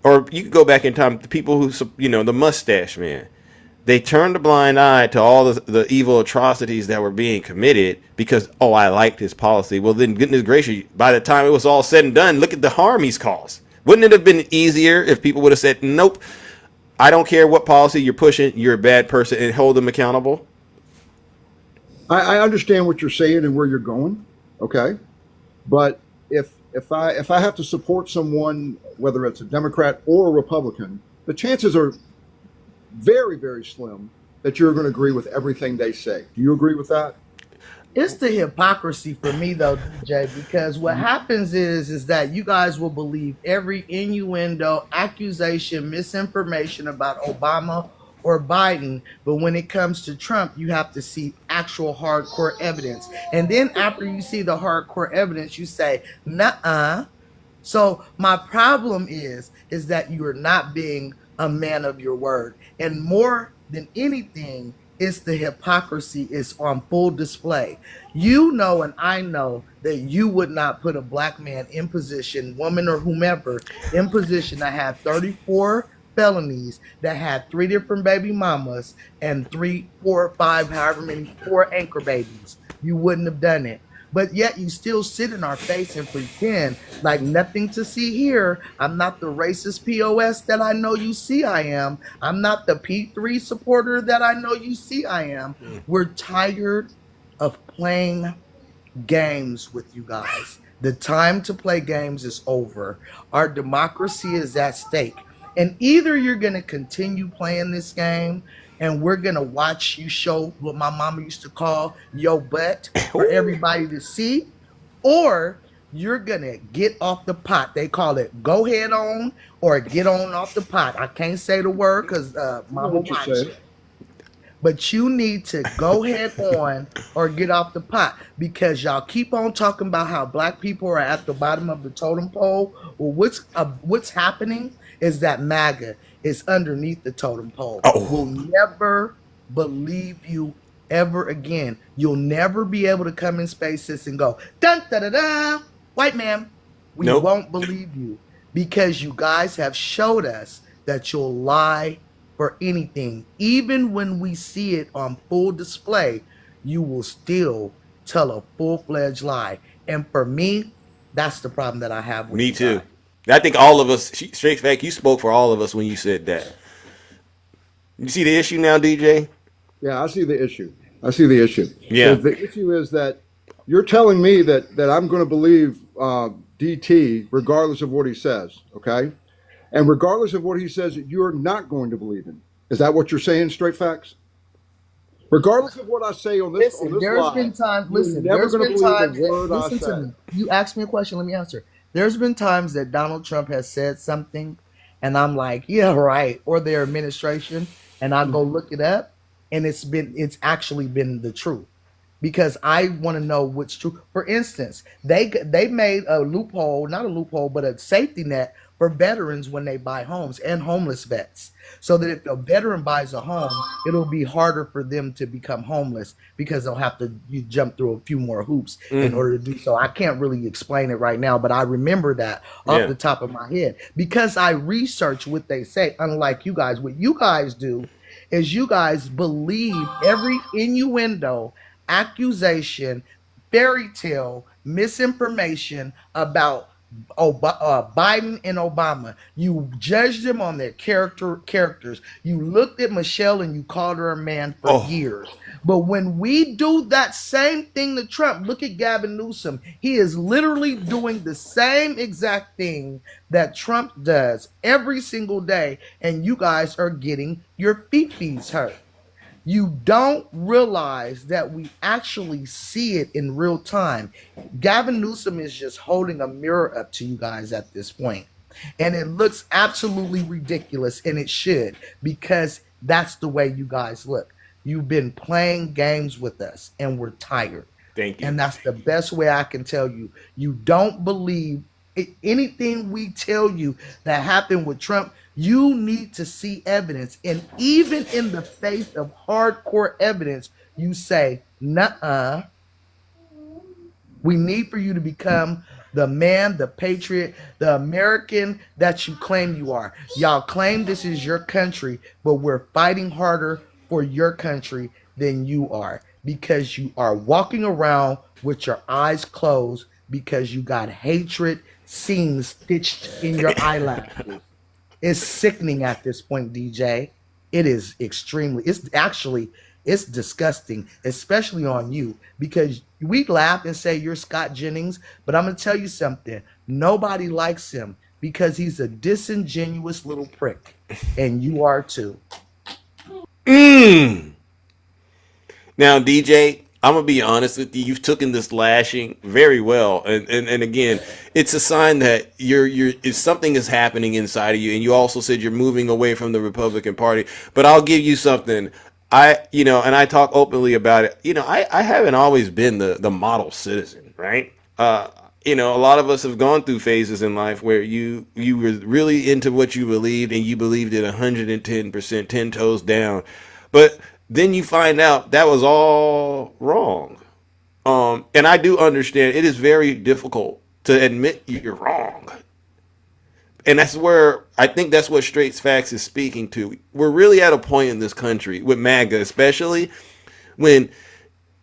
or you could go back in time, the people who, you know, the mustache man, they turned a blind eye to all the evil atrocities that were being committed because, oh, I liked his policy. Well, then, goodness gracious, by the time it was all said and done, look at the harm he's caused. Wouldn't it have been easier if people would have said, nope, I don't care what policy you're pushing, you're a bad person, and hold them accountable? I understand what you're saying and where you're going. Okay, but if I have to support someone, whether it's a Democrat or a Republican, the chances are very, very slim that you're going to agree with everything they say. Do you agree with that? It's the hypocrisy for me, though, DJ, because what happens is that you guys will believe every innuendo, accusation, misinformation about Obama or Biden, but when it comes to Trump, you have to see actual hardcore evidence. And then after you see the hardcore evidence, you say, nuh-uh. So my problem is that you are not being a man of your word. And more than anything, it's the hypocrisy is on full display. You know, and I know that you would not put a black man in position, woman or whomever, in position to have 34 felonies, that had 3 different baby mamas and 3, 4, 5, however many, 4 anchor babies. You wouldn't have done it. But yet you still sit in our face and pretend like nothing to see here. I'm not the racist POS that I know you see I am. I'm not the P3 supporter that I know you see I am. We're tired of playing games with you guys. The time to play games is over. Our democracy is at stake. And either you're going to continue playing this game and we're going to watch you show what my mama used to call yo butt for everybody to see, or you're going to get off the pot. They call it go head on or get on off the pot. I can't say the word because mama watched it. But you need to go head on or get off the pot, because y'all keep on talking about how black people are at the bottom of the totem pole. Well, what's happening is that MAGA is underneath the totem pole. We'll never believe you ever again. You'll never be able to come in spaces and go, dun da da da, white man. We won't believe you, because you guys have showed us that you'll lie for anything. Even when we see it on full display, you will still tell a full-fledged lie. And for me, that's the problem that I have with me too. Guys. I think all of us, Straight Fact, you spoke for all of us when you said that. You see the issue now, DJ? Yeah, I see the issue. Yeah. So the issue is that you're telling me that I'm going to believe DT regardless of what he says, okay? And regardless of what he says, you're not going to believe him. Is that what you're saying, Straight Facts? Regardless of what I say on this, there's been times. Listen, there's been times. Listen to me. You asked me a question. Let me answer. There's been times that Donald Trump has said something, and I'm like, yeah, right, or their administration, and I go look it up, and it's actually been the truth, because I want to know what's true. For instance, they made a loophole, not a loophole, but a safety net for veterans when they buy homes, and homeless vets, so that if a veteran buys a home, it'll be harder for them to become homeless, because they'll have to jump through a few more hoops in order to do so. I can't really explain it right now, but I remember that off the top of my head, because I research what they say. Unlike you guys, what you guys do is you guys believe every innuendo, accusation, fairy tale, misinformation about Biden and Obama. You judged them on their characters. You looked at Michelle and you called her a man for years. But when we do that same thing to Trump, look at Gavin Newsom. He is literally doing the same exact thing that Trump does every single day, and you guys are getting your feet hurt. You don't realize that we actually see it in real time. Gavin Newsom is just holding a mirror up to you guys at this point. And it looks absolutely ridiculous, and it should, because that's the way you guys look. You've been playing games with us, and we're tired. Thank you. And that's the best way I can tell you. You don't believe anything we tell you that happened with Trump. You need to see evidence. And even in the face of hardcore evidence, you say, nuh-uh. We need for you to become the man, the patriot, the American that you claim you are. Y'all claim this is your country, but we're fighting harder for your country than you are, because you are walking around with your eyes closed because you got hatred scenes stitched in your eyelashes. It's sickening at this point, DJ. It is extremely, it's disgusting, especially on you, because we laugh and say you're Scott Jennings, but I'm going to tell you something. Nobody likes him because he's a disingenuous little prick, and you are too. Now, DJ, I'm gonna be honest with you. You've taken this lashing very well, and again, it's a sign that if something is happening inside of you, and you also said you're moving away from the Republican Party. But I'll give you something. And I talk openly about it. I haven't always been the model citizen, right? A lot of us have gone through phases in life where you were really into what you believed, and you believed it 110%, 10 toes down. But then you find out that was all wrong. And I do understand it is very difficult to admit you're wrong. And that's where I think that's what Straight Facts is speaking to. We're really at a point in this country with MAGA, especially when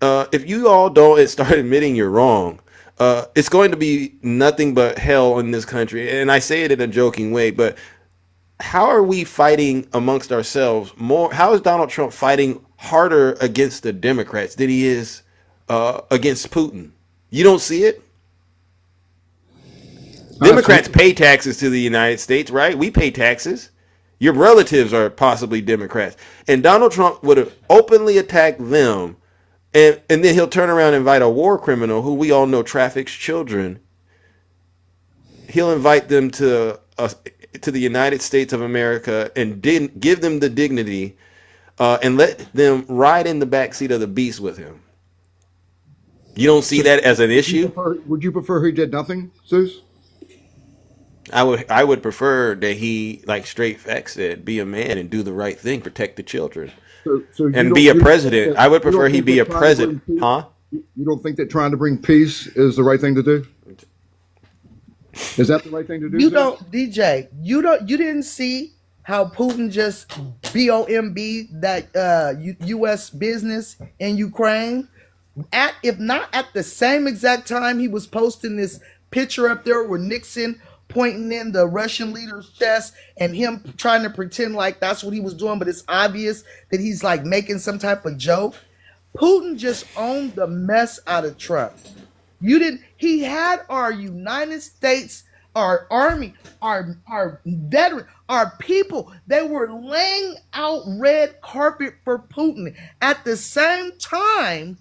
if you all don't start admitting you're wrong, it's going to be nothing but hell in this country. And I say it in a joking way, but how are we fighting amongst ourselves more? How is Donald Trump fighting harder against the Democrats than he is against Putin? You don't see it? Democrats pay taxes to the United States, right? We pay taxes. Your relatives are possibly Democrats. And Donald Trump would have openly attacked them, and then he'll turn around and invite a war criminal who we all know traffics children. He'll invite them to the United States of America and give them the dignity and let them ride in the backseat of the beast with him. You don't see that as an issue? Would you prefer he did nothing, Zeus? I would prefer that he, like Straight Facts said, be a man and do the right thing, protect the children, and be a president. I would prefer he be a president. Huh? You don't think that trying to bring peace is the right thing to do? Is that the right thing to do? You don't, DJ. You didn't see how Putin just bombed that U.S. business in Ukraine. If not at the same exact time, he was posting this picture up there with Nixon pointing in the Russian leader's chest and him trying to pretend like that's what he was doing, but it's obvious that he's like making some type of joke. Putin just owned the mess out of Trump. He had our United States, our army, our veteran, our people. They were laying out red carpet for Putin. At the same time,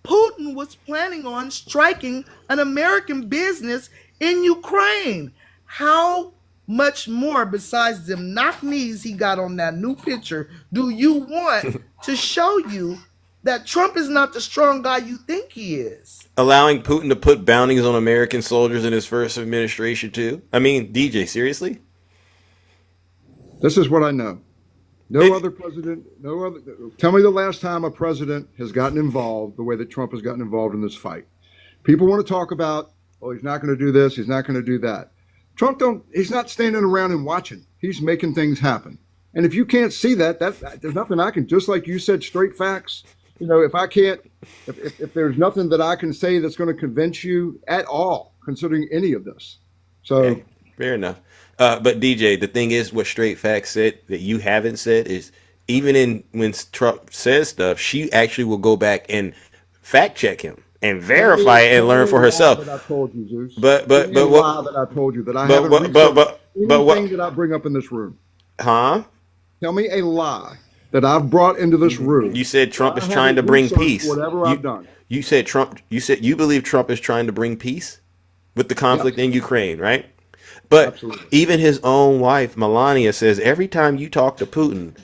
Putin was planning on striking an American business in Ukraine. How much more besides them knock knees he got on that new picture do you want to show you that Trump is not the strong guy you think he is? Allowing Putin to put bounties on American soldiers in his first administration too? I mean, DJ, seriously? This is what I know. No other president, tell me the last time a president has gotten involved the way that Trump has gotten involved in this fight. People want to talk about, he's not going to do this, he's not going to do that. Trump he's not standing around and watching. He's making things happen. And if you can't see that there's nothing I can, just like you said, straight facts. If I can't, if there's nothing that I can say that's going to convince you at all, considering any of this. So okay, fair enough. But DJ, the thing is, what straight facts said that you haven't said is, even when Trump says stuff, she actually will go back and fact check him and verify it and learn for herself. That I told you, Zeus. But what that I told you that I haven't anything that I bring up in this room. Huh? Tell me a lie that I've brought into this room. You said Trump is trying to bring peace. Whatever I've done. You said you believe Trump is trying to bring peace with the conflict in Ukraine, right? But absolutely. Even his own wife, Melania, says every time you talk to Putin,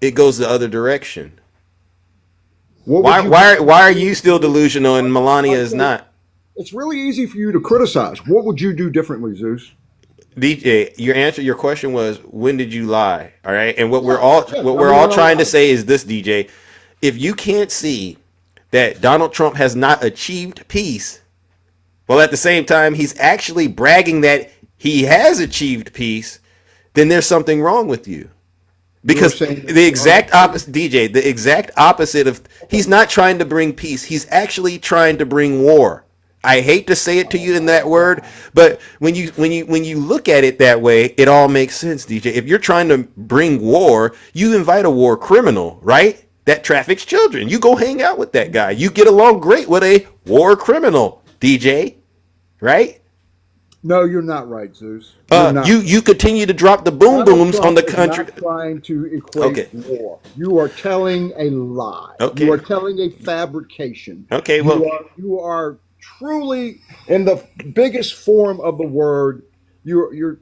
it goes the other direction. Why are you still delusional and Melania is not? It's really easy for you to criticize. What would you do differently, Zeus? DJ, your question was, when did you lie? All right. And what we're all trying to say is this, DJ. If you can't see that Donald Trump has not achieved peace, while at the same time he's actually bragging that he has achieved peace, then there's something wrong with you. Because the exact opposite, DJ, the exact opposite of, he's not trying to bring peace. He's actually trying to bring war. I hate to say it to you in that word, but when you look at it that way, it all makes sense, DJ. If you're trying to bring war, you invite a war criminal, right? That traffics children. You go hang out with that guy. You get along great with a war criminal, DJ, right? No, you're not right, Zeus. You continue to drop the boom booms on the country. Not trying to equate war. You are telling a lie. Okay. You are telling a fabrication. Okay, well, you are truly, in the biggest form of the word, you're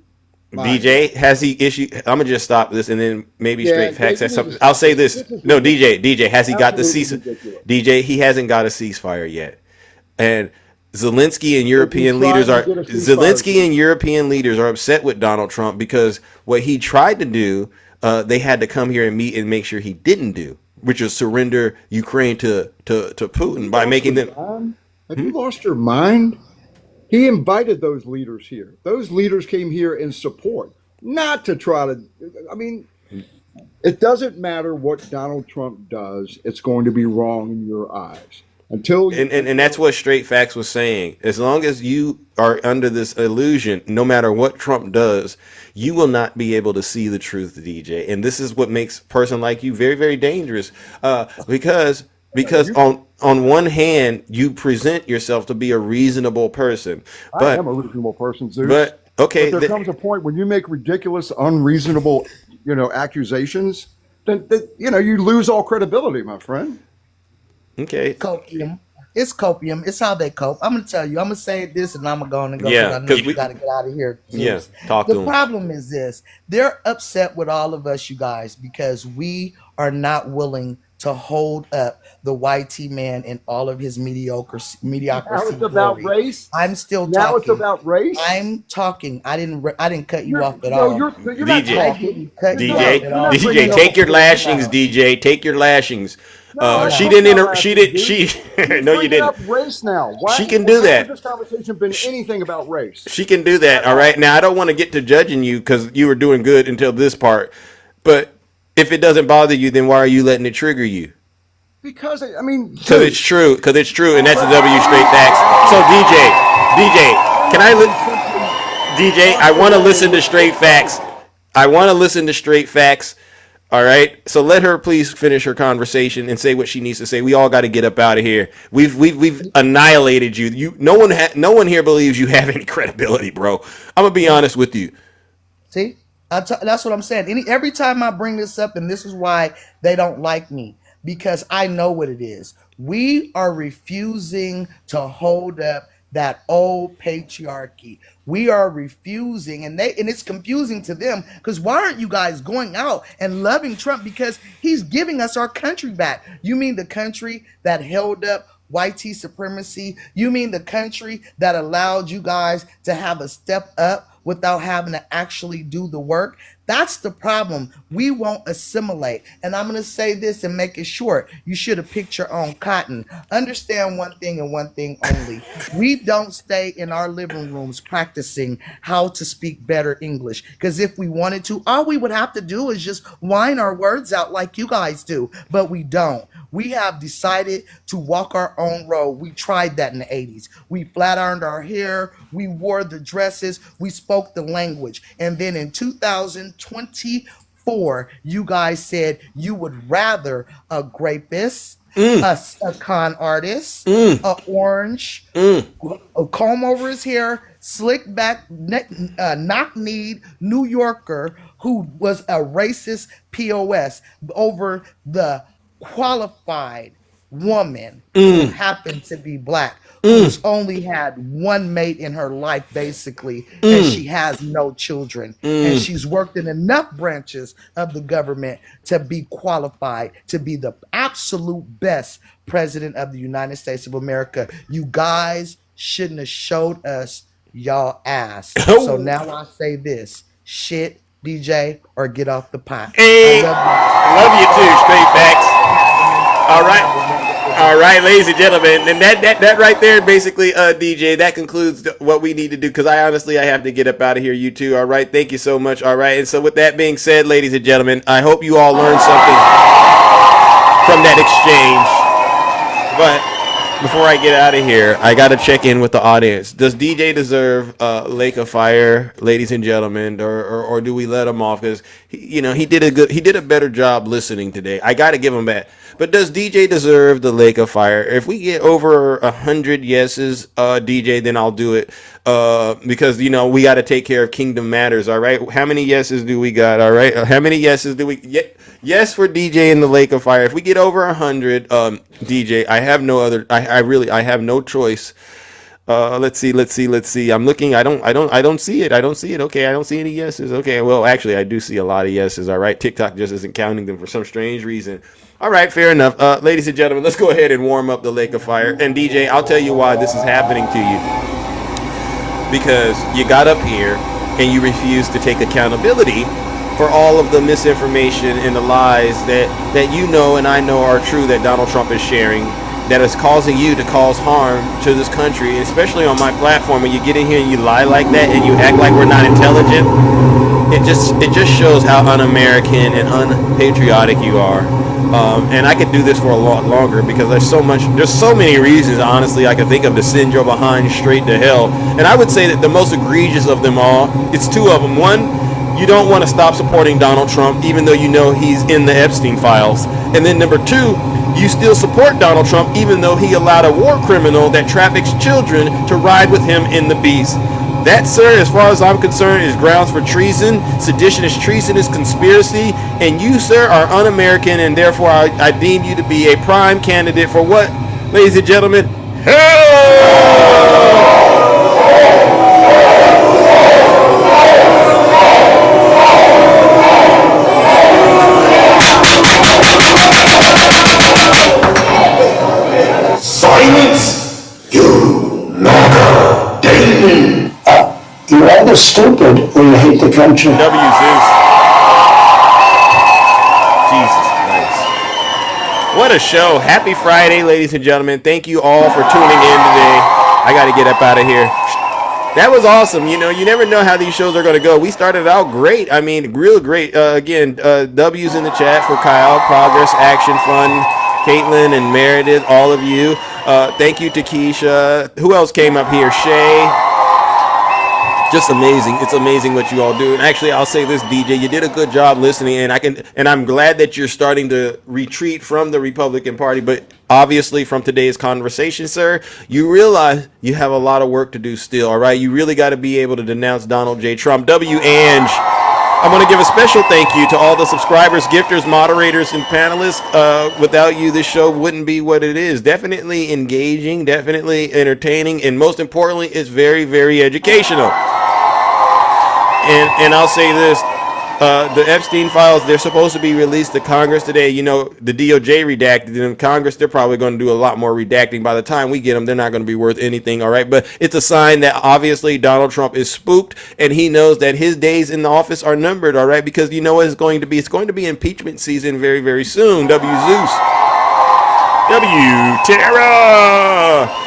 DJ, has he issued? I'm gonna just stop this and then maybe straight facts has something. I'll say this. No, DJ, has he got the ceasefire? DJ, he hasn't got a ceasefire yet. And Zelensky and European leaders are upset with Donald Trump because what he tried to do, they had to come here and meet and make sure he didn't do, which is surrender Ukraine to Putin by making them. Have you lost your mind? He invited those leaders here. Those leaders came here in support, not to try to. I mean, it doesn't matter what Donald Trump does; it's going to be wrong in your eyes. And that's what Straight Facts was saying. As long as you are under this illusion, no matter what Trump does, you will not be able to see the truth, DJ. And this is what makes a person like you very, very dangerous. Because on one hand, you present yourself to be a reasonable person. I am a reasonable person, Zeus. But okay, there comes a point when you make ridiculous, unreasonable, accusations, then you lose all credibility, my friend. Okay. Copium. It's copium. It's how they cope. I'm gonna tell you. I'm gonna say this, and I'm gonna go and go. Yeah, because we gotta get out of here. Yeah, talk to them. The problem is this: they're upset with all of us, you guys, because we are not willing to hold up the YT man and all of his mediocrity. Now it's about race. I'm still now talking. It's about race. I'm talking. I didn't cut you off at all. You're not talking. DJ, take your lashings. DJ, take your lashings. She didn't. No, you didn't. Up race now. Why, she can do that. This conversation been anything about race? She can do that. All right. Now I don't want to get to judging you because you were doing good until this part. But if it doesn't bother you, then why are you letting it trigger you? Because because it's true. Because it's true, and that's the W Straight Facts. So DJ, can I DJ? I want to listen to Straight Facts. All right, so let her please finish her conversation and say what she needs to say. We all got to get up out of here. We've annihilated you. No one here believes you have any credibility, bro. I'm gonna be honest with you. See, that's what I'm saying. Every time I bring this up, and this is why they don't like me, because I know what it is. We are refusing to hold up that old patriarchy. We are refusing, and it's confusing to them because why aren't you guys going out and loving Trump? Because he's giving us our country back. You mean the country that held up YT supremacy? You mean the country that allowed you guys to have a step up without having to actually do the work. That's the problem. We won't assimilate. And I'm going to say this and make it short. You should have picked your own cotton. Understand one thing and one thing only. We don't stay in our living rooms practicing how to speak better English. Because if we wanted to, all we would have to do is just whine our words out like you guys do. But we don't. We have decided to walk our own road. We tried that in the 80s. We flat ironed our hair. We wore the dresses. We spoke the language. And then in 2024, you guys said you would rather a rapist, a con artist, a orange, a comb over his hair, slick back, knock-kneed New Yorker who was a racist POS over the qualified woman who happened to be black, who's only had one mate in her life, basically, and she has no children. And she's worked in enough branches of the government to be qualified to be the absolute best president of the United States of America. You guys shouldn't have showed us y'all ass. So now I say this: shit, DJ, or get off the pot. Hey, I love you too. Straight facts. All right, ladies and gentlemen, and that right there, basically, DJ, that concludes what we need to do, because I have to get up out of here. You too. All right, thank you so much. All right, and so with that being said, ladies and gentlemen, I hope you all learned something from that exchange. But before I get out of here, I got to check in with the audience. Does DJ deserve Lake of Fire, ladies and gentlemen, or do we let him off? Because he did a better job listening today. I got to give him that. But does DJ deserve the Lake of Fire? If we get over 100 yeses, DJ, then I'll do it. Because we got to take care of Kingdom Matters. All right. How many yeses do we got? All right. How many yeses do we get? Yes, for DJ in the Lake of Fire. If we get over 100, DJ, I have no other. I have no choice. Let's see. I'm looking. I don't see it. Okay, I don't see any yeses. Okay, well, actually, I do see a lot of yeses. All right, TikTok just isn't counting them for some strange reason. All right, fair enough. Ladies and gentlemen, let's go ahead and warm up the Lake of Fire. And DJ, I'll tell you why this is happening to you. Because you got up here and you refused to take accountability for all of the misinformation and the lies that you know and I know are true that Donald Trump is sharing, that is causing you to cause harm to this country, and especially on my platform. When you get in here and you lie like that and you act like we're not intelligent, it just shows how un-American and unpatriotic you are. And I could do this for a lot longer, because there's so many reasons, honestly, I could think of to send your behind straight to hell. And I would say that the most egregious of them all, it's two of them. One, you don't want to stop supporting Donald Trump, even though you know he's in the Epstein files. And then number two, you still support Donald Trump, even though he allowed a war criminal that traffics children to ride with him in the Beast. That, sir, as far as I'm concerned, is grounds for treason. Sedition is treasonous conspiracy. And you, sir, are un-American, and therefore I deem you to be a prime candidate for what, ladies and gentlemen? Hell! Silence! You MAGA demon! You're either stupid or you hate the country. W. Zeus. Jesus Christ. What a show. Happy Friday, ladies and gentlemen. Thank you all for tuning in today. I got to get up out of here. That was awesome. You never know how these shows are going to go. We started out great. I mean, real great. Again, W's in the chat for Kyle, Progress, Action, Fun, Caitlin, and Meredith, all of you. Thank you to Keisha. Who else came up here? Shay. Just amazing. It's amazing what you all do. And actually, I'll say this, DJ, you did a good job listening, and I'm glad that you're starting to retreat from the Republican Party. But obviously, from today's conversation, sir, you realize you have a lot of work to do still. All right, you really got to be able to denounce Donald J. Trump. W. Ange. I want to give a special thank you to all the subscribers, gifters, moderators, and panelists. Without you, this show wouldn't be what it is. Definitely engaging, definitely entertaining, and most importantly, it's very, very educational. And I'll say this, The Epstein files, they're supposed to be released to Congress today. You know, the DOJ redacted them. Congress, they're probably going to do a lot more redacting. By the time we get them, they're not going to be worth anything, all right? But it's a sign that obviously Donald Trump is spooked, and he knows that his days in the office are numbered, all right? Because you know what it's going to be? It's going to be impeachment season very, very soon. W. Zeus. W. Terra.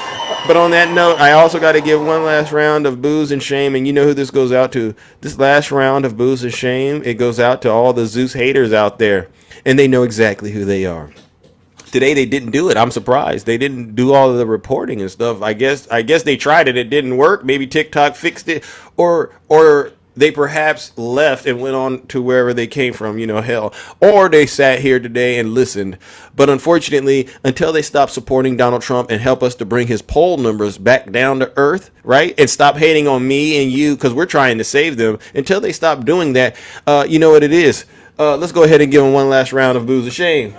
But on that note, I also got to give one last round of booze and shame, and you know who this goes out to. This last round of booze and shame, it goes out to all the Zeus haters out there, and they know exactly who they are. Today they didn't do it. I'm surprised. They didn't do all of the reporting and stuff. I guess they tried it. It didn't work. Maybe TikTok fixed it, or they perhaps left and went on to wherever they came from, you know, hell. Or they sat here today and listened. But unfortunately, until they stop supporting Donald Trump and help us to bring his poll numbers back down to earth, right? And stop hating on me and you because we're trying to save them. Until they stop doing that, you know what it is. Let's go ahead and give them one last round of booze and shame.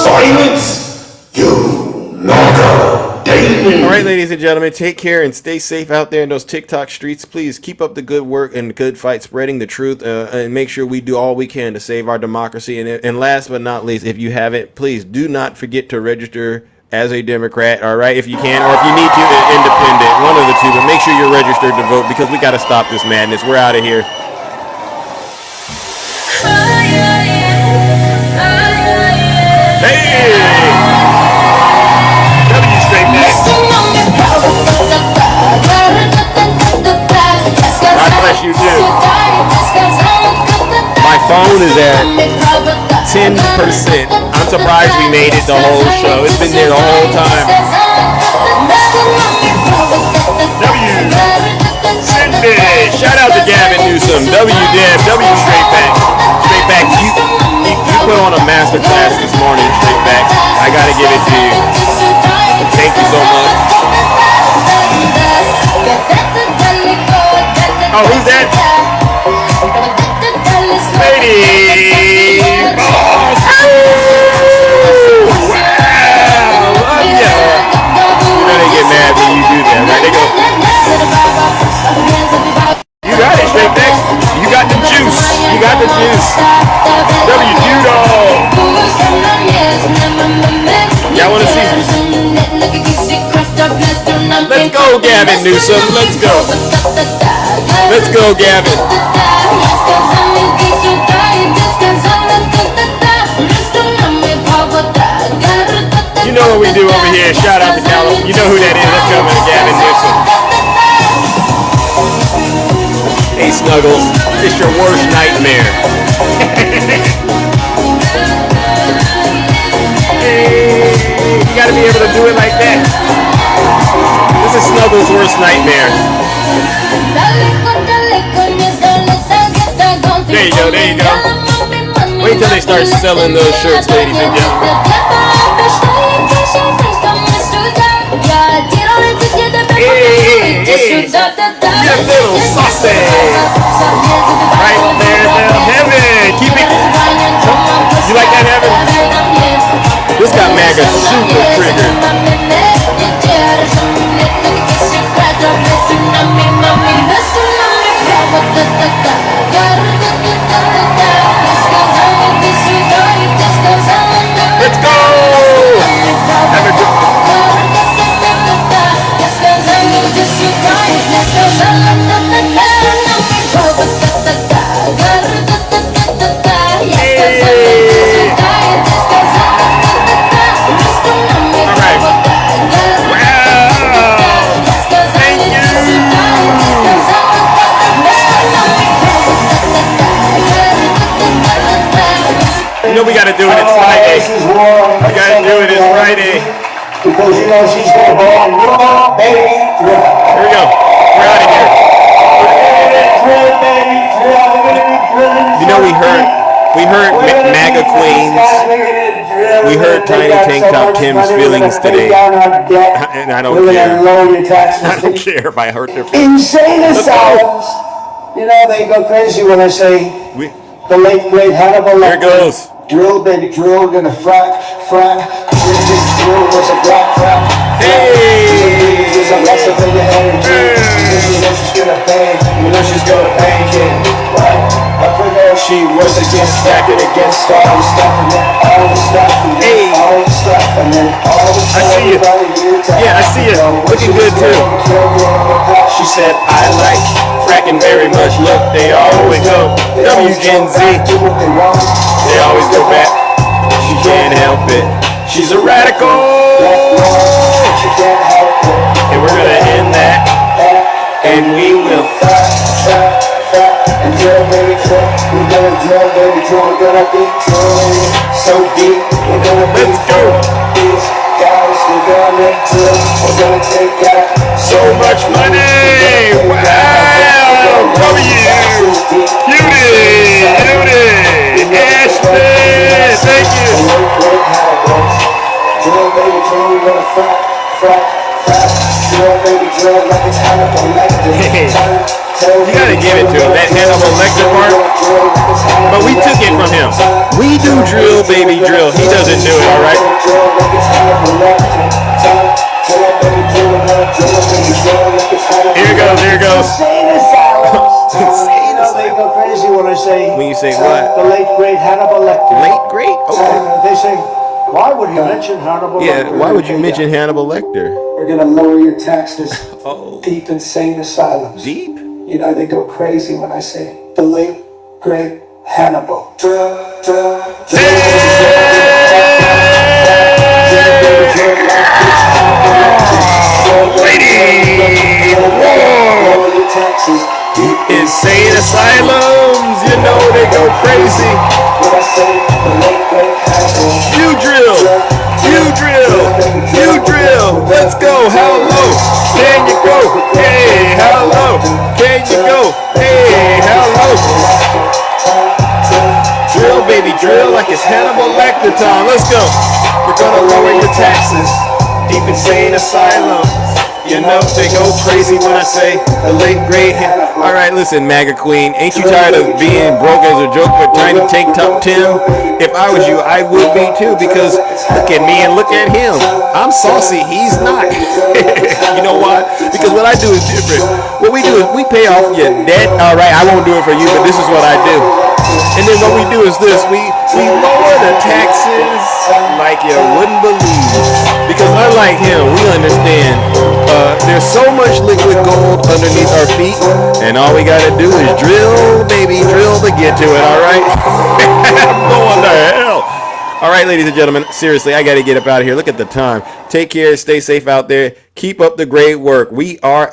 Silence, you MAGA demon. All right, ladies and gentlemen, take care and stay safe out there in those TikTok streets. Please keep up the good work and the good fight, spreading the truth, and make sure we do all we can to save our democracy. And last but not least, if you haven't, please do not forget to register as a Democrat, all right, if you can, or if you need to, independent, one of the two, but make sure you're registered to vote because we got to stop this madness. We're out of here. God bless you too. My phone is at 10%. I'm surprised we made it the whole show. It's been there the whole time. Cindy. Shout out to Gavin Newsom. W-Deb. W Straight Back. Straight Back. You put on a master class this morning, Straight Back. I gotta give it to you. Thank you so much. Oh, who's that? Lady Boss. Wow, love ya. You know they get mad when you do that, right? They go, you got it, Straight Back. You got the juice. You got the juice. W-Judo. Y'all want to see? Let's go, Gavin Newsom. Let's go. Let's go, Gavin. You know what we do over here. Shout out to California. You know who that is. Let's go to Gavin Newsom. Hey, Snuggles. It's your worst nightmare. Hey, you gotta be able to do it like that. This is Snuggles' worst nightmare. There you go, there you go. Wait till they start selling those shirts, ladies and gentlemen. Hey, hey, you little saucy. Right there, Heaven. Keep it. You like that, Heaven? This got MAGA super triggered. Let's go! Have a good... You know we gotta do it, it's Friday. We gotta do it, it's Friday. Because you know she's gonna go on raw, baby. Here we go. We're out of here. You know we heard MAGA Queens. We heard Tiny Tank Top Kim's feelings today. And I don't care. I don't care if I hurt their feelings. Insane asylums. You know they go crazy when I say the late great Hannibal. Here goes. Drill, baby, drill, gonna frack. Drill was a black frack. Hey! There's a lesson for your energy. You know she's gonna bang. You know she's gonna bang it. Right? Up for there, she was against stacking against all the stuff and then all the stuff and then all the stuff and then all the stuff. I see you. Yeah, I see you. Looking good too. She said, I like fracking very much. Look, they always go WNZ. They always go back. She can't help it. She's a radical. And we're gonna end that. And we will. And drill, baby, drill. We're gonna drill, baby, drill. We're gonna be drilling so deep. We're gonna be these guys. We're gonna drill. We're gonna take out so much money. Wow. Epstein. Thank you. Drill, baby, drill. We're gonna frack. Drill, baby, drill. Like it's Hannibal Lecter. You gotta give it to him, that Hannibal Lecter part. But we took it from him. We do drill, baby, drill. He doesn't do it, all right? Here goes, here goes. You know, they go crazy when I say. When you say what? The late great Hannibal Lecter. Late great? Okay. They say, why would you mention Hannibal Lecter? Yeah, why would you mention Hannibal Lecter? We're gonna lower your taxes. Deep insane asylums. Deep? You know, they go crazy when I say the late, great Hannibal. Deep insane asylums, you know they go crazy. You drill, let's go, how low can you go? Hey, how low can you go? Hey, how low? Drill, baby, drill like it's Hannibal Lecter time, let's go. We're gonna lower your taxes, deep insane asylums. You know they go crazy when I say the late great. All right, listen, MAGA Queen, ain't you tired of being broke as a joke but trying to take top 10? If I was you, I would be too, because look at me and look at him. I'm saucy, he's not. You know why? Because what I do is different. What we do is we pay off your debt. All right, I won't do it for you, but this is what I do. And then what we do is this, we lower the taxes like you wouldn't believe. Because unlike him, we understand there's so much liquid gold underneath our feet, and all we gotta do is drill, baby, drill to get to it, alright? I'm going to hell. Alright, ladies and gentlemen, seriously, I gotta get up out of here. Look at the time. Take care, stay safe out there. Keep up the great work. We are